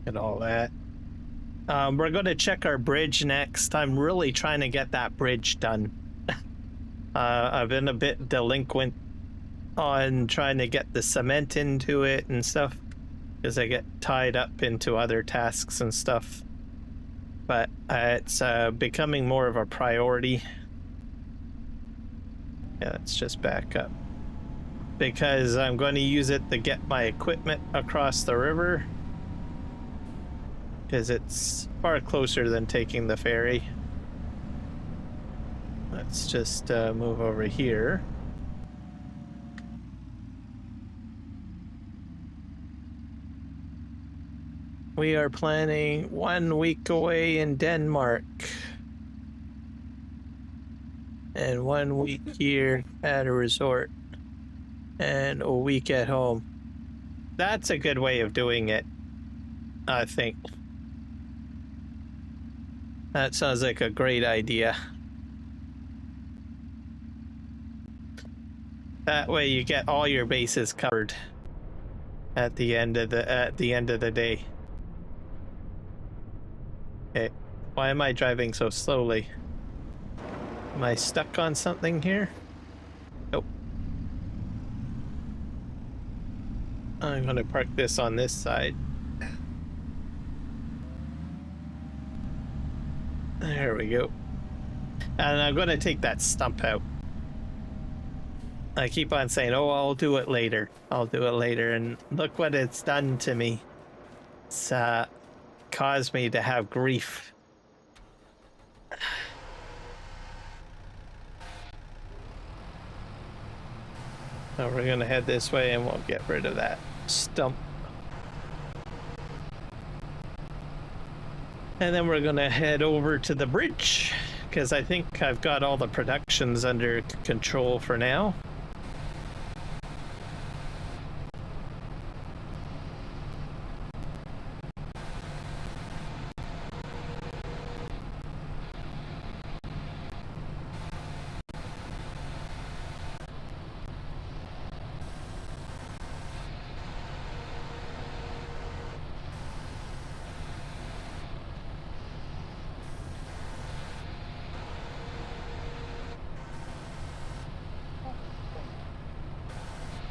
Get all that. We're going to check our bridge next. I'm really trying to get that bridge done. I've been a bit delinquent on trying to get the cement into it and stuff, because I get tied up into other tasks and stuff. But it's becoming more of a priority. Yeah, let's just back up. Because I'm going to use it to get my equipment across the river. Because it's far closer than taking the ferry. Let's just move over here. We are planning 1 week away in Denmark. And 1 week here at a resort. And a week at home. That's a good way of doing it, I think. That sounds like a great idea. That way you get all your bases covered at the end of the day. Okay, why am I driving so slowly? Am I stuck on something here? Nope. I'm gonna park this on this side. There we go. And I'm gonna take that stump out. I keep on saying, oh, I'll do it later. I'll do it later. And look what it's done to me. It's caused me to have grief. So we're gonna head this way and we'll get rid of that stump. And then we're gonna head over to the bridge because I think I've got all the productions under control for now.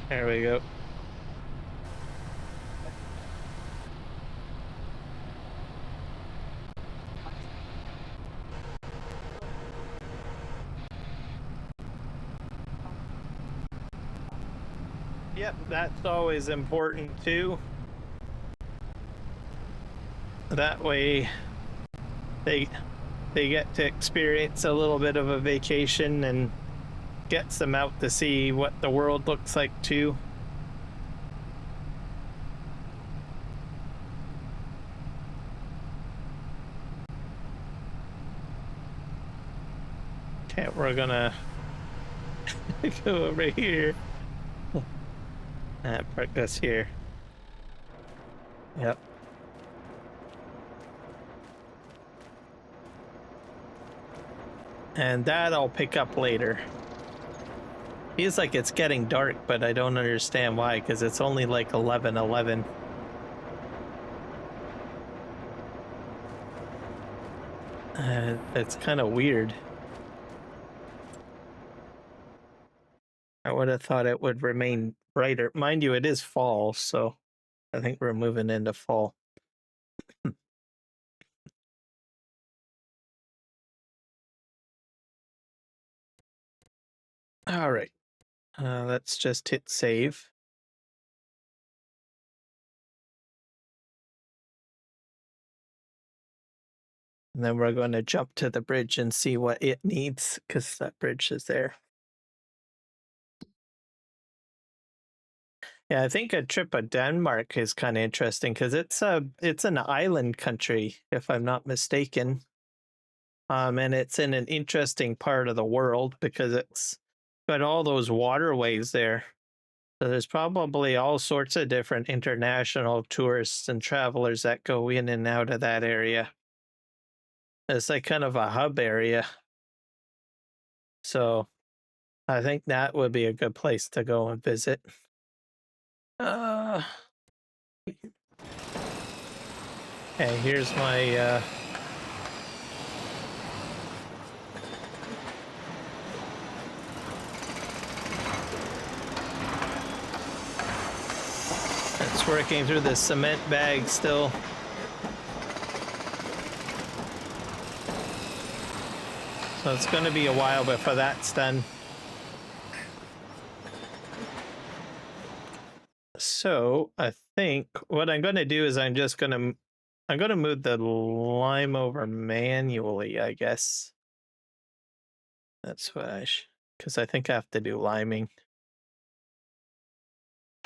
There we go. Yep, that's always important too. That way they get to experience a little bit of a vacation and gets them out to see what the world looks like too. Okay, we're gonna go over here. Park this here. Yep. And that I'll pick up later. Feels like it's getting dark, but I don't understand why, because it's only like 11:11. It's kind of weird. I would have thought it would remain brighter. Mind you, it is fall, so I think we're moving into fall. All right. Let's just hit save. And then we're going to jump to the bridge and see what it needs, because that bridge is there. Yeah, I think a trip of Denmark is kind of interesting because it's an island country, if I'm not mistaken. And it's in an interesting part of the world because it's got all those waterways there. So there's probably all sorts of different international tourists and travelers that go in and out of that area. It's like kind of a hub area. So I think that would be a good place to go and visit. Okay, here's my it's working through the cement bag still. So it's going to be a while before that's done. So I think what I'm going to do is I'm going to move the lime over manually, I guess. That's what because I think I have to do liming.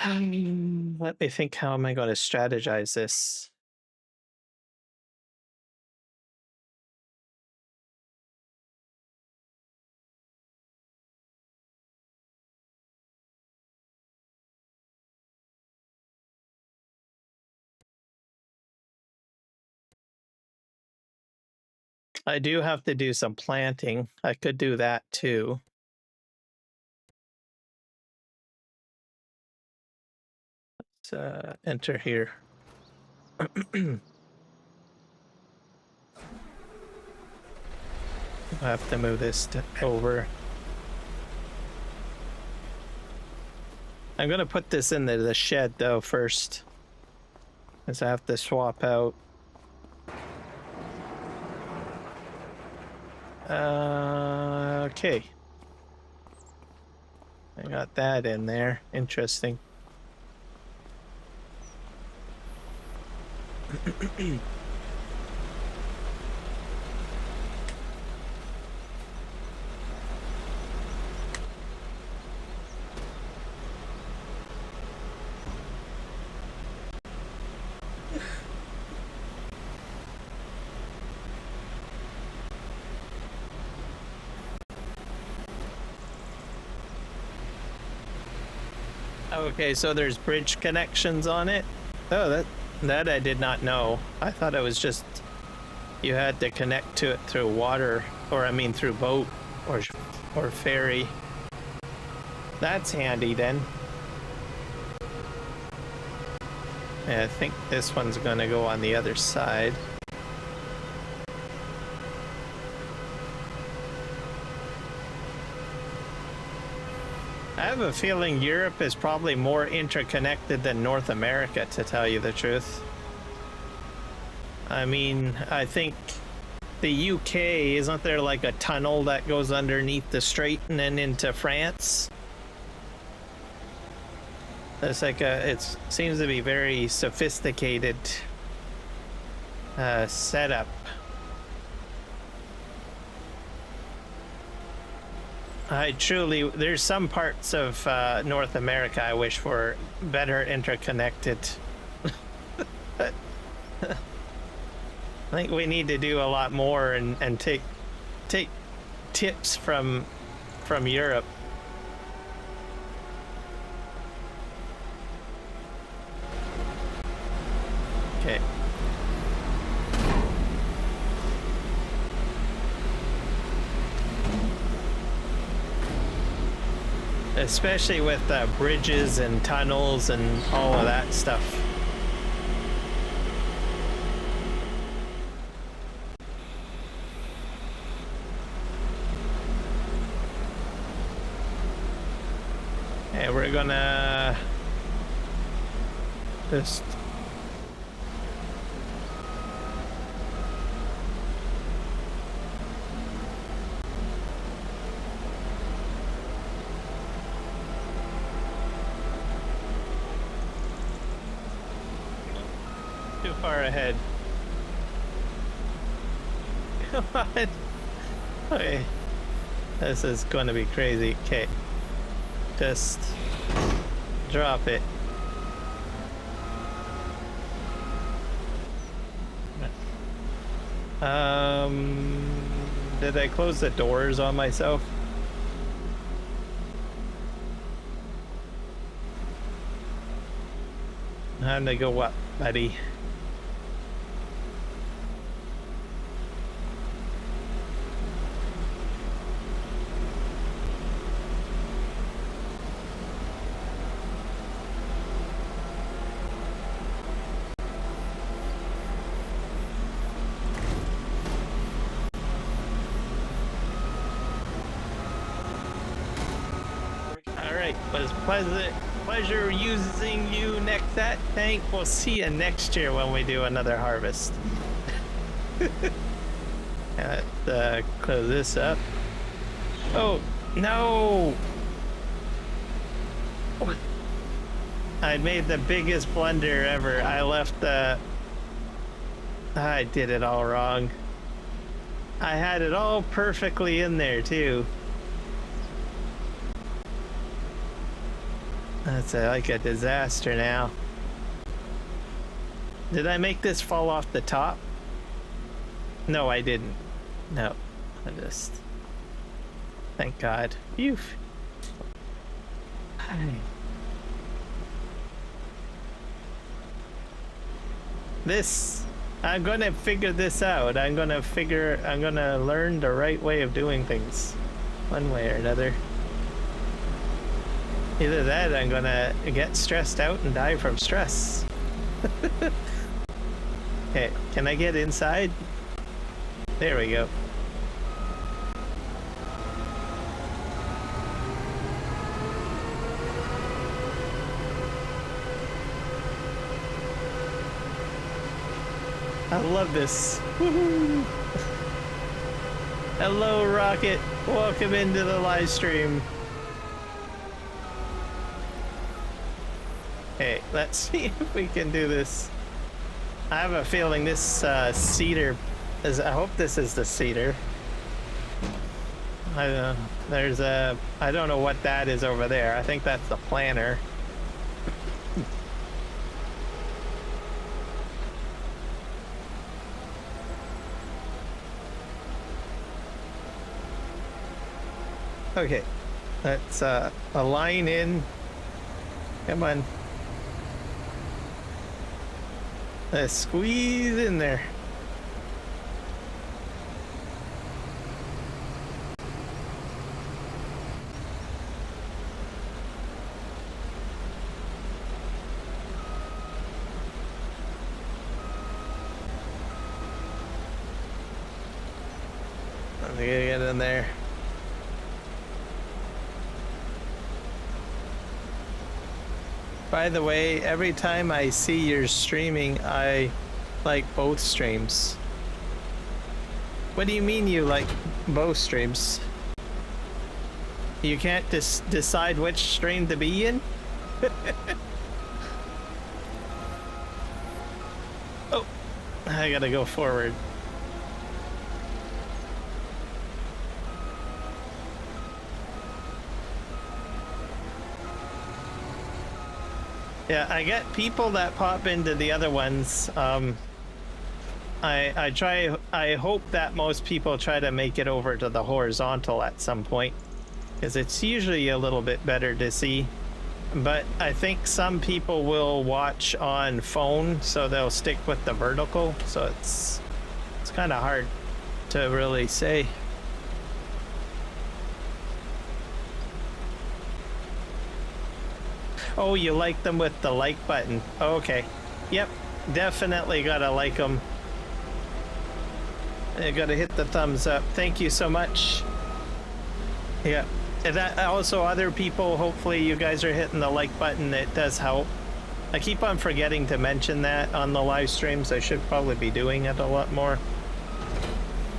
Let me think, how am I going to strategize this? I do have to do some planting. I could do that too. Let's enter here. I have to move this over. I'm going to put this into the shed though first, because I have to swap out. Okay. I got that in there. Interesting. Okay, so there's bridge connections on it. Oh, that I did not know. I thought it was just you had to connect to it through water, or I mean through boat or ferry. That's handy then. Yeah, I think this one's gonna go on the other side. I have a feeling Europe is probably more interconnected than North America, to tell you the truth. I mean, I think the UK, isn't there like a tunnel that goes underneath the strait and then into France? It's like it seems to be very sophisticated setup. There's some parts of North America I wish were better interconnected. I think we need to do a lot more and take tips from Europe. Okay. Especially with bridges and tunnels and all of that stuff. And we're gonna just too far ahead. Come on. Okay. This is going to be crazy. Okay. Just drop it. Did I close the doors on myself? Time to go up, buddy. Pleasure using you next that tank. We'll see you next year when we do another harvest. Let's close this up. Oh no! I made the biggest blunder ever. I left the... I did it all wrong. I had it all perfectly in there too. That's like a disaster now. Did I make this fall off the top? No, I didn't. No, I just... Thank God. Phew. This... I'm gonna figure this out. I'm gonna learn the right way of doing things. One way or another. Either that, I'm gonna get stressed out and die from stress. Okay, can I get inside? There we go. I love this. Woohoo! Hello, Rocket. Welcome into the live stream. Okay, let's see if we can do this. I have a feeling this cedar is... I hope this is the cedar. There's a... I don't know what that is over there. I think that's the planter. Okay, let's align in. Come on. Let's squeeze in there. I'm gonna get in there. By the way, every time I see you're streaming, I like both streams. What do you mean you like both streams? You can't decide which stream to be in? Oh, I gotta go forward. Yeah, I get people that pop into the other ones. I hope that most people try to make it over to the horizontal at some point, because it's usually a little bit better to see. But I think some people will watch on phone, so they'll stick with the vertical. So it's kind of hard to really say. Oh, you like them with the like button. Okay. Yep. Definitely gotta like them. You gotta hit the thumbs up. Thank you so much. Yeah. And that also, other people, hopefully you guys are hitting the like button. It does help. I keep on forgetting to mention that on the live streams. I should probably be doing it a lot more.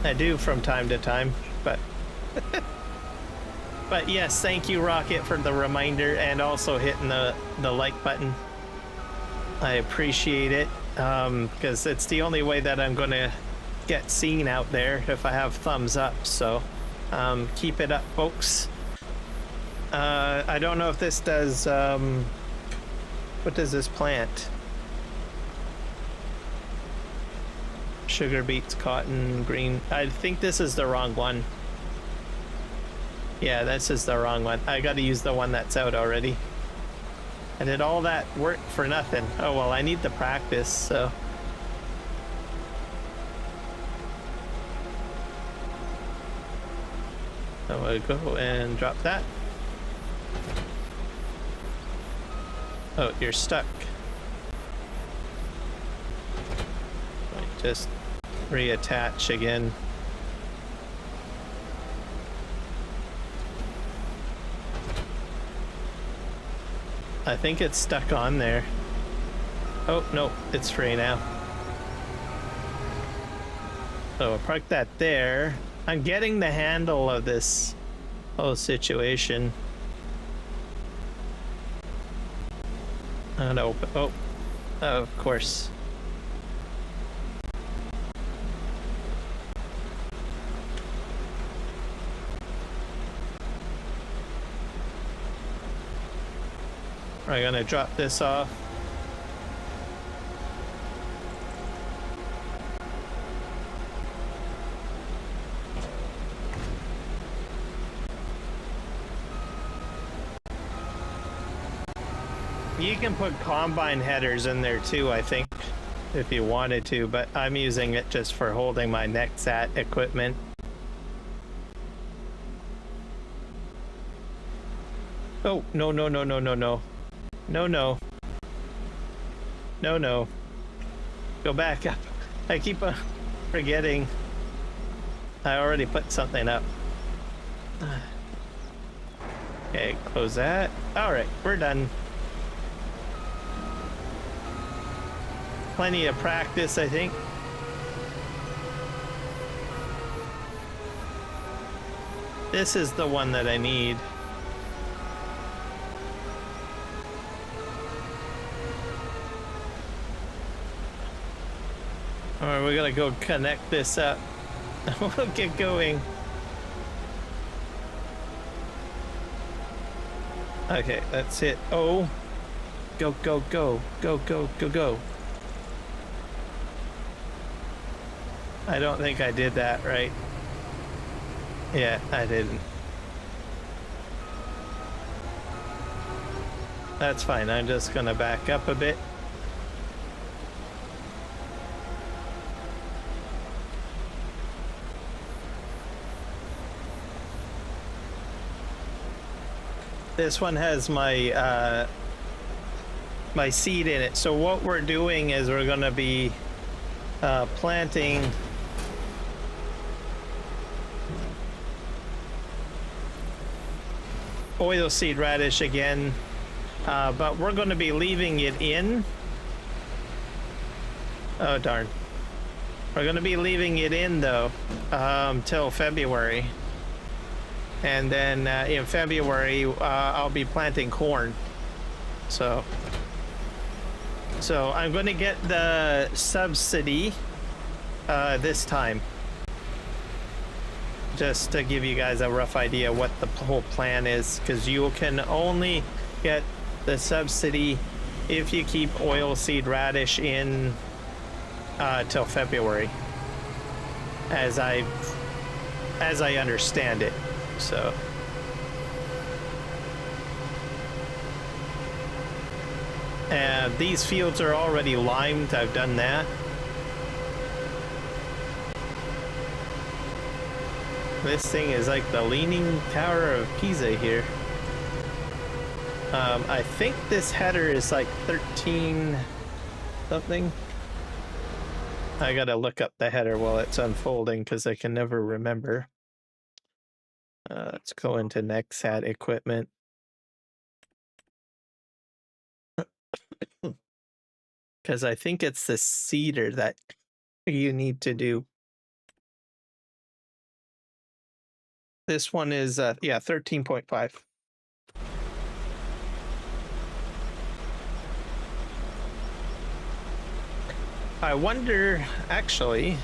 I do from time to time, but... But yes, thank you, Rocket, for the reminder and also hitting the like button. I appreciate it, because it's the only way that I'm going to get seen out there if I have thumbs up. So keep it up, folks. I don't know if this does... what does this plant? Sugar beets, cotton, green. I think this is the wrong one. Yeah, this is the wrong one. I gotta use the one that's out already. I did all that work for nothing. Oh well, I need the practice, so... So we'll go and drop that. Oh, you're stuck. Just reattach again. I think it's stuck on there. Oh, no, it's free now. So we'll park that there. I'm getting the handle of this whole situation. I don't know. Oh, of course. We're gonna drop this off. You can put combine headers in there too, I think, if you wanted to, but I'm using it just for holding my Nexat equipment. Oh, no, no, no, no, no, no. No, no. No, no. Go back up. I keep forgetting. I already put something up. Okay, close that. All right, we're done. Plenty of practice, I think. This is the one that I need. All right, we're gonna go connect this up. We'll get going. Okay, that's it. Oh, go, go, go, go, go, go, go. I don't think I did that right. Yeah, I didn't. That's fine. I'm just gonna back up a bit. This one has my my seed in it. So what we're doing is we're gonna be planting oilseed radish again, but we're going to be leaving it in. Oh darn. We're going to be leaving it in though till February, and then in February I'll be planting corn. So I'm going to get the subsidy this time, just to give you guys a rough idea what the whole plan is, because you can only get the subsidy if you keep oilseed radish in till February, as I understand it. So these fields are already limed. I've done that. This thing is like the Leaning Tower of Pisa here. I think this header is like 13 something. I gotta look up the header while it's unfolding because I can never remember. Let's go into Nexat equipment. Because I think it's the seeder that you need to do. This one is, yeah, 13.5. I wonder, actually,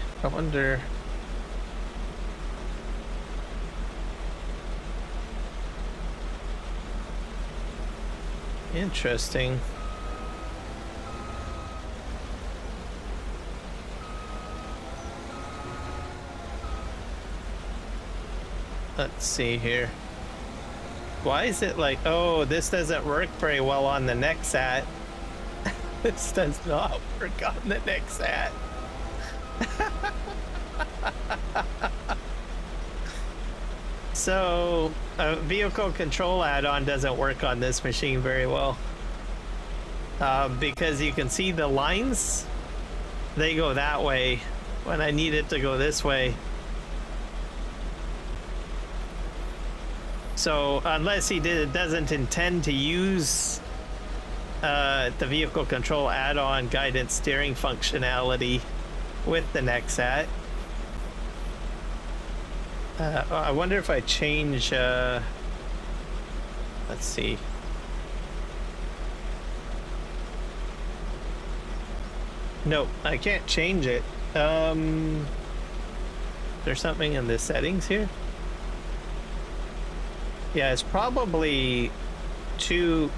interesting. Let's see here. Why is it like, oh, this doesn't work very well on the Nexat. This does not work on the Nexat. So a vehicle control add-on doesn't work on this machine very well. Because you can see the lines, they go that way when I need it to go this way. So unless he doesn't intend to use the vehicle control add-on guidance steering functionality with the Nexat. I wonder if I change, let's see. No, I can't change it. There's something in the settings here. Yeah, it's probably too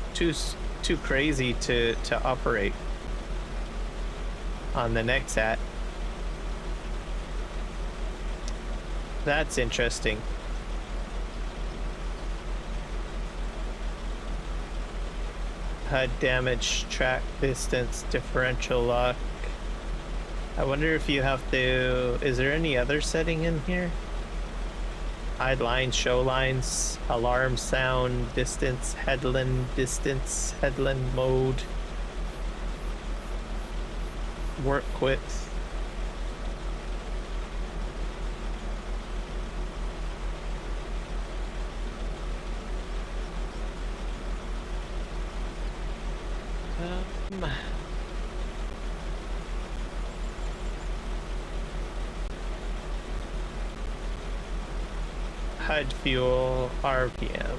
crazy to operate on the Nexat. That's interesting. HUD damage, track distance, differential lock. I wonder if you have to... Is there any other setting in here? Hide lines, show lines, alarm sound, distance, headland mode, work width. HUD fuel, RPM.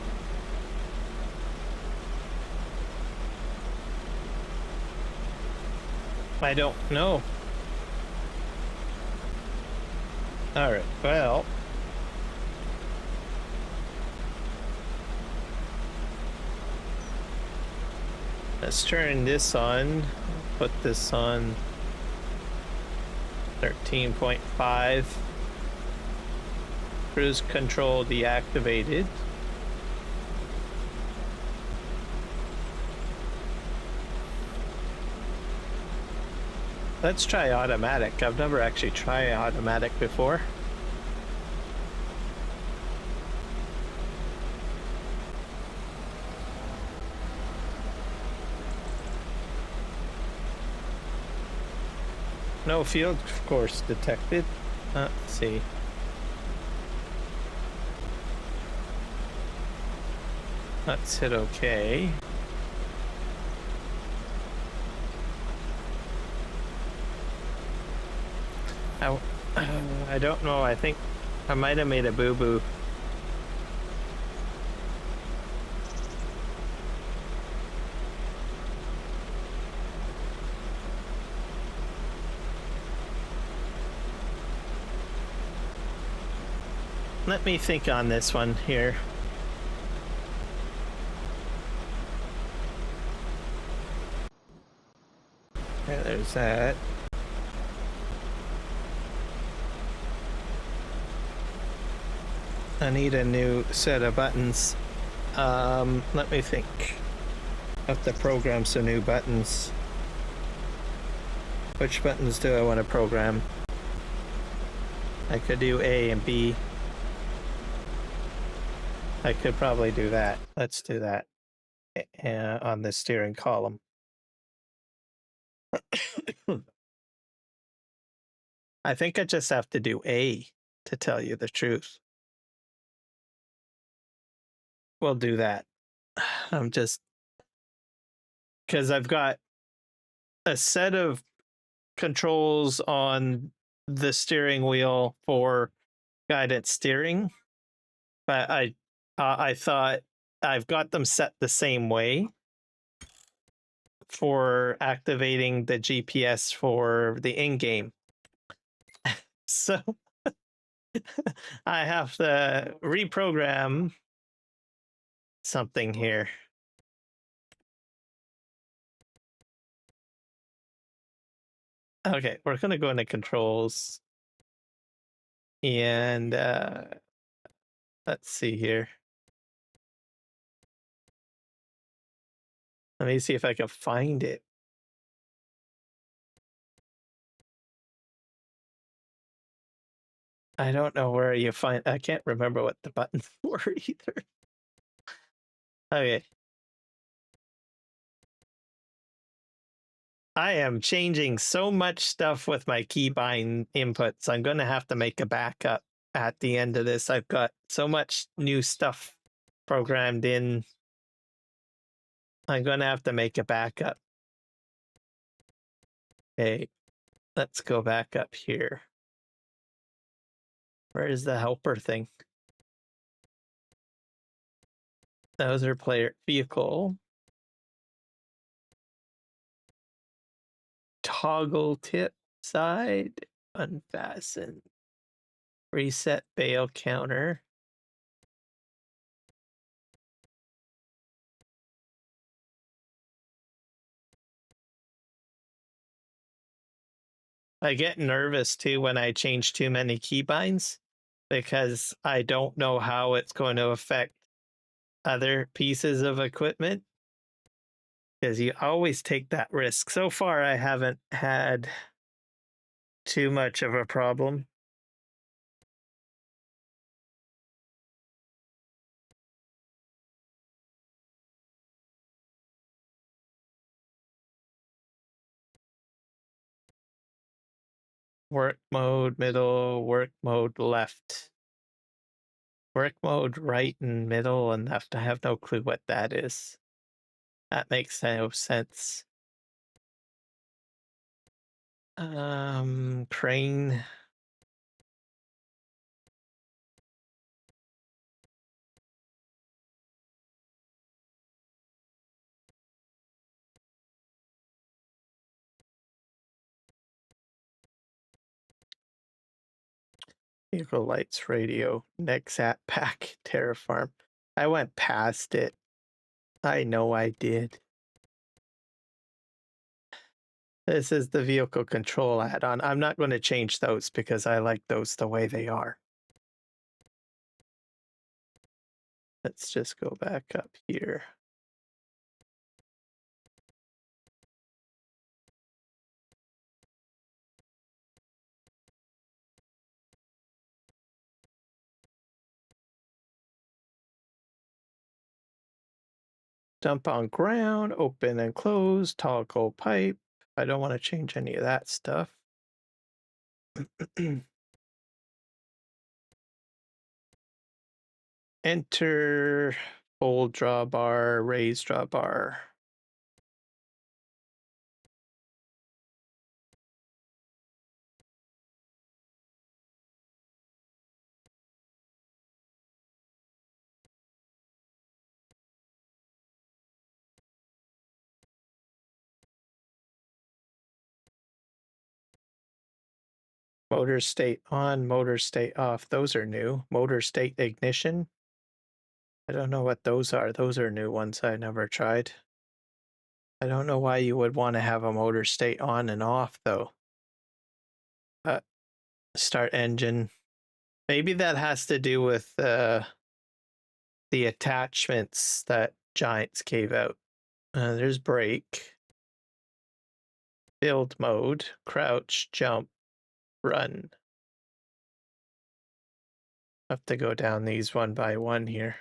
I don't know. All right, well. Let's turn this on. Put this on 13.5. Cruise control deactivated. Let's try automatic. I've never actually tried automatic before. No field course detected. Let's see. Let's hit OK. I don't know. I think I might have made a boo-boo. Let me think on this one here. Yeah, there's that. I need a new set of buttons. Let me think. I have to program some new buttons. Which buttons do I want to program? I could do A and B. I could probably do that. Let's do that on the steering column. I think I just have to do A, to tell you the truth. We'll do that. I'm just... Because I've got a set of controls on the steering wheel for guided steering, but I thought I've got them set the same way for activating the GPS for the in-game. So I have to reprogram something here. Okay, we're gonna go into controls and let's see here. Let me see if I can find it. I don't know where you find... I can't remember what the buttons were either. Okay. I am changing so much stuff with my keybind inputs. I'm going to have to make a backup at the end of this. I've got so much new stuff programmed in. I'm going to have to make a backup. Okay, let's go back up here. Where is the helper thing? Those are player vehicle. toggle tip side, unfasten, reset bail counter. I get nervous too when I change too many keybinds because I don't know how it's going to affect other pieces of equipment, because you always take that risk. So far, I haven't had too much of a problem. Work mode middle, work mode left. Work mode right and middle and left. I have no clue what that is. That makes no sense. Crane. Vehicle lights, radio, Nexat pack, Terraform. I went past it. I know I did. This is the vehicle control add-on. I'm not going to change those because I like those the way they are. Let's just go back up here. Dump on ground, open and close, toggle pipe. I don't want to change any of that stuff. Enter, fold drawbar, raise drawbar. Motor state on, motor state off. Those are new. Motor state ignition. I don't know what those are. Those are new ones I never tried. I don't know why you would want to have a motor state on and off though. Start engine. Maybe that has to do with the attachments that Giants gave out. There's brake. Build mode. Crouch, jump, run. Have to go down these one by one here.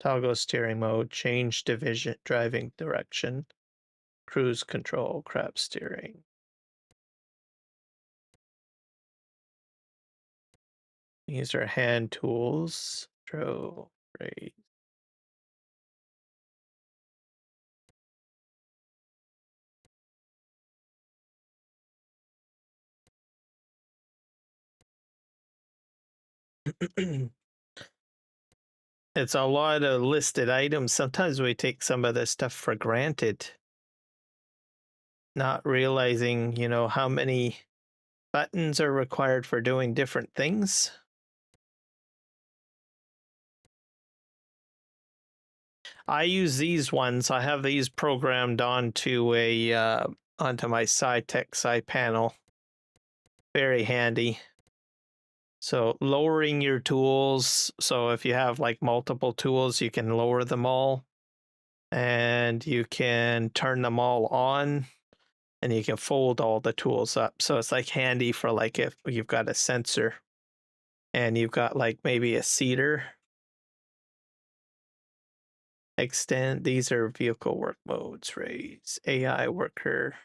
Toggle steering mode, change division, driving direction, cruise control, crab steering. These are hand tools. Throw, raise. It's a lot of listed items. Sometimes we take some of this stuff for granted, not realizing, you know, how many buttons are required for doing different things. I use these ones. I have these programmed onto a onto my SciTech side panel. Very handy. So lowering your tools. So if you have like multiple tools, you can lower them all, and you can turn them all on, and you can fold all the tools up. So it's like handy for like if you've got a sensor and you've got like maybe a seeder. Extend. These are vehicle work modes. Raise, AI worker.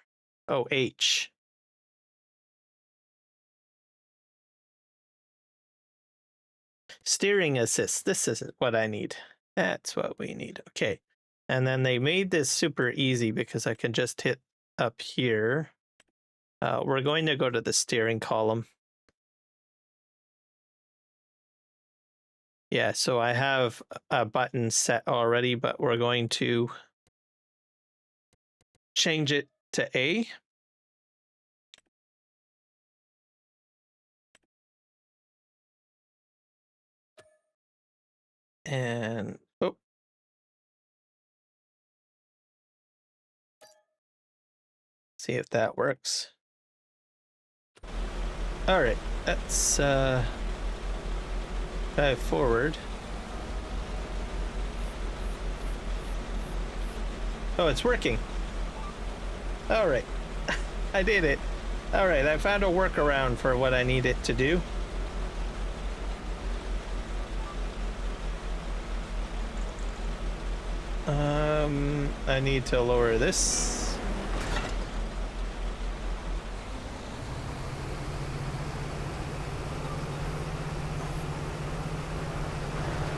Oh, H. Steering assist. This isn't what I need. That's what we need. Okay. And then they made this super easy because I can just hit up here. We're going to go to the steering column. Yeah, so I have a button set already, but we're going to change it to A. And oh, see if that works. All right, let's dive forward. Oh, it's working. All right, I did it. All right, I found a workaround for what I need it to do. I need to lower this.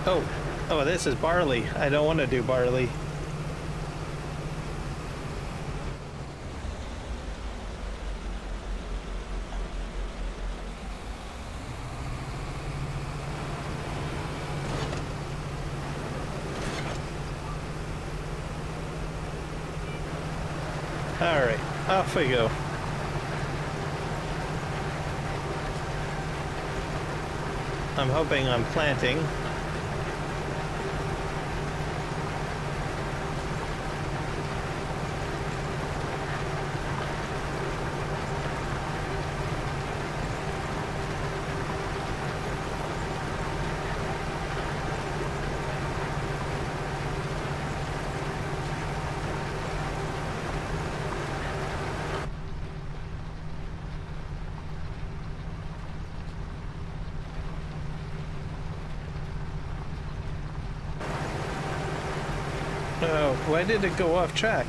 Oh, this is barley. I don't want to do barley. All right, off we go. I'm hoping I'm planting. Oh, why did it go off track?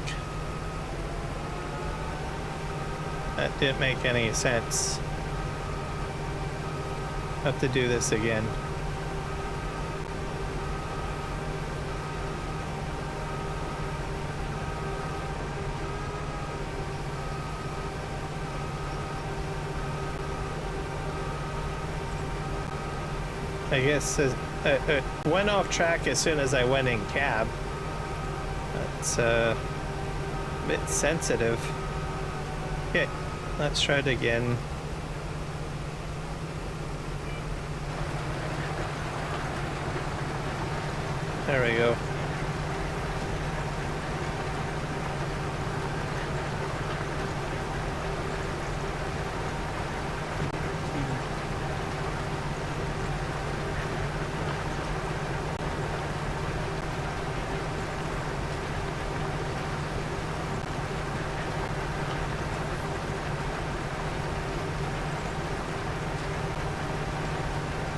That didn't make any sense. Have to do this again. I guess it went off track as soon as I went in cab. That's a bit sensitive. Okay, let's try it again. There we go.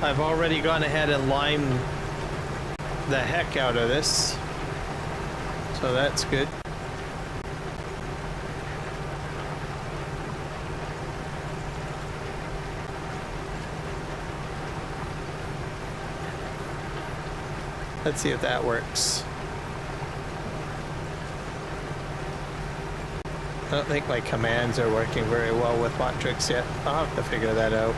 I've already gone ahead and limed the heck out of this, so that's good. Let's see if that works. I don't think my commands are working very well with Bottrix yet. I'll have to figure that out.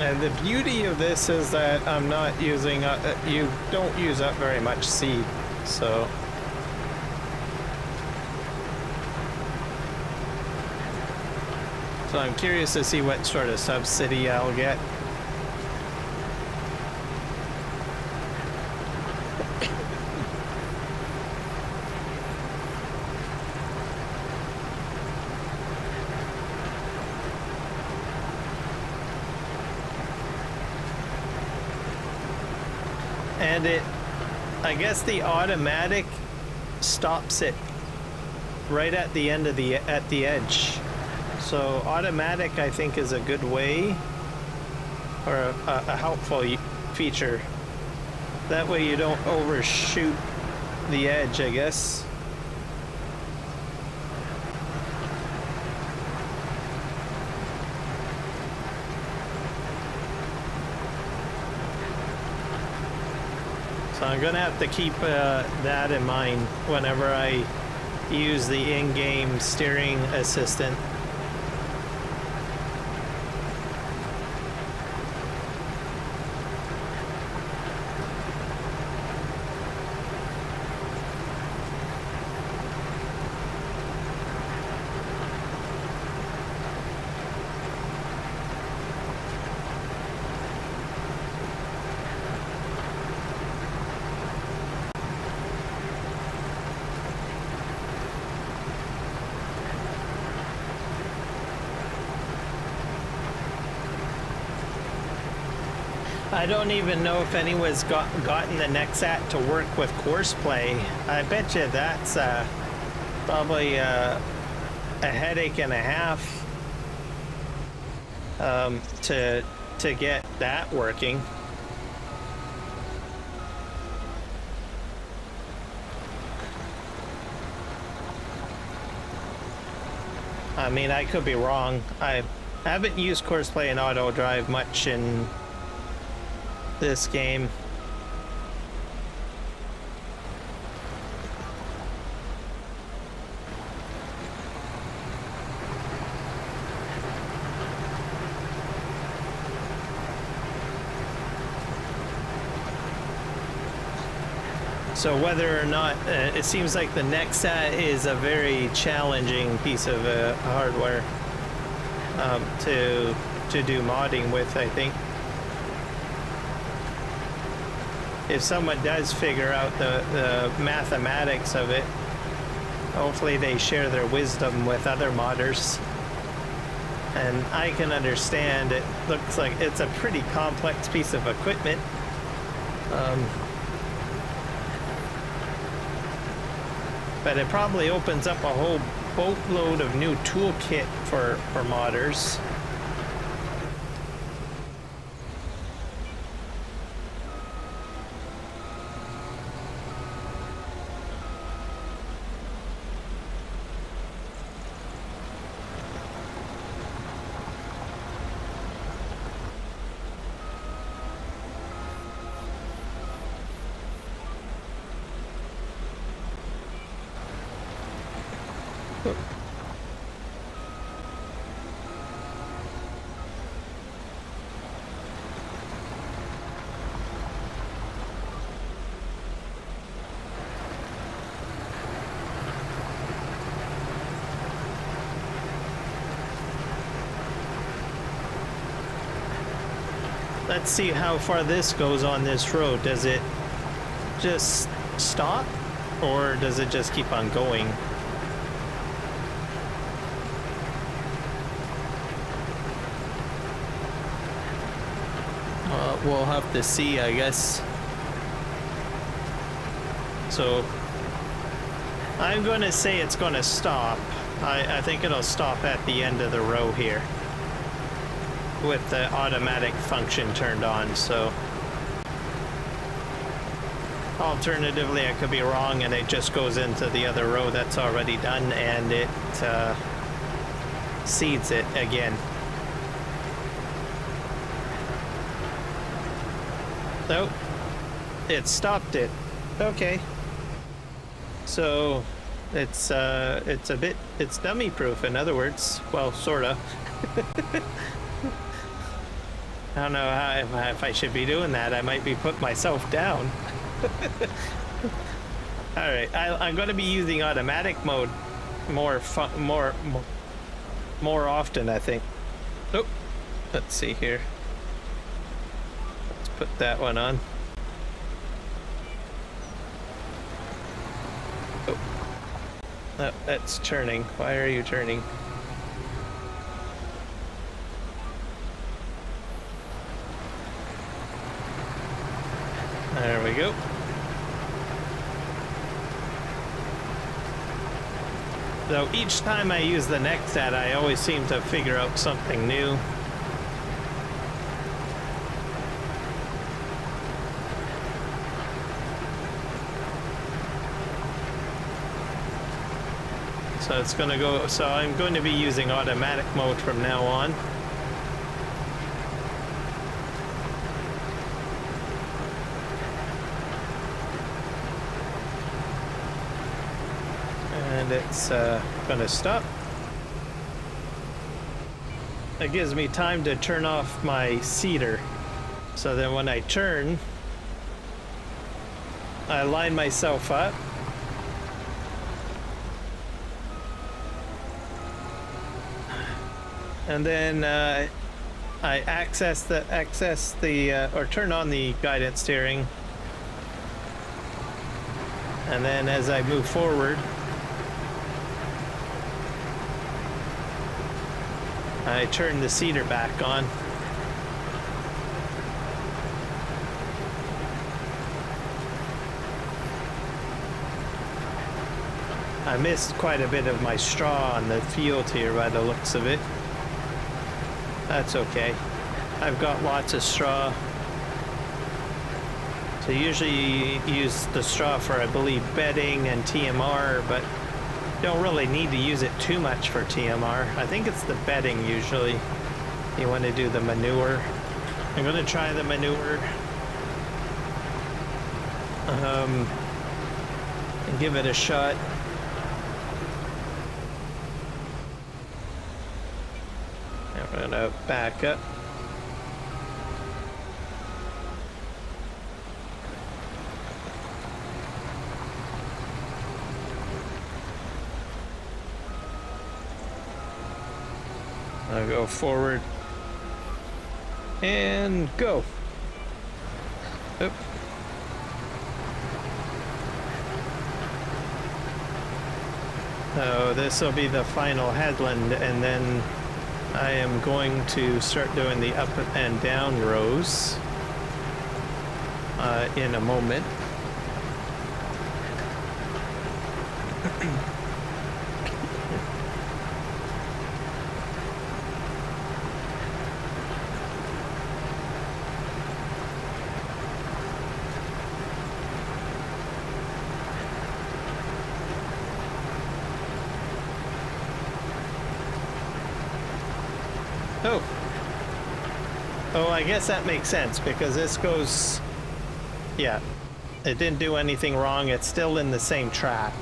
And the beauty of this is that I'm not using, you don't use up very much seed, so. So I'm curious to see what sort of subsidy I'll get. And I guess the automatic stops it right at the end of the, at the edge. So automatic, I think, is a good way, or a helpful feature. That way you don't overshoot the edge, I guess. So I'm gonna have to keep that in mind whenever I use the in-game steering assistant. I don't even know if anyone's gotten the Nexat to work with course play. I bet you that's probably a headache and a half to get that working. I mean, I could be wrong. I haven't used course play and auto drive much in this game. So whether or not, it seems like the Nexat is a very challenging piece of hardware to do modding with, I think. If someone does figure out the mathematics of it, hopefully they share their wisdom with other modders. And I can understand, it looks like it's a pretty complex piece of equipment. But it probably opens up a whole boatload of new toolkit for modders. Let's see how far this goes on this road. Does it just stop, or does it just keep on going? We'll have to see, I guess. So I'm going to say it's going to stop. I think it'll stop at the end of the row here with the automatic function turned on. So alternatively, I could be wrong and it just goes into the other row that's already done and it seeds it again. Nope, it stopped it. Okay, so it's dummy proof, in other words. Well, sorta. I don't know if I should be doing that. I might be putting myself down. All right, I'm going to be using automatic mode more often, I think. Oh, let's see here. Let's put that one on. Oh, that's turning. Why are you turning? There we go. Though each time I use the Nextat, I always seem to figure out something new. So it's going to go, so I'm going to be using automatic mode from now on. And it's going to stop. That gives me time to turn off my seeder. So then when I turn, I line myself up. And then I or turn on the guidance steering. And then as I move forward, I turn the seeder back on. I missed quite a bit of my straw on the field here by the looks of it. That's okay. I've got lots of straw. So usually you use the straw for, I believe, bedding and TMR, but don't really need to use it too much for TMR. I think it's the bedding usually. You want to do the manure. I'm going to try the manure. And give it a shot. I'm going to back up. I'll go forward and go. Oop. So this will be the final headland, and then I am going to start doing the up and down rows in a moment. Oh, I guess that makes sense because this goes, yeah, it didn't do anything wrong. It's still in the same track.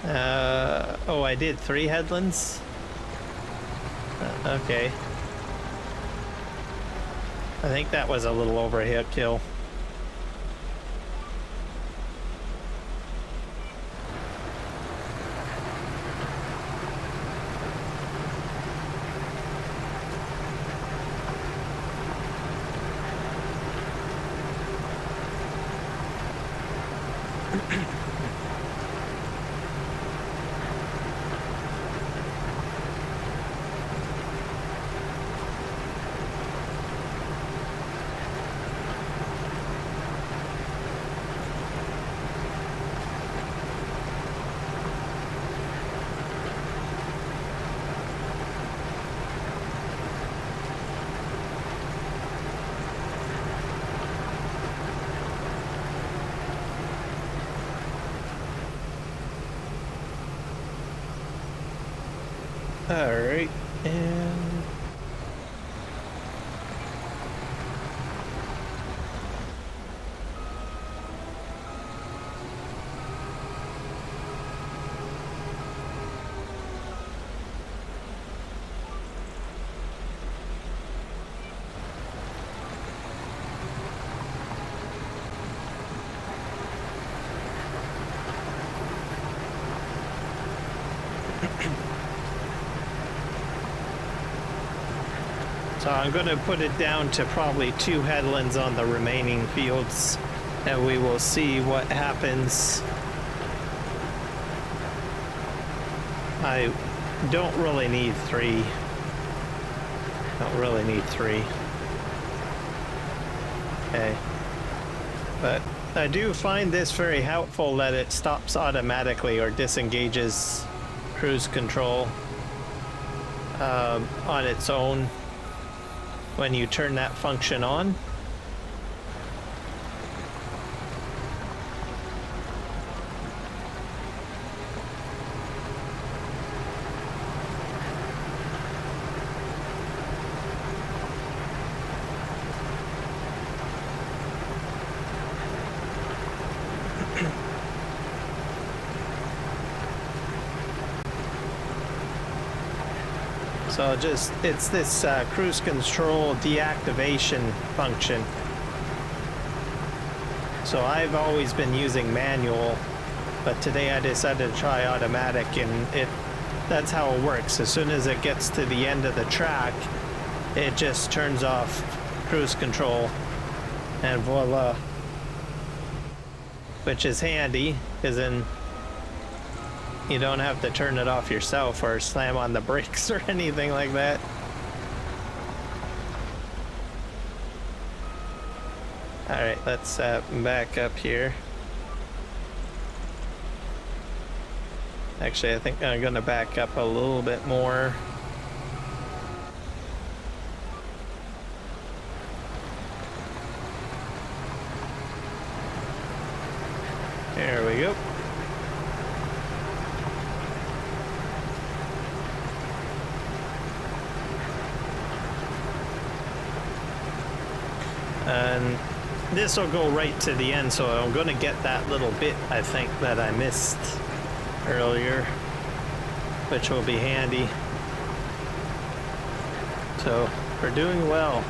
Oh, I did 3 headlands? Okay. I think that was a little overkill. Alright, and so I'm going to put it down to probably 2 headlands on the remaining fields, and we will see what happens. I don't really need 3. Don't really need 3. Okay. But I do find this very helpful that it stops automatically or disengages cruise control on its own when you turn that function on. So it's this cruise control deactivation function. So I've always been using manual, but today I decided to try automatic, and that's how it works. As soon as it gets to the end of the track, it just turns off cruise control, and voila. Which is handy, because then you don't have to turn it off yourself or slam on the brakes or anything like that. Alright, let's back up here. Actually, I think I'm going to back up a little bit more. There we go. And this will go right to the end, so I'm going to get that little bit, I think, that I missed earlier, which will be handy. So we're doing well.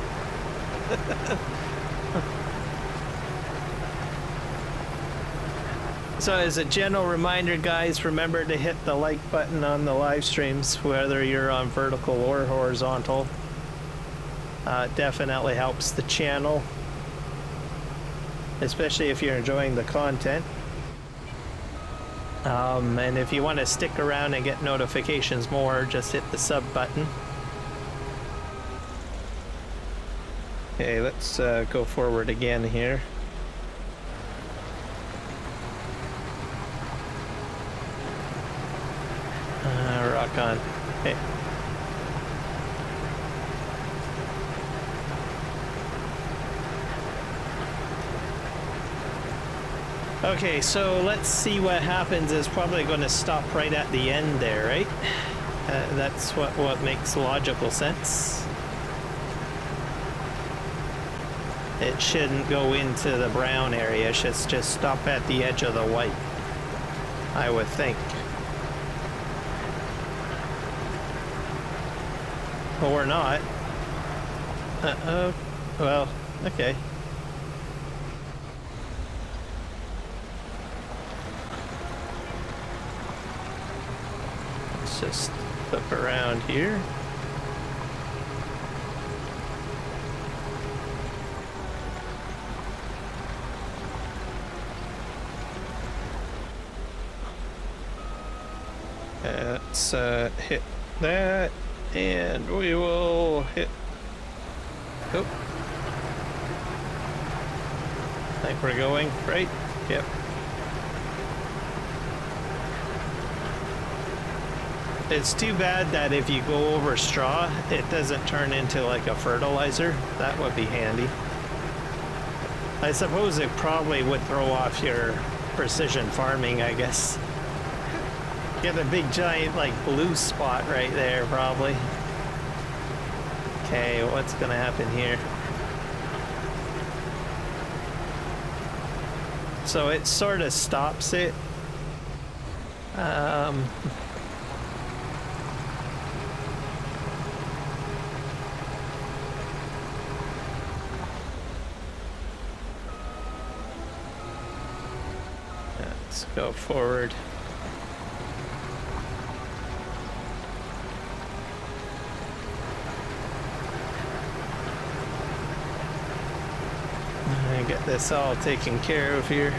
So as a general reminder, guys, remember to hit the like button on the live streams, whether you're on vertical or horizontal. Definitely helps the channel, especially if you're enjoying the content. And if you want to stick around and get notifications more, just hit the sub button. Okay, let's go forward again here. Rock on. Okay. Okay, so let's see what happens. It's probably going to stop right at the end there, right? That's what makes logical sense. It shouldn't go into the brown area. It should just stop at the edge of the white, I would think. But we're not. Well, okay. Let's just flip around here. Let's hit that, and we will hit. Oh, I think we're going right. Yep. It's too bad that if you go over straw, it doesn't turn into like a fertilizer. That would be handy. I suppose it probably would throw off your precision farming, I guess. Get a big giant like blue spot right there, probably. Okay, what's gonna happen here? So it sort of stops it. Let's go forward. Get this all taken care of here.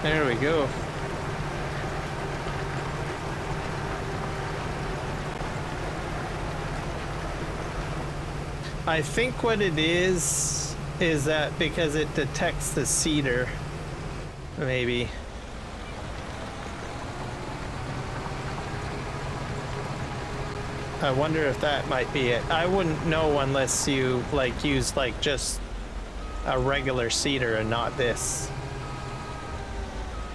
There we go. I think what it is that because it detects the cedar, maybe. I wonder if that might be it. I wouldn't know unless you like use like just a regular cedar and not this.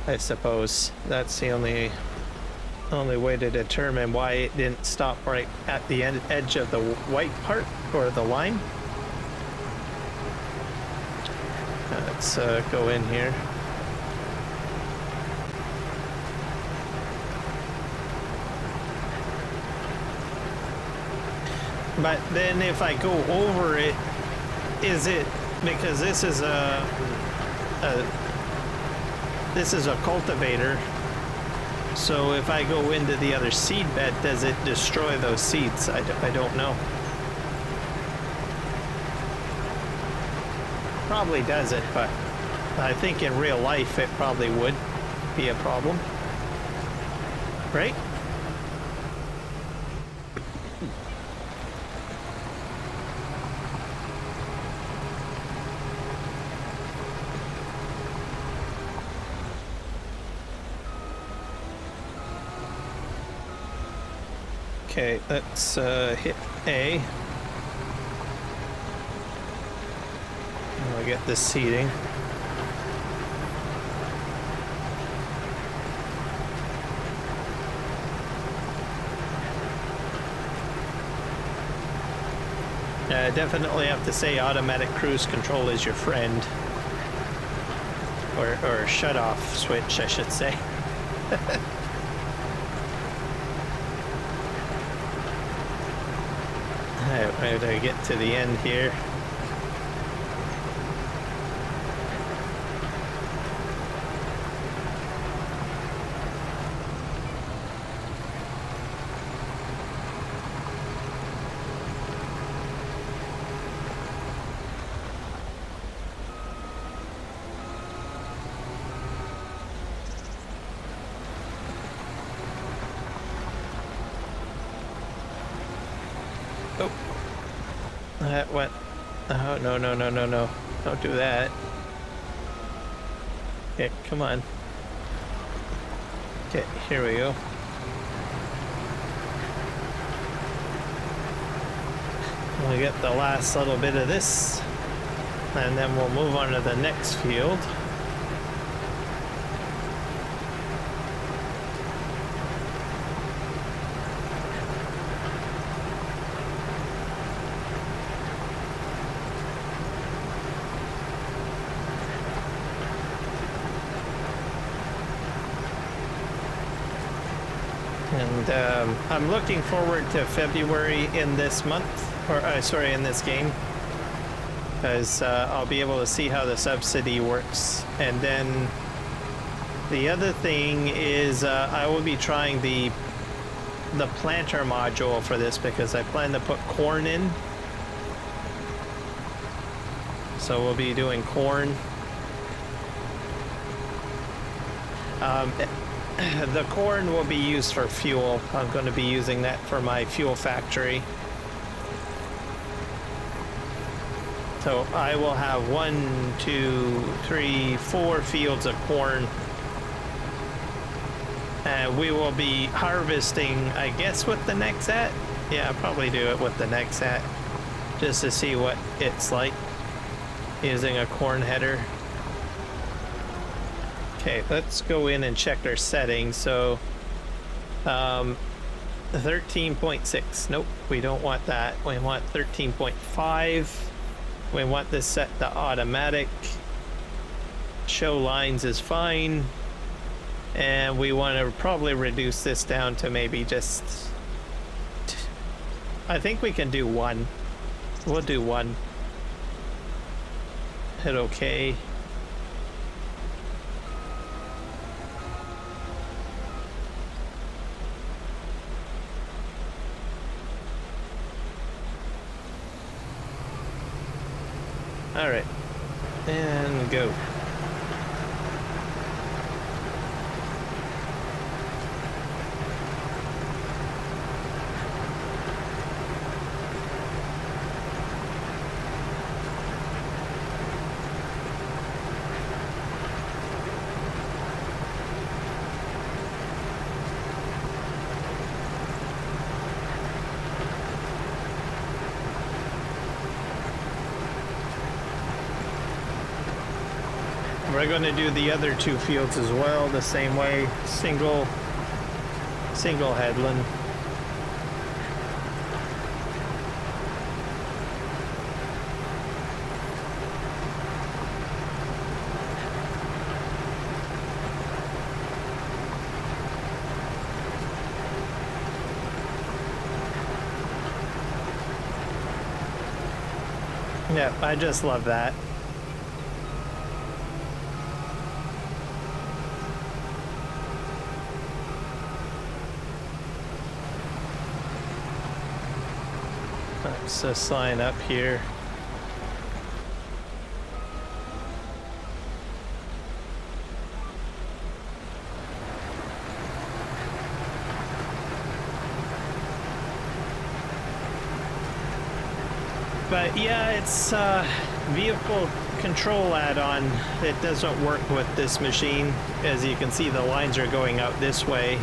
I suppose that's the only way to determine why it didn't stop right at the edge of the white part or the line. Let's go in here. But then if I go over it, is it because this is a cultivator? So if I go into the other seed bed, does it destroy those seeds? I don't know. Probably doesn't, but I think in real life it probably would be a problem, right? Okay, let's hit A. We'll get this seeding. I definitely have to say automatic cruise control is your friend. Or shut off switch, I should say. Alright, I get to the end here. Oh, that went. Oh, no, no, no, no, no. Don't do that. Okay, come on. Okay, here we go. We'll get the last little bit of this, and then we'll move on to the next field. And I'm looking forward to February in this month, or sorry, in this game, because I'll be able to see how the subsidy works. And then the other thing is I will be trying the planter module for this because I plan to put corn in. So we'll be doing corn. The corn will be used for fuel. I'm going to be using that for my fuel factory. So I will have 1, 2, 3, 4 fields of corn. And we will be harvesting, I guess, with the Nexat. Yeah, I'll probably do it with the Nexat just to see what it's like using a corn header. Okay, let's go in and check our settings. So 13.6. Nope, we don't want that. We want 13.5. We want this set to automatic. Show lines is fine. And we want to probably reduce this down to maybe just... I think we can do 1. We'll do 1. Hit OK. All right, and go. We're going to do the other two fields as well, the same way, single headland. Yeah, I just love that. Let's just sign up here. But yeah, it's vehicle control add-on. It doesn't work with this machine. As you can see, the lines are going out this way.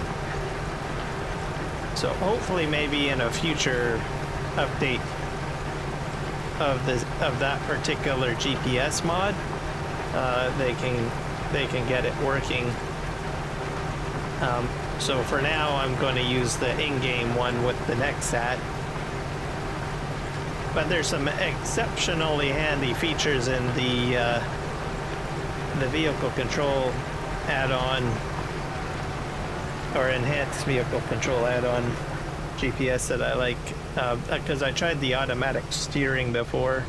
So hopefully maybe in a future update of that particular GPS mod, they can get it working. So for now, I'm going to use the in-game one with the Nexat. But there's some exceptionally handy features in the vehicle control add-on, or enhanced vehicle control add-on GPS that I like, because I tried the automatic steering before.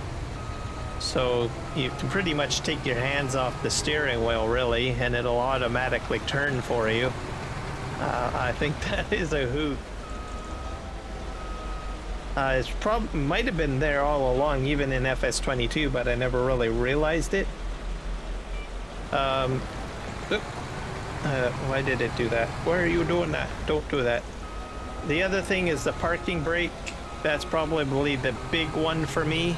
So you can pretty much take your hands off the steering wheel, really, and it'll automatically turn for you. I think that is a hoot. It's might have been there all along, even in FS22, but I never really realized it. Why did it do that? Why are you doing that? Don't do that. The other thing is the parking brake. That's probably the big one for me.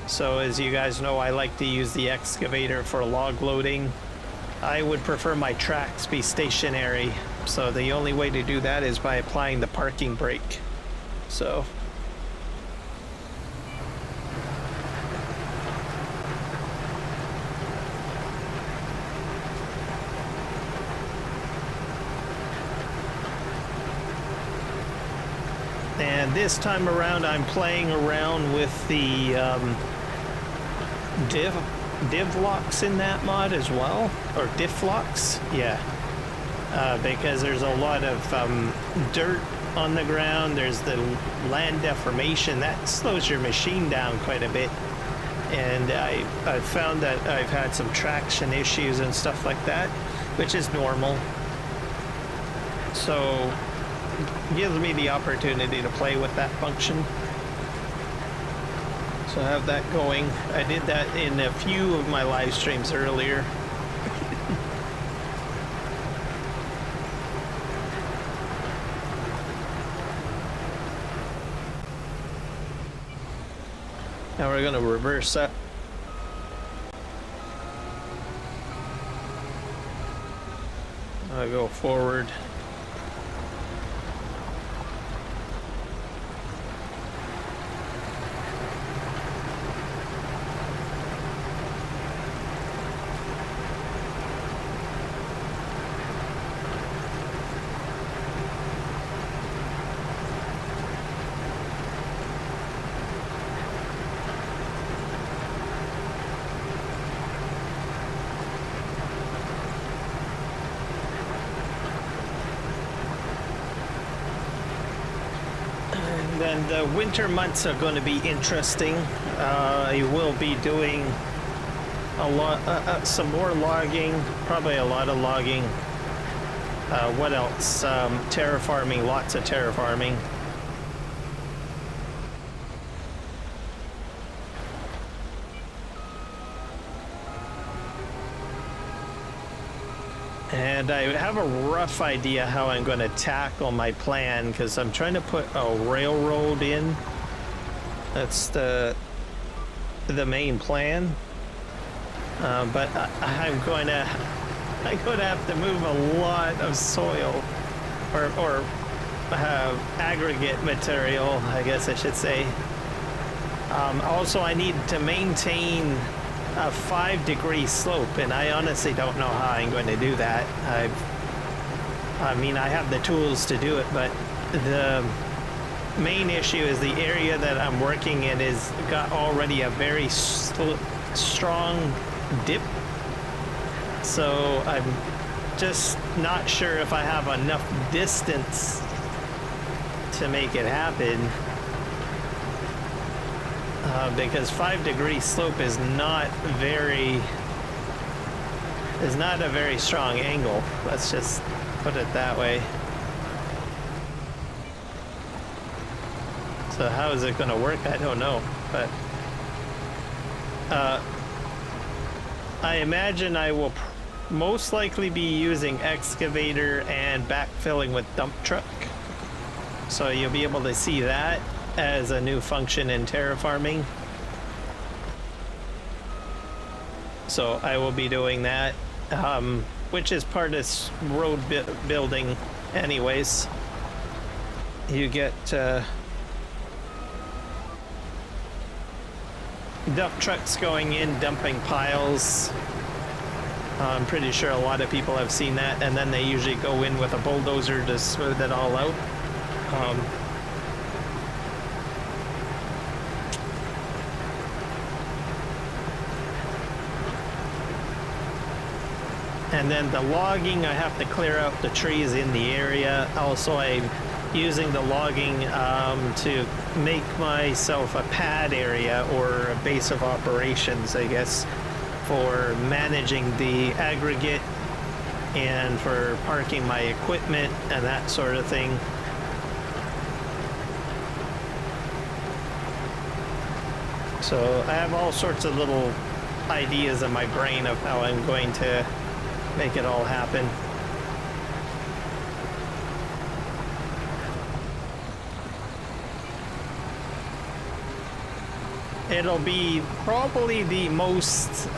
So as you guys know, I like to use the excavator for log loading. I would prefer my tracks be stationary. So the only way to do that is by applying the parking brake. So and this time around I'm playing around with the div locks in that mod as well, or diff locks, yeah, because there's a lot of dirt on the ground. There's the land deformation that slows your machine down quite a bit, and I found that I've had some traction issues and stuff like that, which is normal. So it gives me the opportunity to play with that function. So I have that going. I did that in a few of my live streams earlier. Now we're going to reverse that. I'll go forward. And the winter months are going to be interesting. I will be doing a lot, some more logging, probably a lot of logging. What else? Terraforming, lots of terraforming. And I have a rough idea how I'm going to tackle my plan, because I'm trying to put a railroad in. That's the main plan. But I'm going to have to move a lot of soil, or aggregate material, I guess I should say. Also, I need to maintain a 5-degree slope, and I honestly don't know how I'm going to do that. I mean, I have the tools to do it, but the main issue is the area that I'm working in is got already a very strong dip, so I'm just not sure if I have enough distance to make it happen, because 5-degree slope is not a very strong angle. Let's just put it that way. So how is it going to work? I don't know, but I imagine I will most likely be using excavator and backfilling with dump truck. So you'll be able to see that as a new function in terraforming. So I will be doing that, which is part of road building anyways. You get dump trucks going in, dumping piles. I'm pretty sure a lot of people have seen that, and then they usually go in with a bulldozer to smooth it all out. And then the logging, I have to clear out the trees in the area. Also, I'm using the logging to make myself a pad area, or a base of operations, I guess, for managing the aggregate and for parking my equipment and that sort of thing. So I have all sorts of little ideas in my brain of how I'm going to make it all happen. It'll be probably the most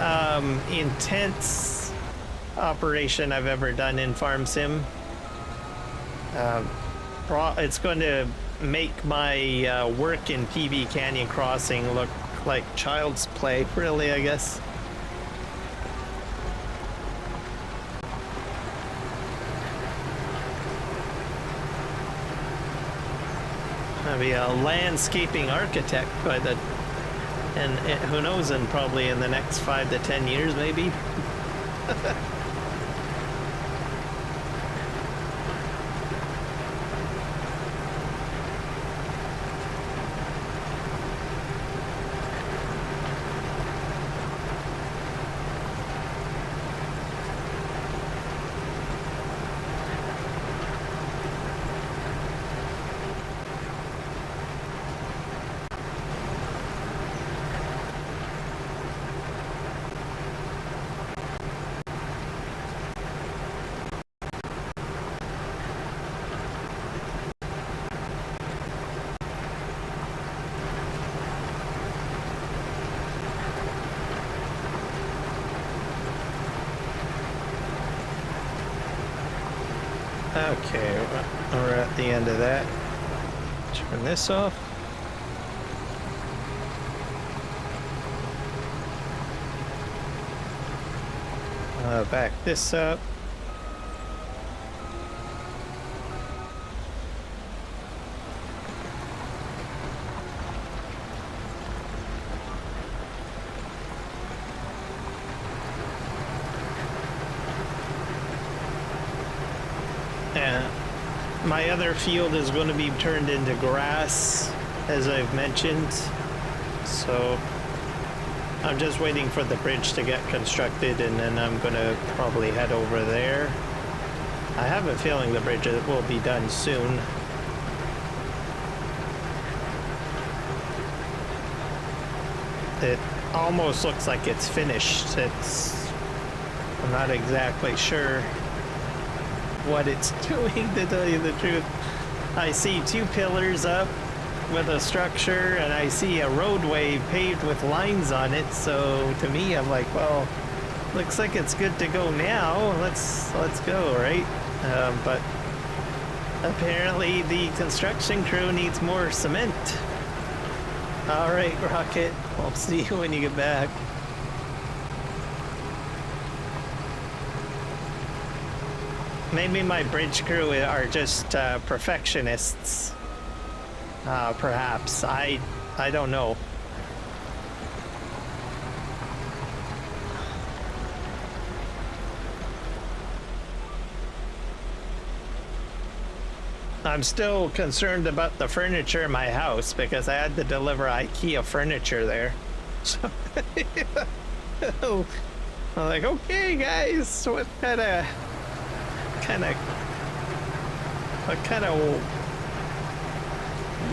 intense operation I've ever done in Farm Sim. It's going to make my work in PV Canyon Crossing look like child's play, really, I guess. I'll be a landscaping architect by the, and who knows, in probably in the next 5 to 10 years, maybe. Okay, we're at the end of that. Turn this off. Back this up. My other field is going to be turned into grass, as I've mentioned, so I'm just waiting for the bridge to get constructed, and then I'm going to probably head over there. I have a feeling the bridge will be done soon. It almost looks like it's finished. I'm not exactly sure what it's doing, to tell you the truth. I see 2 pillars up with a structure, and I see a roadway paved with lines on it, so to me I'm like, well, looks like it's good to go now. Let's go, right? But apparently the construction crew needs more cement. All right, Rocket, I'll see you when you get back. Maybe my bridge crew are just perfectionists. Perhaps. I don't know. I'm still concerned about the furniture in my house because I had to deliver IKEA furniture there. So I'm like, okay, guys, what kind of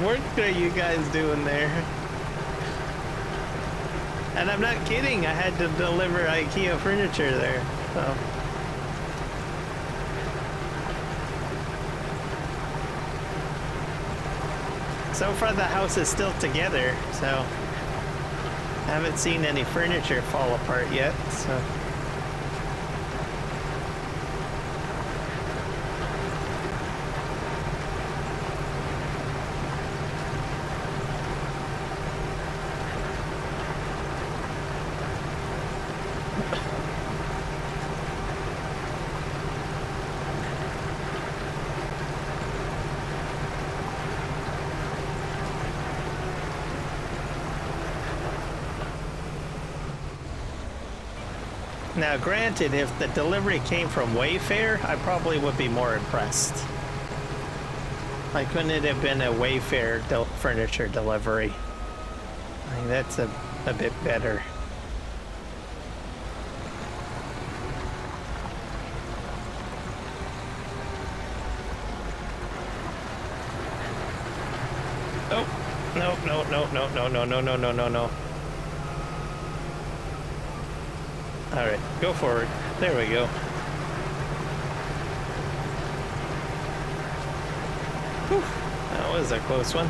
work are you guys doing there? And I'm not kidding, I had to deliver IKEA furniture there. So far the house is still together, so I haven't seen any furniture fall apart yet, so. Now, granted, if the delivery came from Wayfair, I probably would be more impressed. Like, couldn't it have been a Wayfair furniture delivery? I think that's a bit better. Oh, no, no, no, no, no, no, no, no, no, no, no. All right, go forward. There we go. Whew, that was a close one.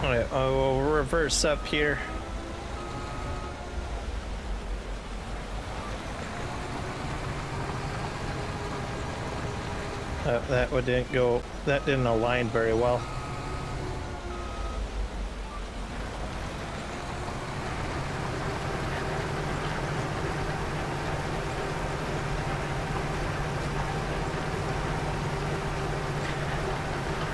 All right, I'll reverse up here. That one didn't go, that didn't align very well.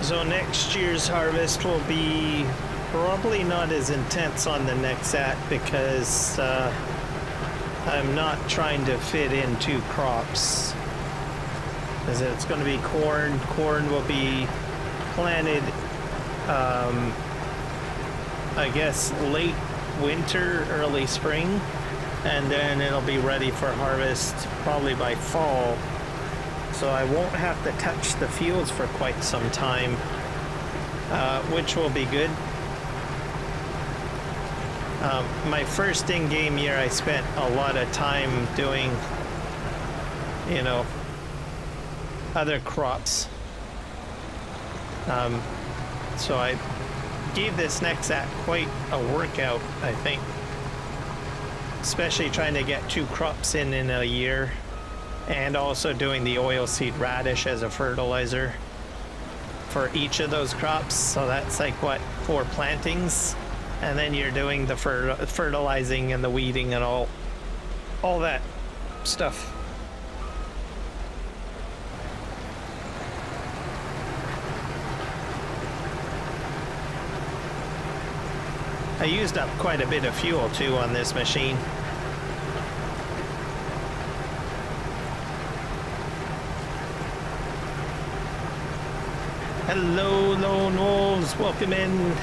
So next year's harvest will be probably not as intense on the Nexat because I'm not trying to fit in 2 crops. Because it's going to be corn. Corn will be planted, I guess, late winter, early spring, and then it'll be ready for harvest probably by fall. So I won't have to touch the fields for quite some time, which will be good. My first in-game year, I spent a lot of time doing, you know, other crops. So I gave this Nexat quite a workout, I think. Especially trying to get 2 crops in a year. And also doing the oilseed radish as a fertilizer for each of those crops. So that's like, what, 4 plantings? And then you're doing the fertilizing and the weeding and all that stuff. I used up quite a bit of fuel too on this machine. Hello, lone wolves. Welcome in.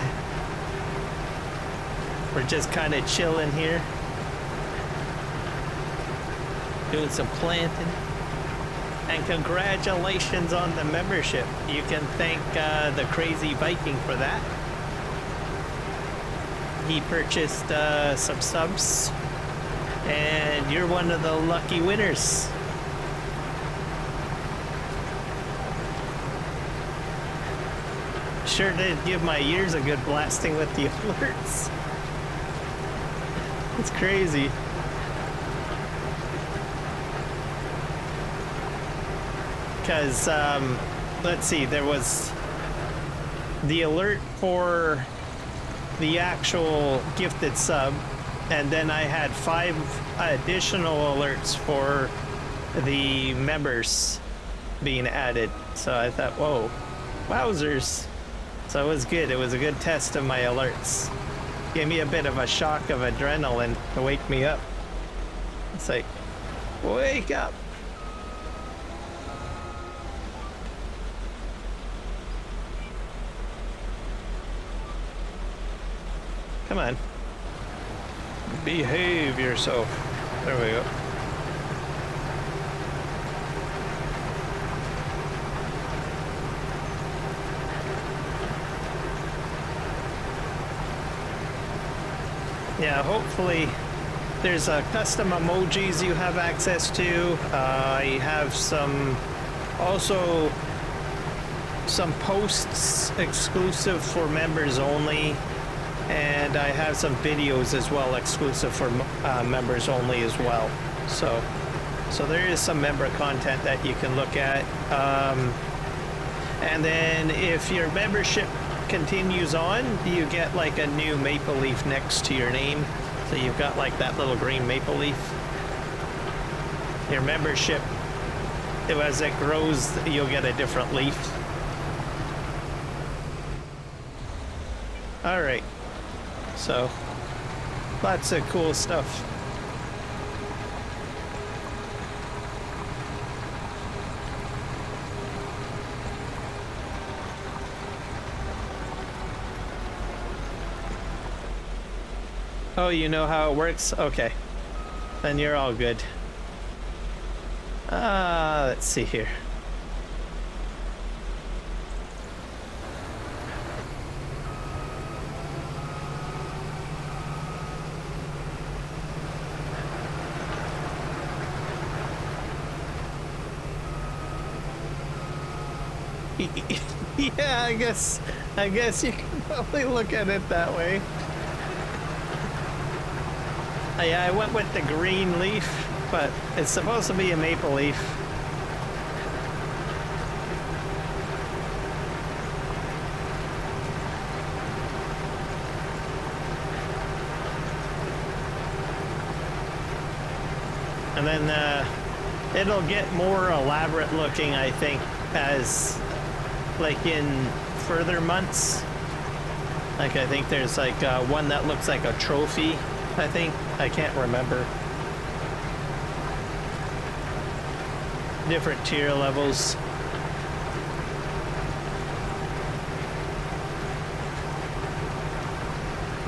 We're just kind of chilling here. Doing some planting. And congratulations on the membership. You can thank the Crazy Viking for that. He purchased some subs. And you're one of the lucky winners. Sure did give my ears a good blasting with the alerts. It's crazy. Because, let's see, there was the alert for the actual gifted sub, and then I had 5 additional alerts for the members being added. So I thought, whoa, wowzers. So it was good. It was a good test of my alerts. Gave me a bit of a shock of adrenaline to wake me up. It's like, wake up. Come on. Behave yourself. There we go. Yeah, hopefully there's custom emojis you have access to. I have also some posts exclusive for members only. And I have some videos as well exclusive for members only as well. So there is some member content that you can look at. And then if your membership continues on, you get like a new maple leaf next to your name. So you've got like that little green maple leaf. Your membership, as it grows, you'll get a different leaf. All right. So, lots of cool stuff. Oh, you know how it works? Okay. Then you're all good. Let's see here. Yeah, I guess you can probably look at it that way. Yeah, I went with the green leaf, but it's supposed to be a maple leaf. And then it'll get more elaborate looking, I think, as like in further months. Like I think there's like one that looks like a trophy, I think. I can't remember. Different tier levels.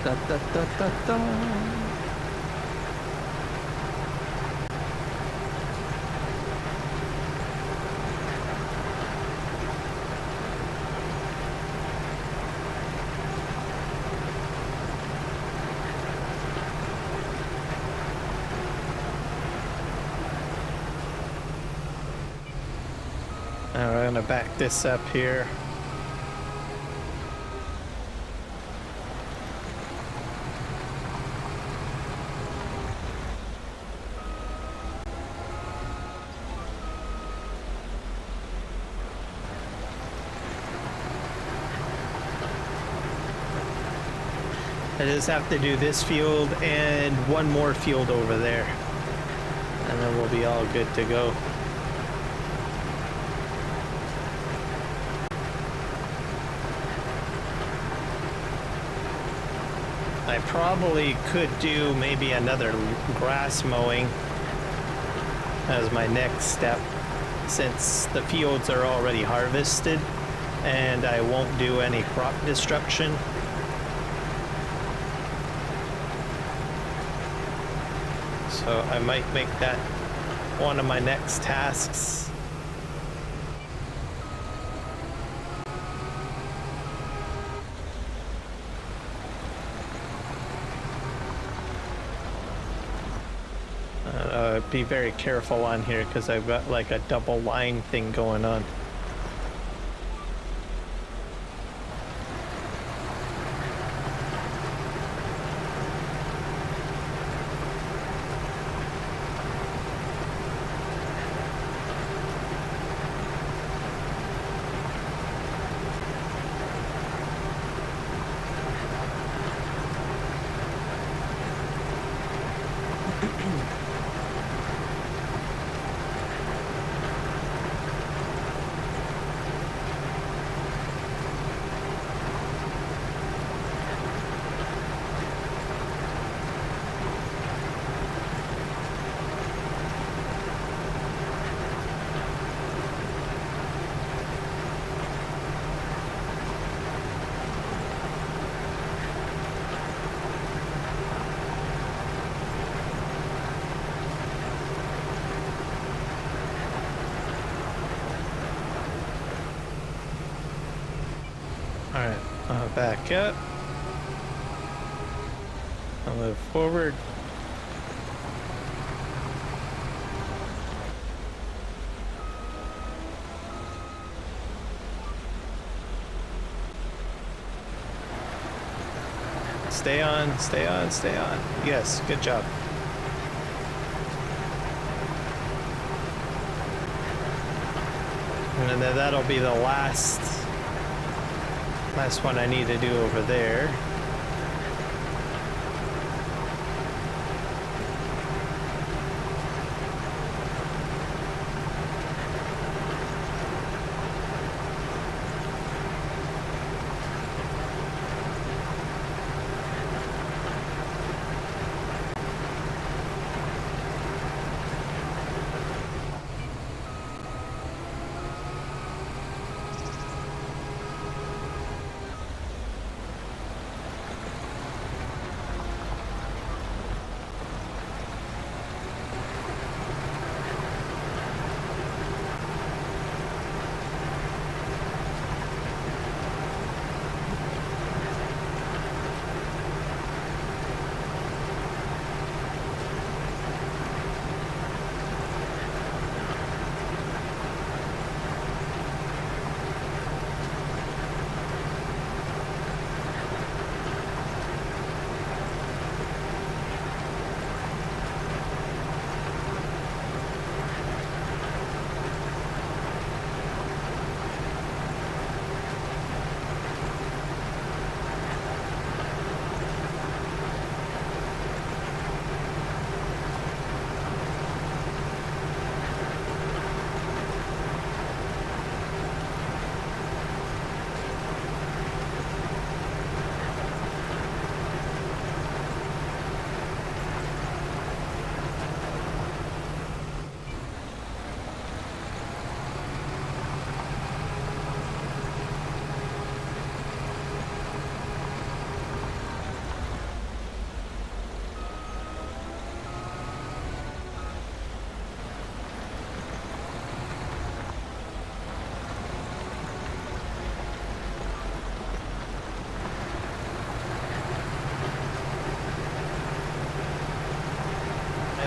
Da, da, da, da, da. Now we're gonna back this up here. I just have to do this field and one more field over there, and then we'll be all good to go. I probably could do maybe another grass mowing as my next step, since the fields are already harvested and I won't do any crop destruction. So I might make that one of my next tasks. Be very careful on here because I've got like a double line thing going on. Alright, back up. I'll move forward. Stay on, stay on, stay on. Yes, good job. And then that'll be the last one I need to do over there.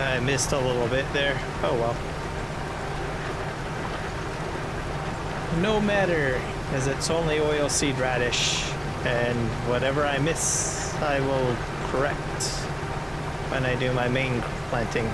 I missed a little bit there. Oh well. No matter, as it's only oilseed radish, and whatever I miss, I will correct when I do my main planting.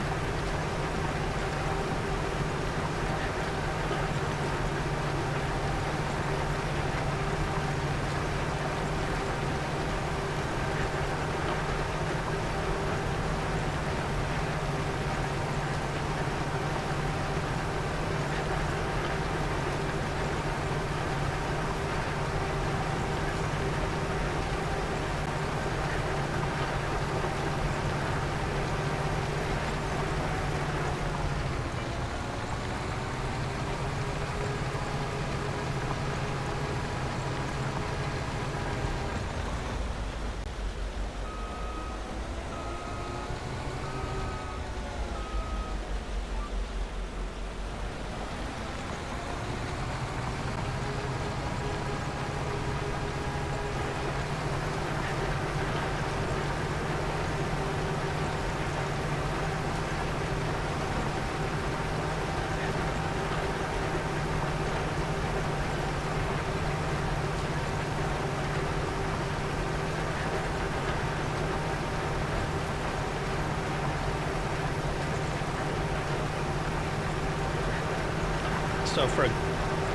So for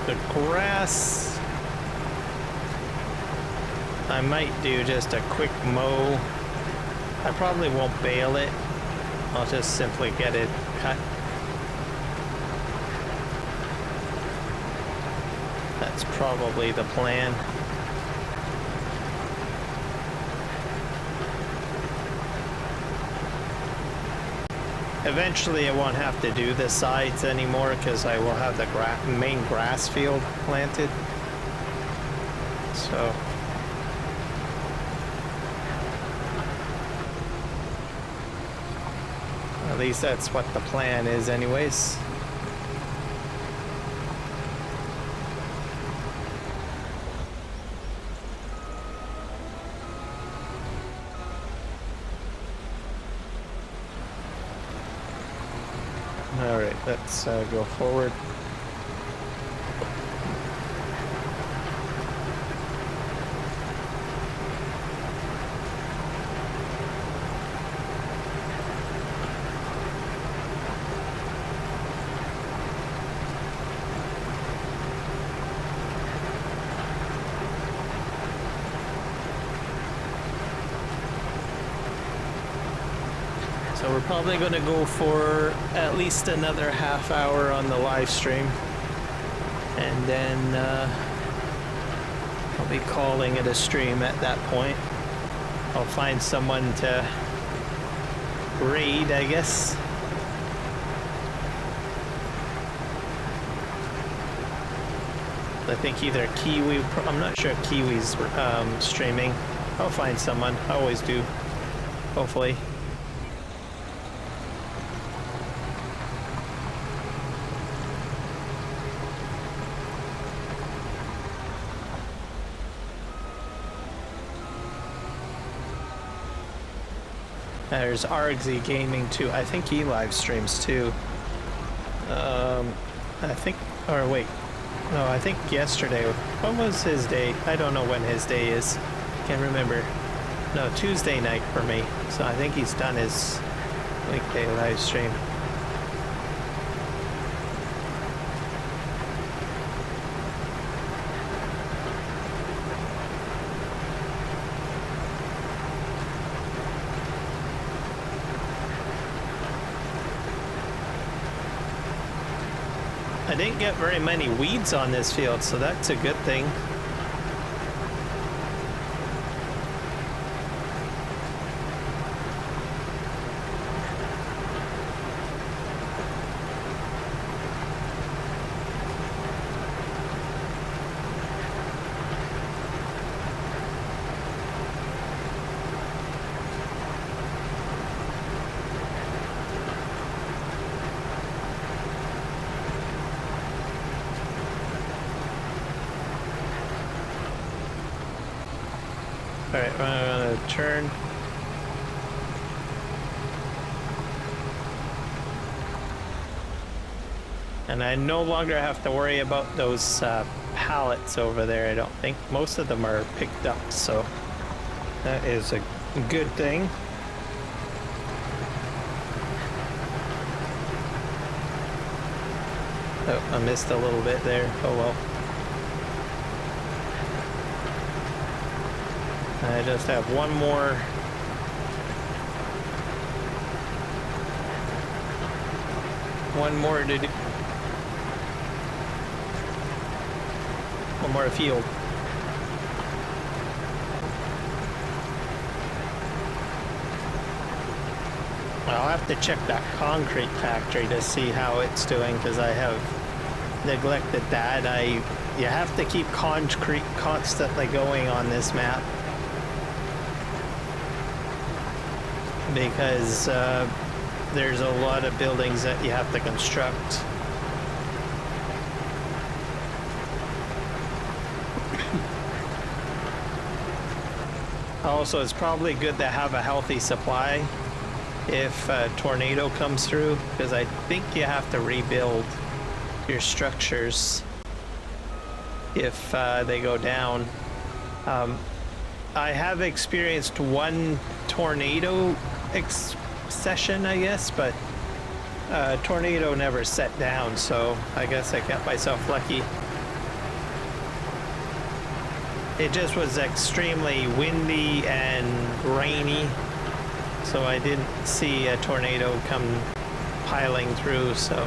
the grass, I might do just a quick mow. I probably won't bale it. I'll just simply get it cut. That's probably the plan. Eventually I won't have to do the sides anymore because I will have the main grass field planted. So at least that's what the plan is anyways. Alright, let's go forward. So we're probably going to go for at least another half hour on the live stream, and then I'll be calling it a stream at that point. I'll find someone to raid, I guess. I think either Kiwi, I'm not sure if Kiwi's streaming. I'll find someone, I always do, hopefully. There's RXZ Gaming too. I think he live streams too. I think, or wait, no, I think yesterday. When was his day? I don't know when his day is. Can't remember. No, Tuesday night for me. So I think he's done his weekday live stream. I didn't get very many weeds on this field, so that's a good thing. Alright, I'm gonna turn. And I no longer have to worry about those pallets over there, I don't think. Most of them are picked up, so that is a good thing. Oh, I missed a little bit there. Oh well. I just have one more. One more to do. One more field. I'll have to check that concrete factory to see how it's doing, because I have neglected that. You have to keep concrete constantly going on this map, because there's a lot of buildings that you have to construct. Also, it's probably good to have a healthy supply if a tornado comes through, because I think you have to rebuild your structures if they go down. I have experienced one tornado session, I guess, but tornado never set down, so I guess I kept myself lucky. It just was extremely windy and rainy, so I didn't see a tornado come piling through, so.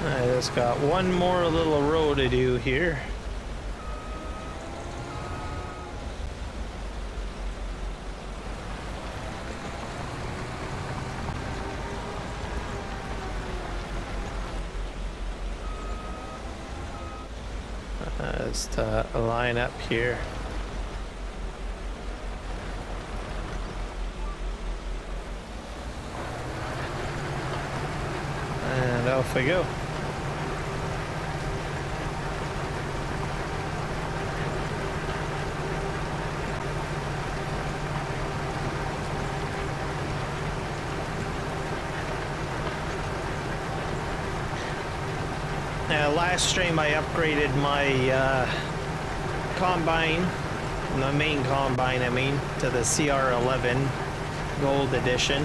I just got one more little row to do here. Just line up here. And off we go. Last stream I upgraded my combine, the main combine I mean, to the CR11 Gold Edition.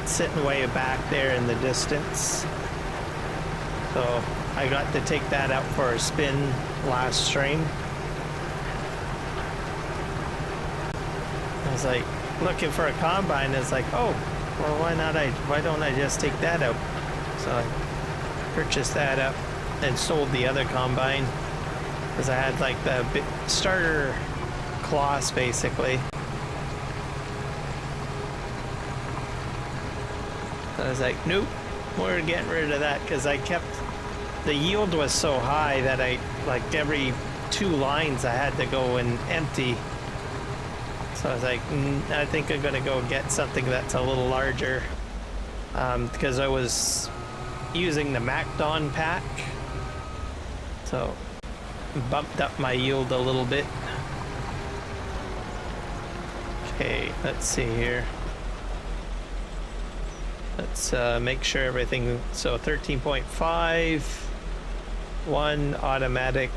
It's sitting way back there in the distance. So I got to take that out for a spin last stream. I was like looking for a combine, it's like, oh, well why don't I just take that out? So I purchased that up and sold the other combine because I had like the starter cloths basically. I was like, nope, we're getting rid of that because I kept, the yield was so high that I, like every 2 lines I had to go and empty. So I was like, I think I'm gonna go get something that's a little larger because I was using the MacDon pack. So bumped up my yield a little bit. Okay, let's see here. Let's make sure everything, so 13.5, 1 automatic,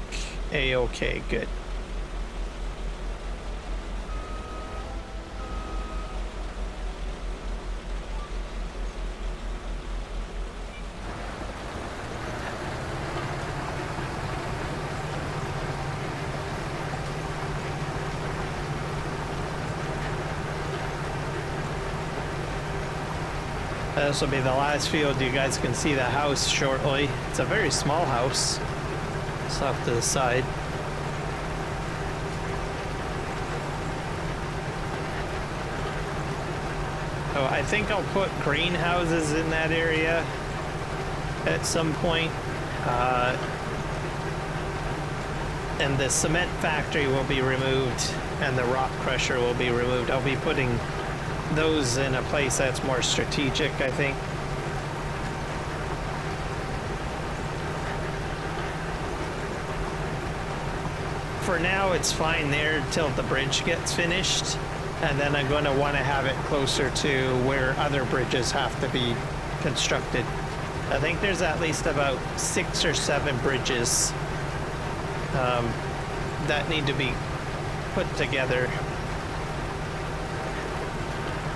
A-OK, good. This will be the last field. You guys can see the house shortly. It's a very small house. It's off to the side. Oh, I think I'll put greenhouses in that area at some point. And the cement factory will be removed and the rock crusher will be removed. I'll be putting those in a place that's more strategic, I think. For now, it's fine there till the bridge gets finished, and then I'm going to want to have it closer to where other bridges have to be constructed. I think there's at least about 6 or 7 bridges that need to be put together.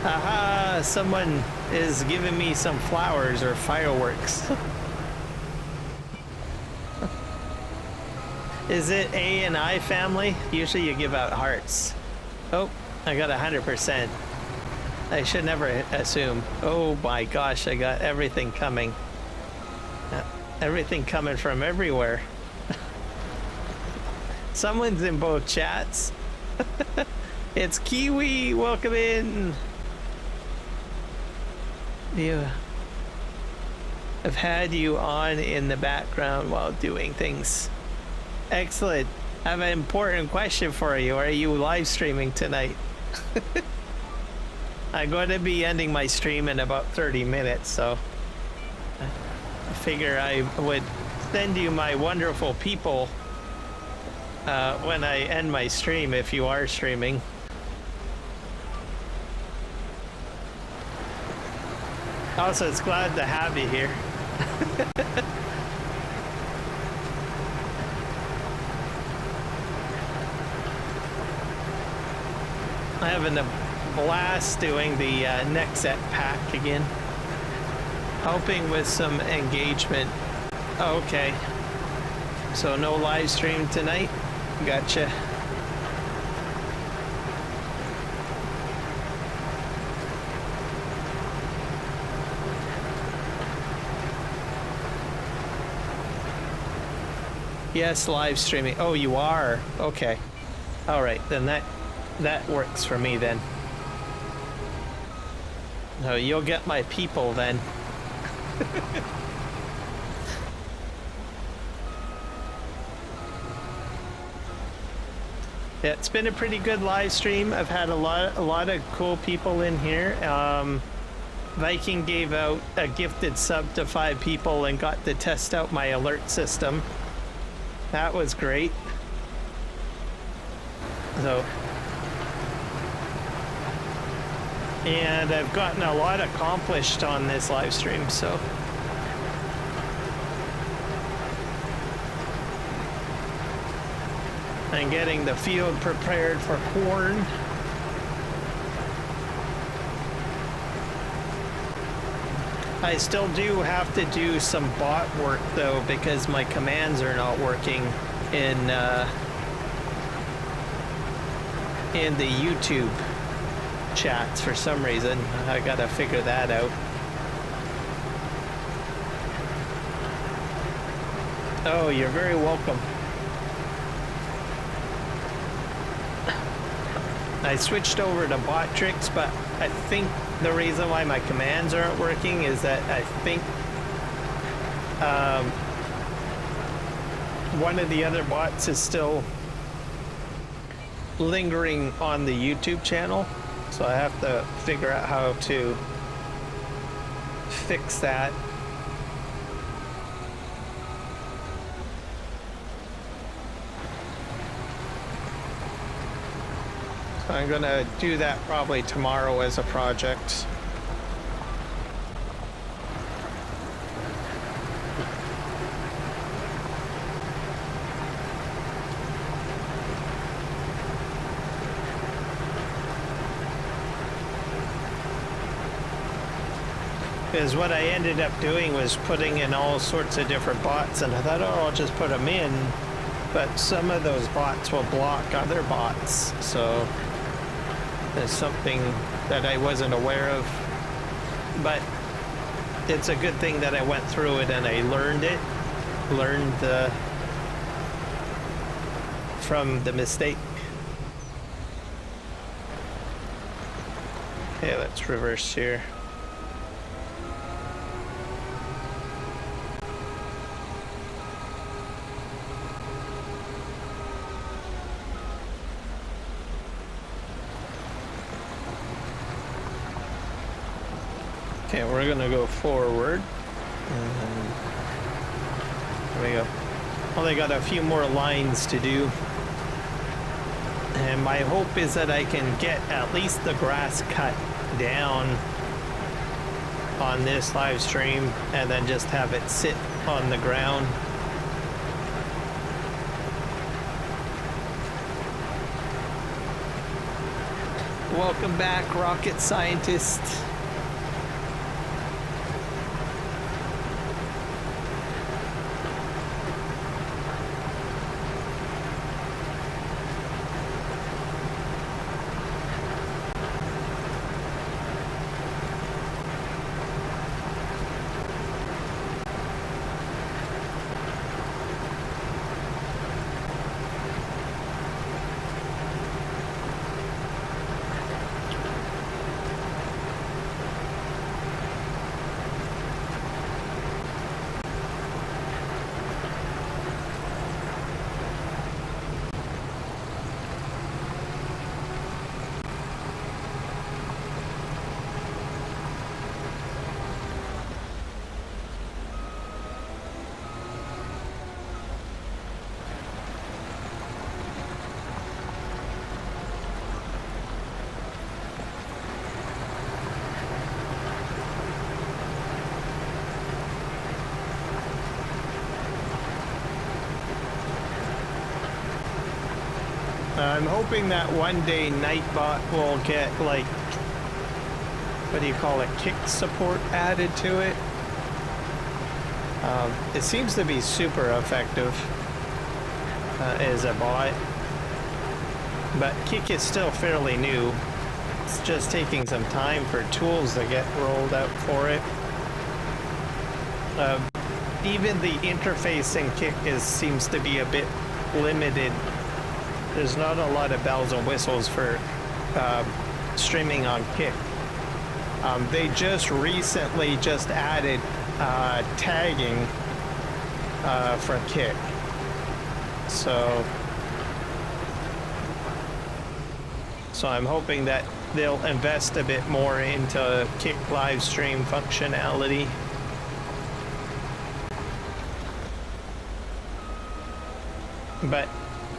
Aha! Someone is giving me some flowers or fireworks. Is it A and I family? Usually you give out hearts. Oh, I got 100%. I should never assume. Oh my gosh, I got everything coming. Everything coming from everywhere. Someone's in both chats. It's Kiwi, welcome in. Yeah. I've had you on in the background while doing things. Excellent. I have an important question for you. Are you live streaming tonight? I'm going to be ending my stream in about 30 minutes, so I figure I would send you my wonderful people when I end my stream if you are streaming. Also, it's glad to have you here. I'm having a blast doing the next set pack again. Helping with some engagement. Okay. So no live stream tonight? Gotcha. Yes, live streaming. Oh, you are? Okay. All right, then that works for me then. No, you'll get my people then. Yeah, it's been a pretty good live stream. I've had a lot of cool people in here. Viking gave out a gifted sub to 5 people and got to test out my alert system. That was great. So, and I've gotten a lot accomplished on this live stream, so. I'm getting the field prepared for corn. I still do have to do some bot work though, because my commands are not working in the YouTube chats for some reason. I gotta figure that out. Oh, you're very welcome. I switched over to bot tricks, but I think the reason why my commands aren't working is that I think one of the other bots is still lingering on the YouTube channel, so I have to figure out how to fix that. So I'm gonna do that probably tomorrow as a project. Because what I ended up doing was putting in all sorts of different bots, and I thought, oh, I'll just put them in. But some of those bots will block other bots, so there's something that I wasn't aware of. But it's a good thing that I went through it and I learned from the mistake. Okay, let's reverse here. Okay, we're gonna go forward. And there we go. Only got a few more lines to do. And my hope is that I can get at least the grass cut down on this live stream and then just have it sit on the ground. Welcome back, rocket scientist. I'm hoping that one day Nightbot will get, like, what do you call it, kick support added to it. It seems to be super effective as a bot, but kick is still fairly new. It's just taking some time for tools to get rolled out for it. Even the interface in kick seems to be a bit limited. There's not a lot of bells and whistles for streaming on kick. They just recently added tagging for kick. So I'm hoping that they'll invest a bit more into kick live stream functionality. But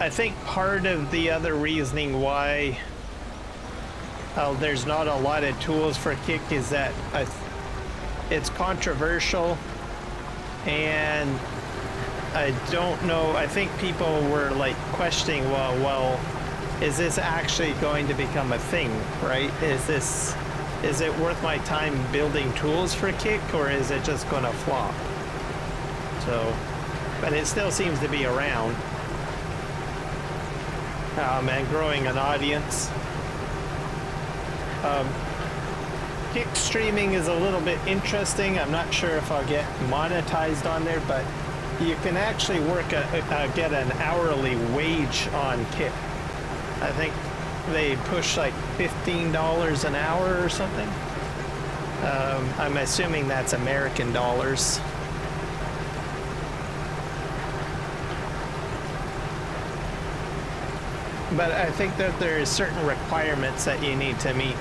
I think part of the other reasoning why there's not a lot of tools for kick is that it's controversial, and I don't know, I think people were like questioning, well, is this actually going to become a thing, right? Is it worth my time building tools for kick, or is it just gonna flop? So, but it still seems to be around. And growing an audience. Kick streaming is a little bit interesting. I'm not sure if I'll get monetized on there, but you can actually get an hourly wage on kick. I think they push like $15 an hour or something. I'm assuming that's American dollars. But I think that there are certain requirements that you need to meet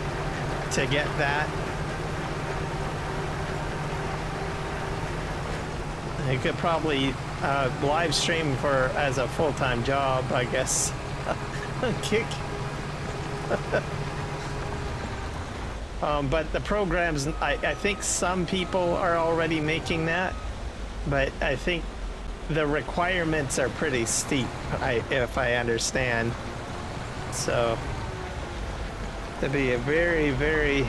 to get that. You could probably live stream as a full-time job, I guess. Kick. But the programs, I think some people are already making that, but I think the requirements are pretty steep, if I understand. So, to be very, very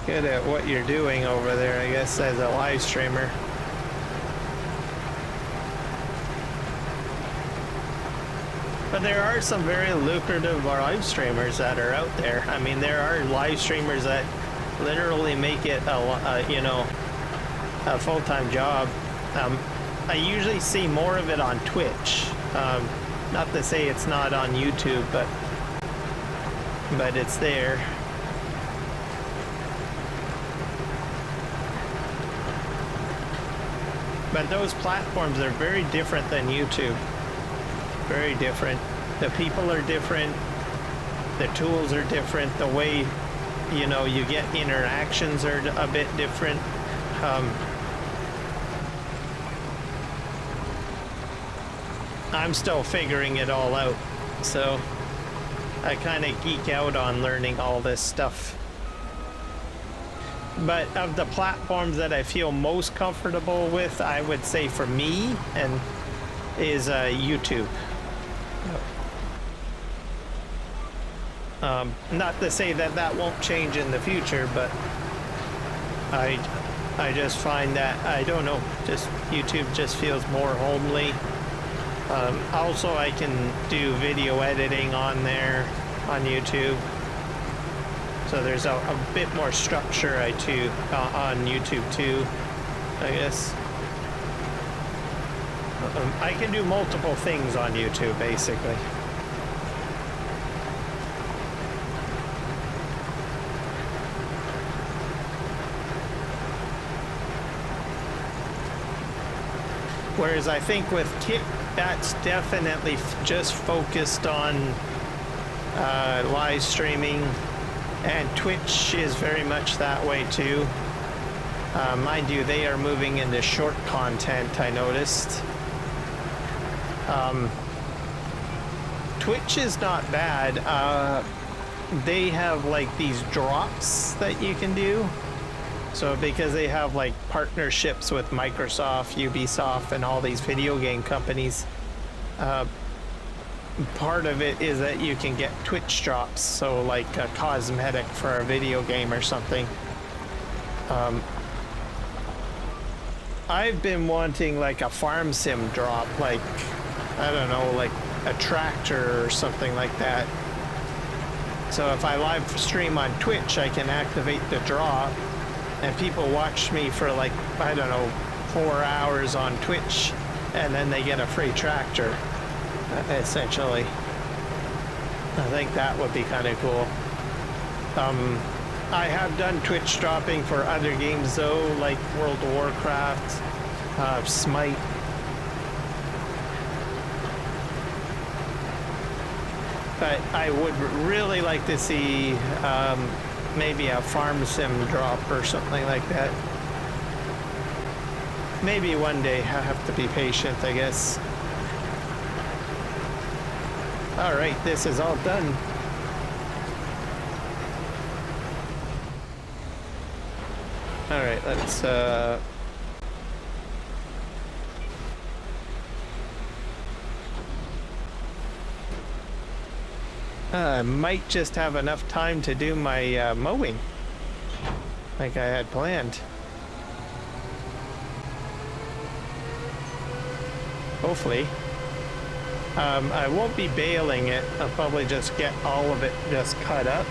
good at what you're doing over there, I guess, as a live streamer. But there are some very lucrative live streamers that are out there. I mean, there are live streamers that literally make it a full-time job. I usually see more of it on Twitch. Not to say it's not on YouTube, but it's there. But those platforms are very different than YouTube. Very different. The people are different. The tools are different. The way, you get interactions are a bit different. I'm still figuring it all out, so I kind of geek out on learning all this stuff. But of the platforms that I feel most comfortable with, I would say for me is YouTube. Not to say that won't change in the future, but I just find that, I don't know, just YouTube just feels more homely. Also, I can do video editing on there, on YouTube. So there's a bit more structure on YouTube too, I guess. I can do multiple things on YouTube, basically. Whereas I think with Kick, that's definitely just focused on live streaming, and Twitch is very much that way too. Mind you, they are moving into short content, I noticed. Twitch is not bad. They have like these drops that you can do. So because they have like partnerships with Microsoft, Ubisoft, and all these video game companies, part of it is that you can get Twitch drops, so like a cosmetic for a video game or something. I've been wanting like a farm sim drop, like, I don't know, like a tractor or something like that. So if I live stream on Twitch, I can activate the drop and people watch me for like, I don't know, 4 hours on Twitch, and then they get a free tractor, essentially. I think that would be kind of cool. I have done Twitch dropping for other games though, like World of Warcraft, Smite. But I would really like to see maybe a farm sim drop or something like that. Maybe one day. I have to be patient, I guess. All right, this is all done. All right, let's I might just have enough time to do my mowing like I had planned. Hopefully. I won't be baling it. I'll probably just get all of it just cut up.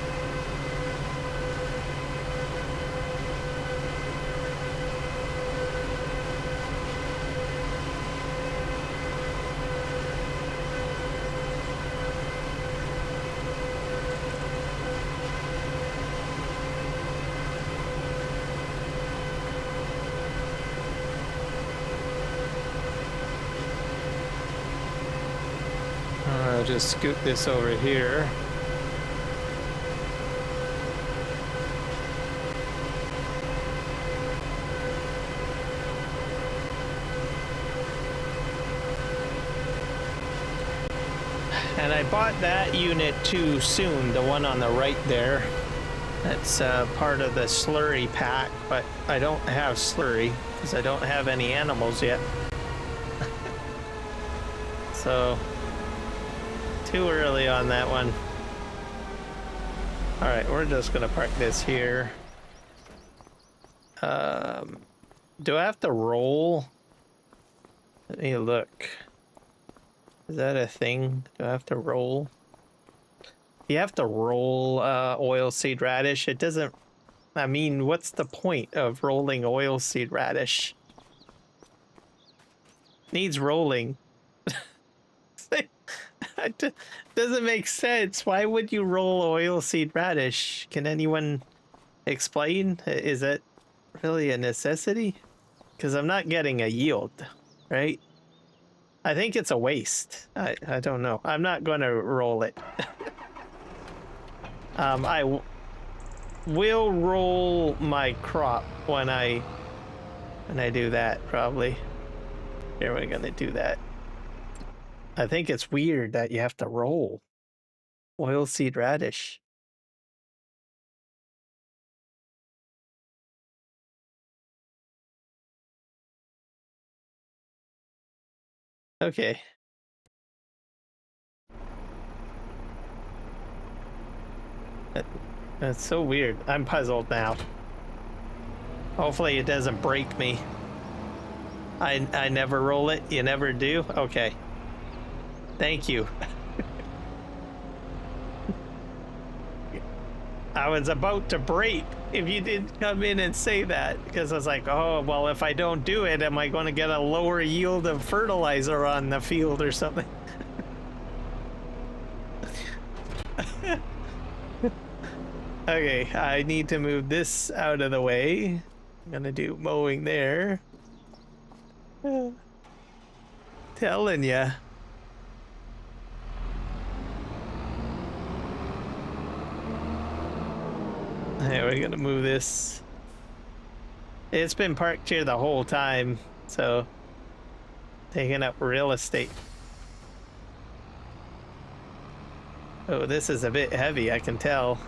I'll just scoot this over here. And I bought that unit too soon, the one on the right there. That's part of the slurry pack, but I don't have slurry because I don't have any animals yet. So too early on that one. All right, we're just gonna park this here. Do I have to roll? Let me look. Is that a thing? Do I have to roll? You have to roll oilseed radish. It doesn't. I mean, what's the point of rolling oilseed radish? Needs rolling. It doesn't make sense. Why would you roll oilseed radish? Can anyone explain? Is it really a necessity? Because I'm not getting a yield, right? I think it's a waste. I don't know. I'm not going to roll it. I will roll my crop when I do that, probably. Here, we're going to do that. I think it's weird that you have to roll oilseed radish. Okay. That's so weird. I'm puzzled now. Hopefully it doesn't break me. I never roll it. You never do? Okay. Thank you. I was about to break if you didn't come in and say that, because I was like, oh, well, if I don't do it, am I going to get a lower yield of fertilizer on the field or something? Okay, I need to move this out of the way. I'm gonna do mowing there. Telling ya. Hey, we're gonna move this. It's been parked here the whole time, so taking up real estate. Oh, this is a bit heavy, I can tell.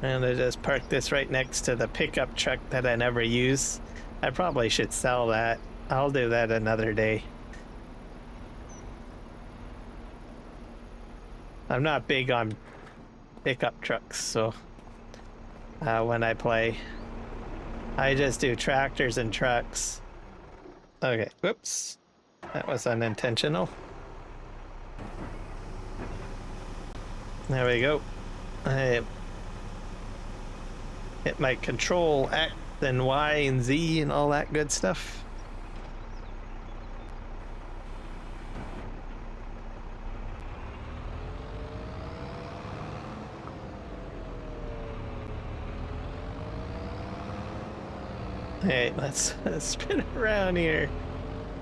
And I just parked this right next to the pickup truck that I never use. I probably should sell that. I'll do that another day. I'm not big on pickup trucks, so when I play, I just do tractors and trucks. Okay, whoops. That was unintentional. There we go. I hit my control X and Y and Z and all that good stuff. Hey, let's spin around here.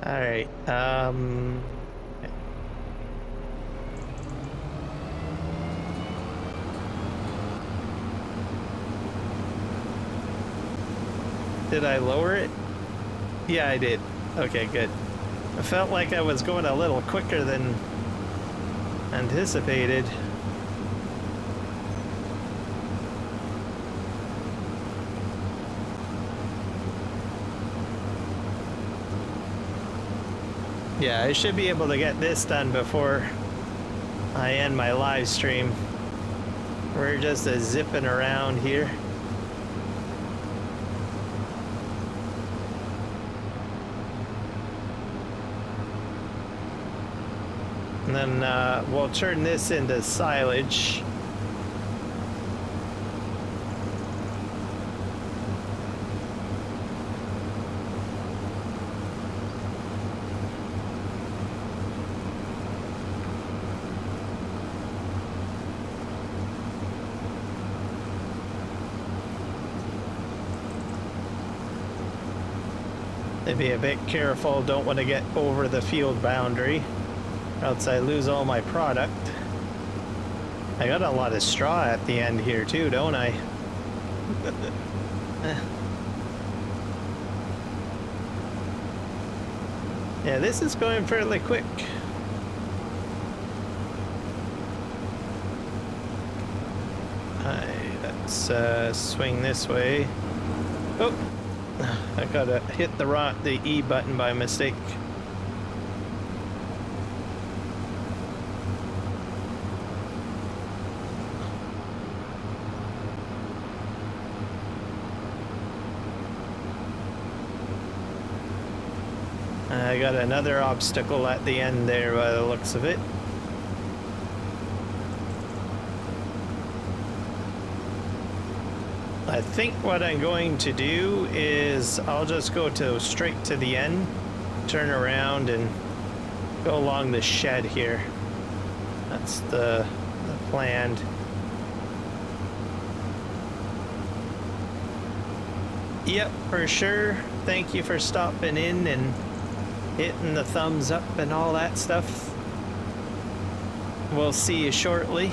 All right. Did I lower it? Yeah, I did. Okay, good. I felt like I was going a little quicker than anticipated. Yeah, I should be able to get this done before I end my live stream. We're just zipping around here. And then we'll turn this into silage. Be a bit careful, don't want to get over the field boundary, or else I lose all my product. I got a lot of straw at the end here too, don't I? Yeah, this is going fairly quick. Let's swing this way. Oh! I gotta hit the E button by mistake. I got another obstacle at the end there by the looks of it. I think what I'm going to do is I'll just go straight to the end, turn around and go along the shed here. That's the plan. Yep, for sure. Thank you for stopping in and hitting the thumbs up and all that stuff. We'll see you shortly.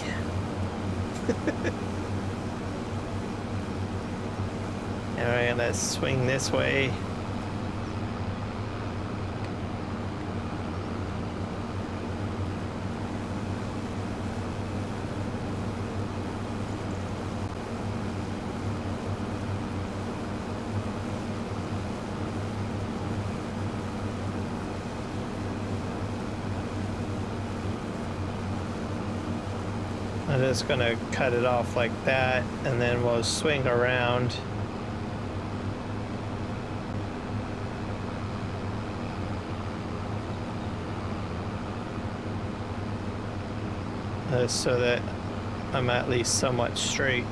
Alright, let's swing this way. I'm just gonna cut it off like that, and then we'll swing around. So that I'm at least somewhat straight.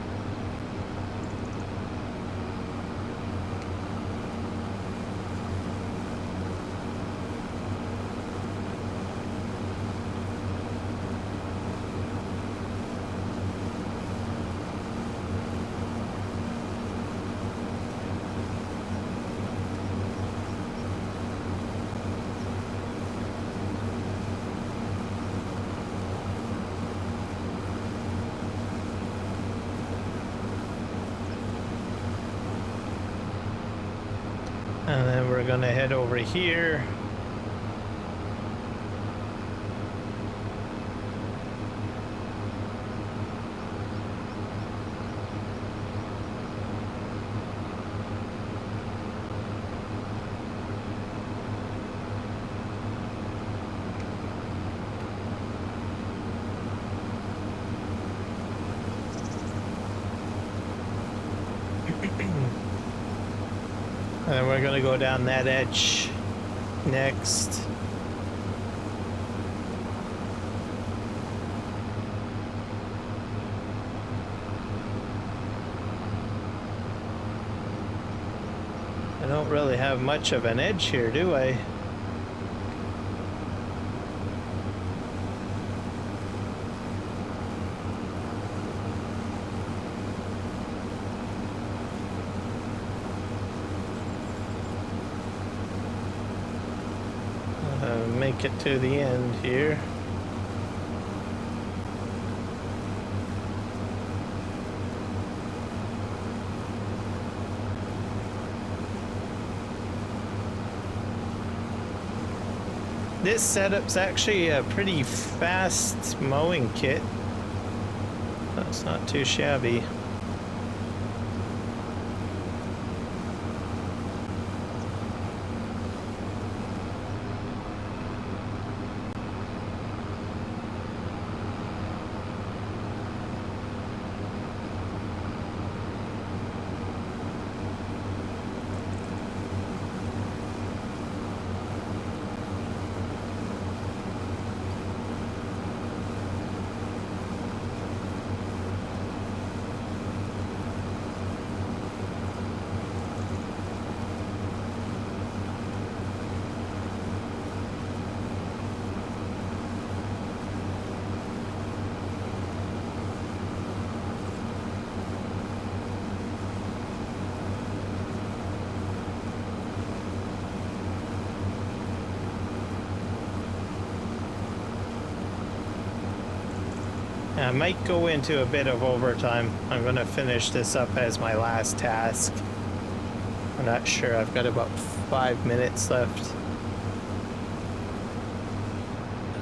And then we're gonna head over here. And then we're gonna go down that edge next. I don't really have much of an edge here, do I? Make it to the end here. This setup's actually a pretty fast mowing kit. That's not too shabby. I might go into a bit of overtime. I'm going to finish this up as my last task. I'm not sure. I've got about 5 minutes left.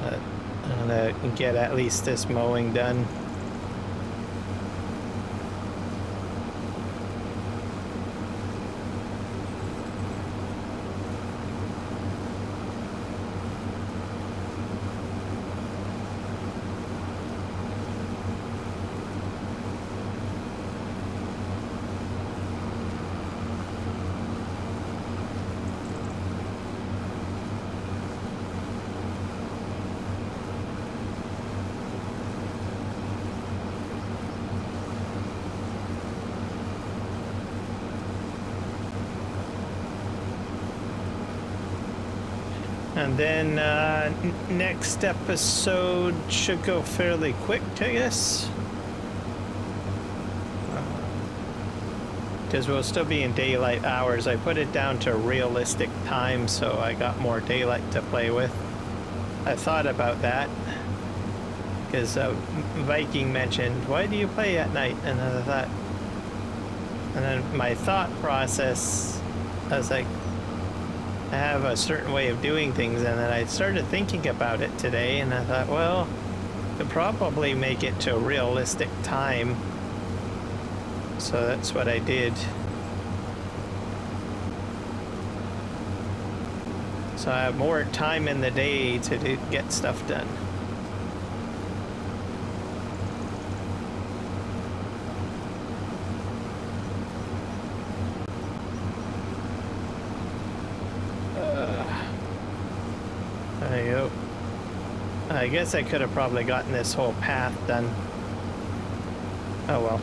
I'm going to get at least this mowing done. And then next episode should go fairly quick, I guess. Because we'll still be in daylight hours. I put it down to realistic time so I got more daylight to play with. I thought about that. Because Viking mentioned, why do you play at night? And I thought, and then my thought process, I was like, I have a certain way of doing things, and then I started thinking about it today, and I thought, well, could probably make it to a realistic time. So that's what I did. So I have more time in the day to get stuff done. There you go. I guess I could have probably gotten this whole path done. Oh well.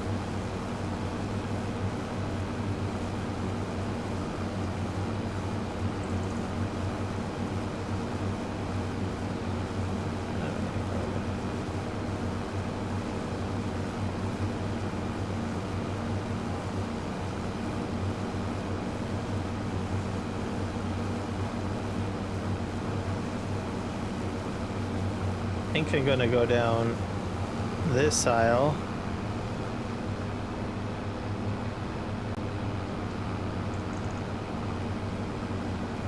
I think I'm gonna go down this aisle.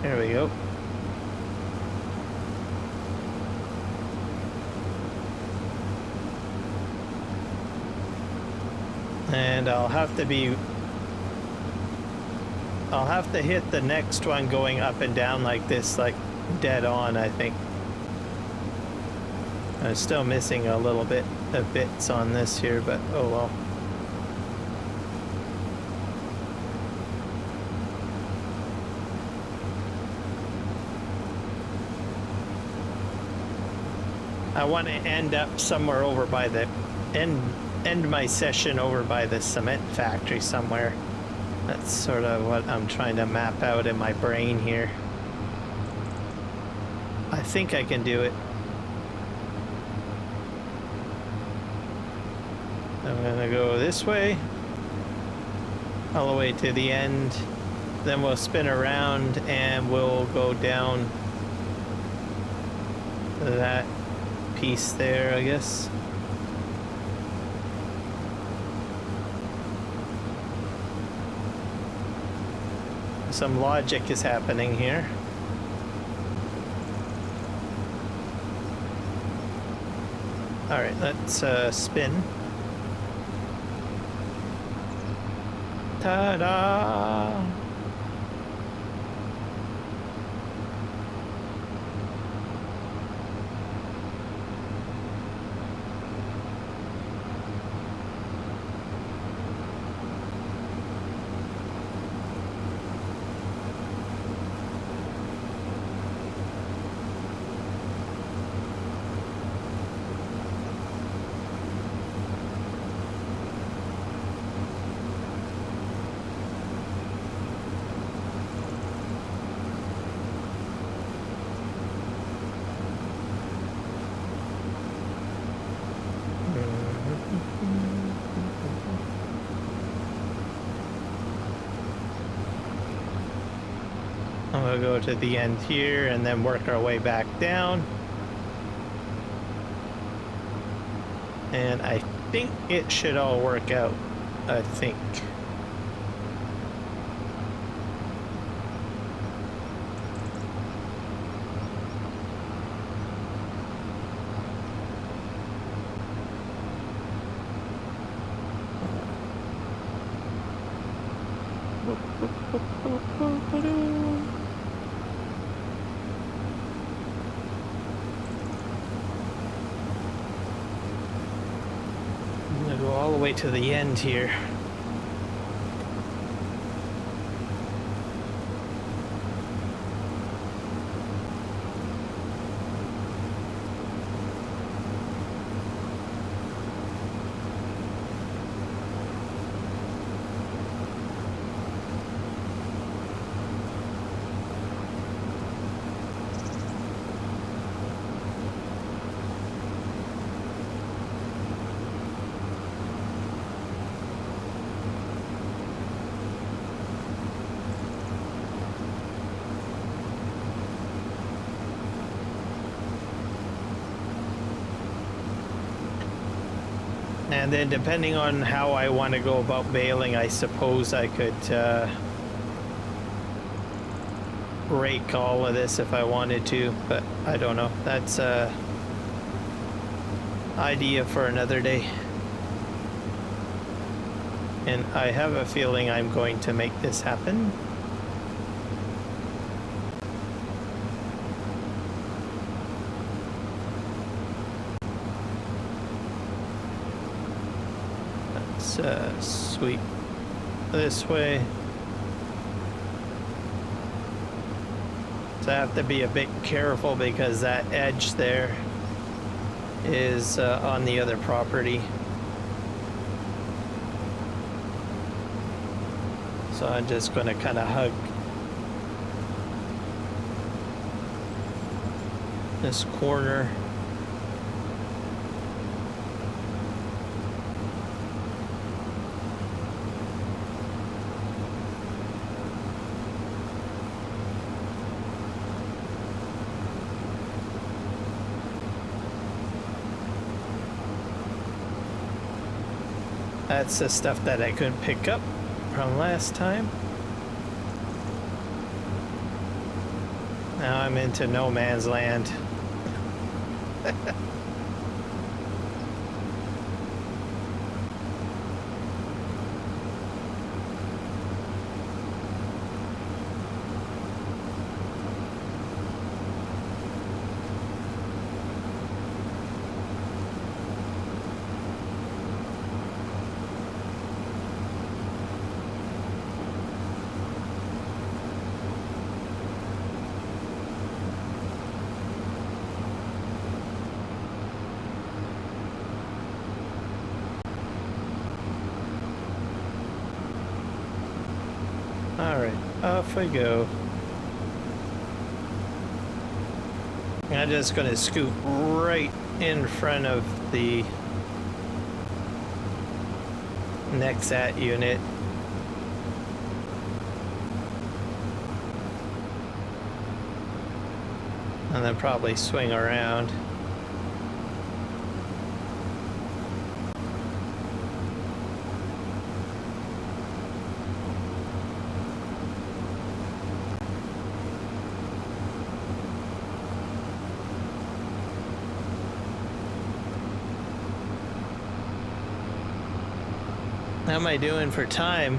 There we go. And I'll have to hit the next one going up and down like this, like dead on, I think. I'm still missing a little bit of bits on this here, but oh well. I want to end up somewhere over by the end my session over by the cement factory somewhere. That's sort of what I'm trying to map out in my brain here. I think I can do it. I'm gonna go this way, all the way to the end. Then we'll spin around and we'll go down that piece there, I guess. Some logic is happening here. All right, let's spin. Ta-da! We'll go to the end here and then work our way back down. And I think it should all work out. I think. All the way to the end here. And then depending on how I want to go about baling, I suppose I could rake all of this if I wanted to, but I don't know. That's an idea for another day. And I have a feeling I'm going to make this happen. Sweep this way. So I have to be a bit careful because that edge there is on the other property. So I'm just going to kind of hug this corner. That's the stuff that I couldn't pick up from last time. Now I'm into no man's land. Alright, off we go. I'm just gonna scoot right in front of the Nexat unit. And then probably swing around. How am I doing for time?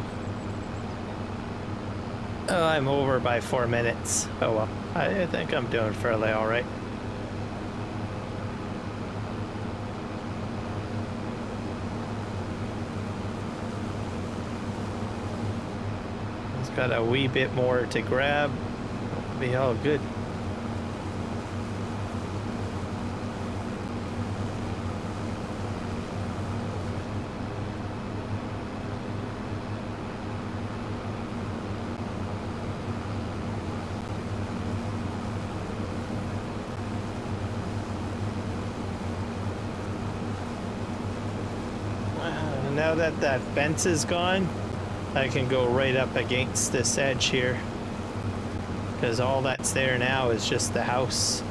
Oh, I'm over by 4 minutes. Oh well, I think I'm doing fairly all right. It's got a wee bit more to grab. It'll be all good. Now that that fence is gone, I can go right up against this edge here, because all that's there now is just the house.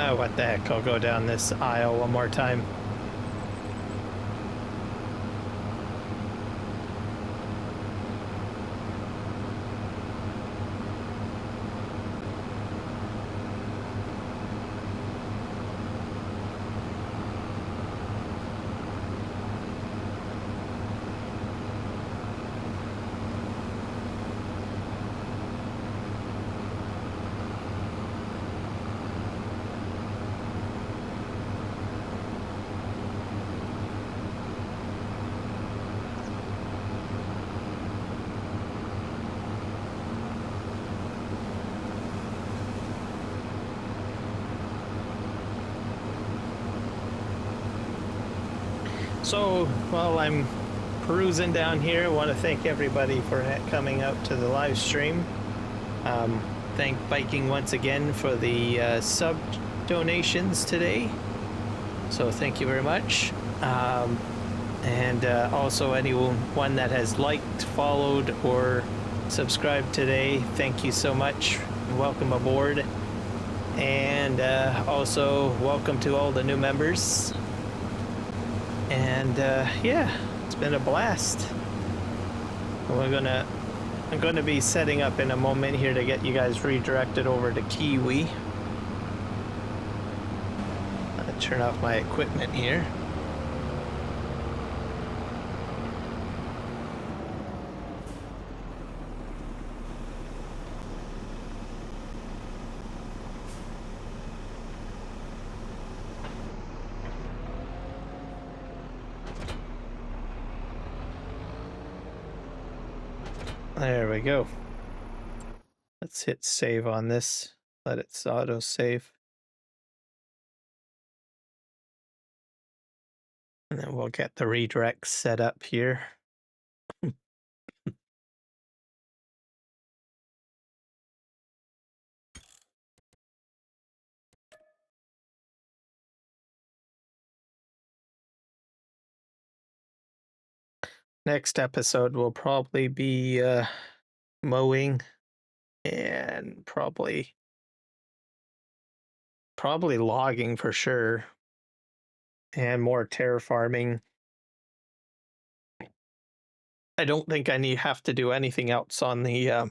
What the heck, I'll go down this aisle one more time. So, while I'm perusing down here, I want to thank everybody for coming out to the live stream. Thank Biking once again for the sub donations today. So thank you very much. And also anyone that has liked, followed, or subscribed today, thank you so much. Welcome aboard. And also welcome to all the new members. And yeah, it's been a blast. I'm gonna be setting up in a moment here to get you guys redirected over to Kiwi. I'll turn off my equipment here. There we go. Let's hit save on this. Let it auto save. And then we'll get the redirect set up here. Next episode will probably be mowing and probably Probably logging for sure, and more terraforming. I don't think I have to do anything else on the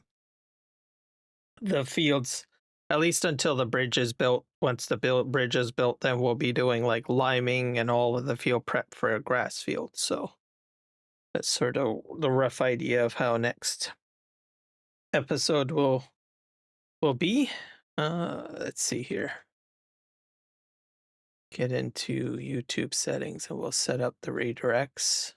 fields, at least until the bridge is built. Once the bridge is built, then we'll be doing like liming and all of the field prep for a grass field. So that's sort of the rough idea of how next episode will be. Let's see here. Get into YouTube settings and we'll set up the redirects.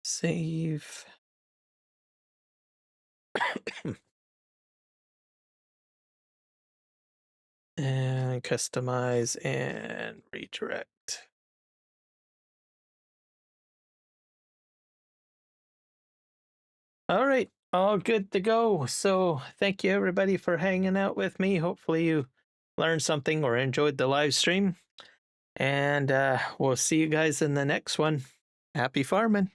Save. And customize and redirect. All right, all good to go. So thank you everybody for hanging out with me. Hopefully you learned something or enjoyed the live stream. And we'll see you guys in the next one. Happy farming.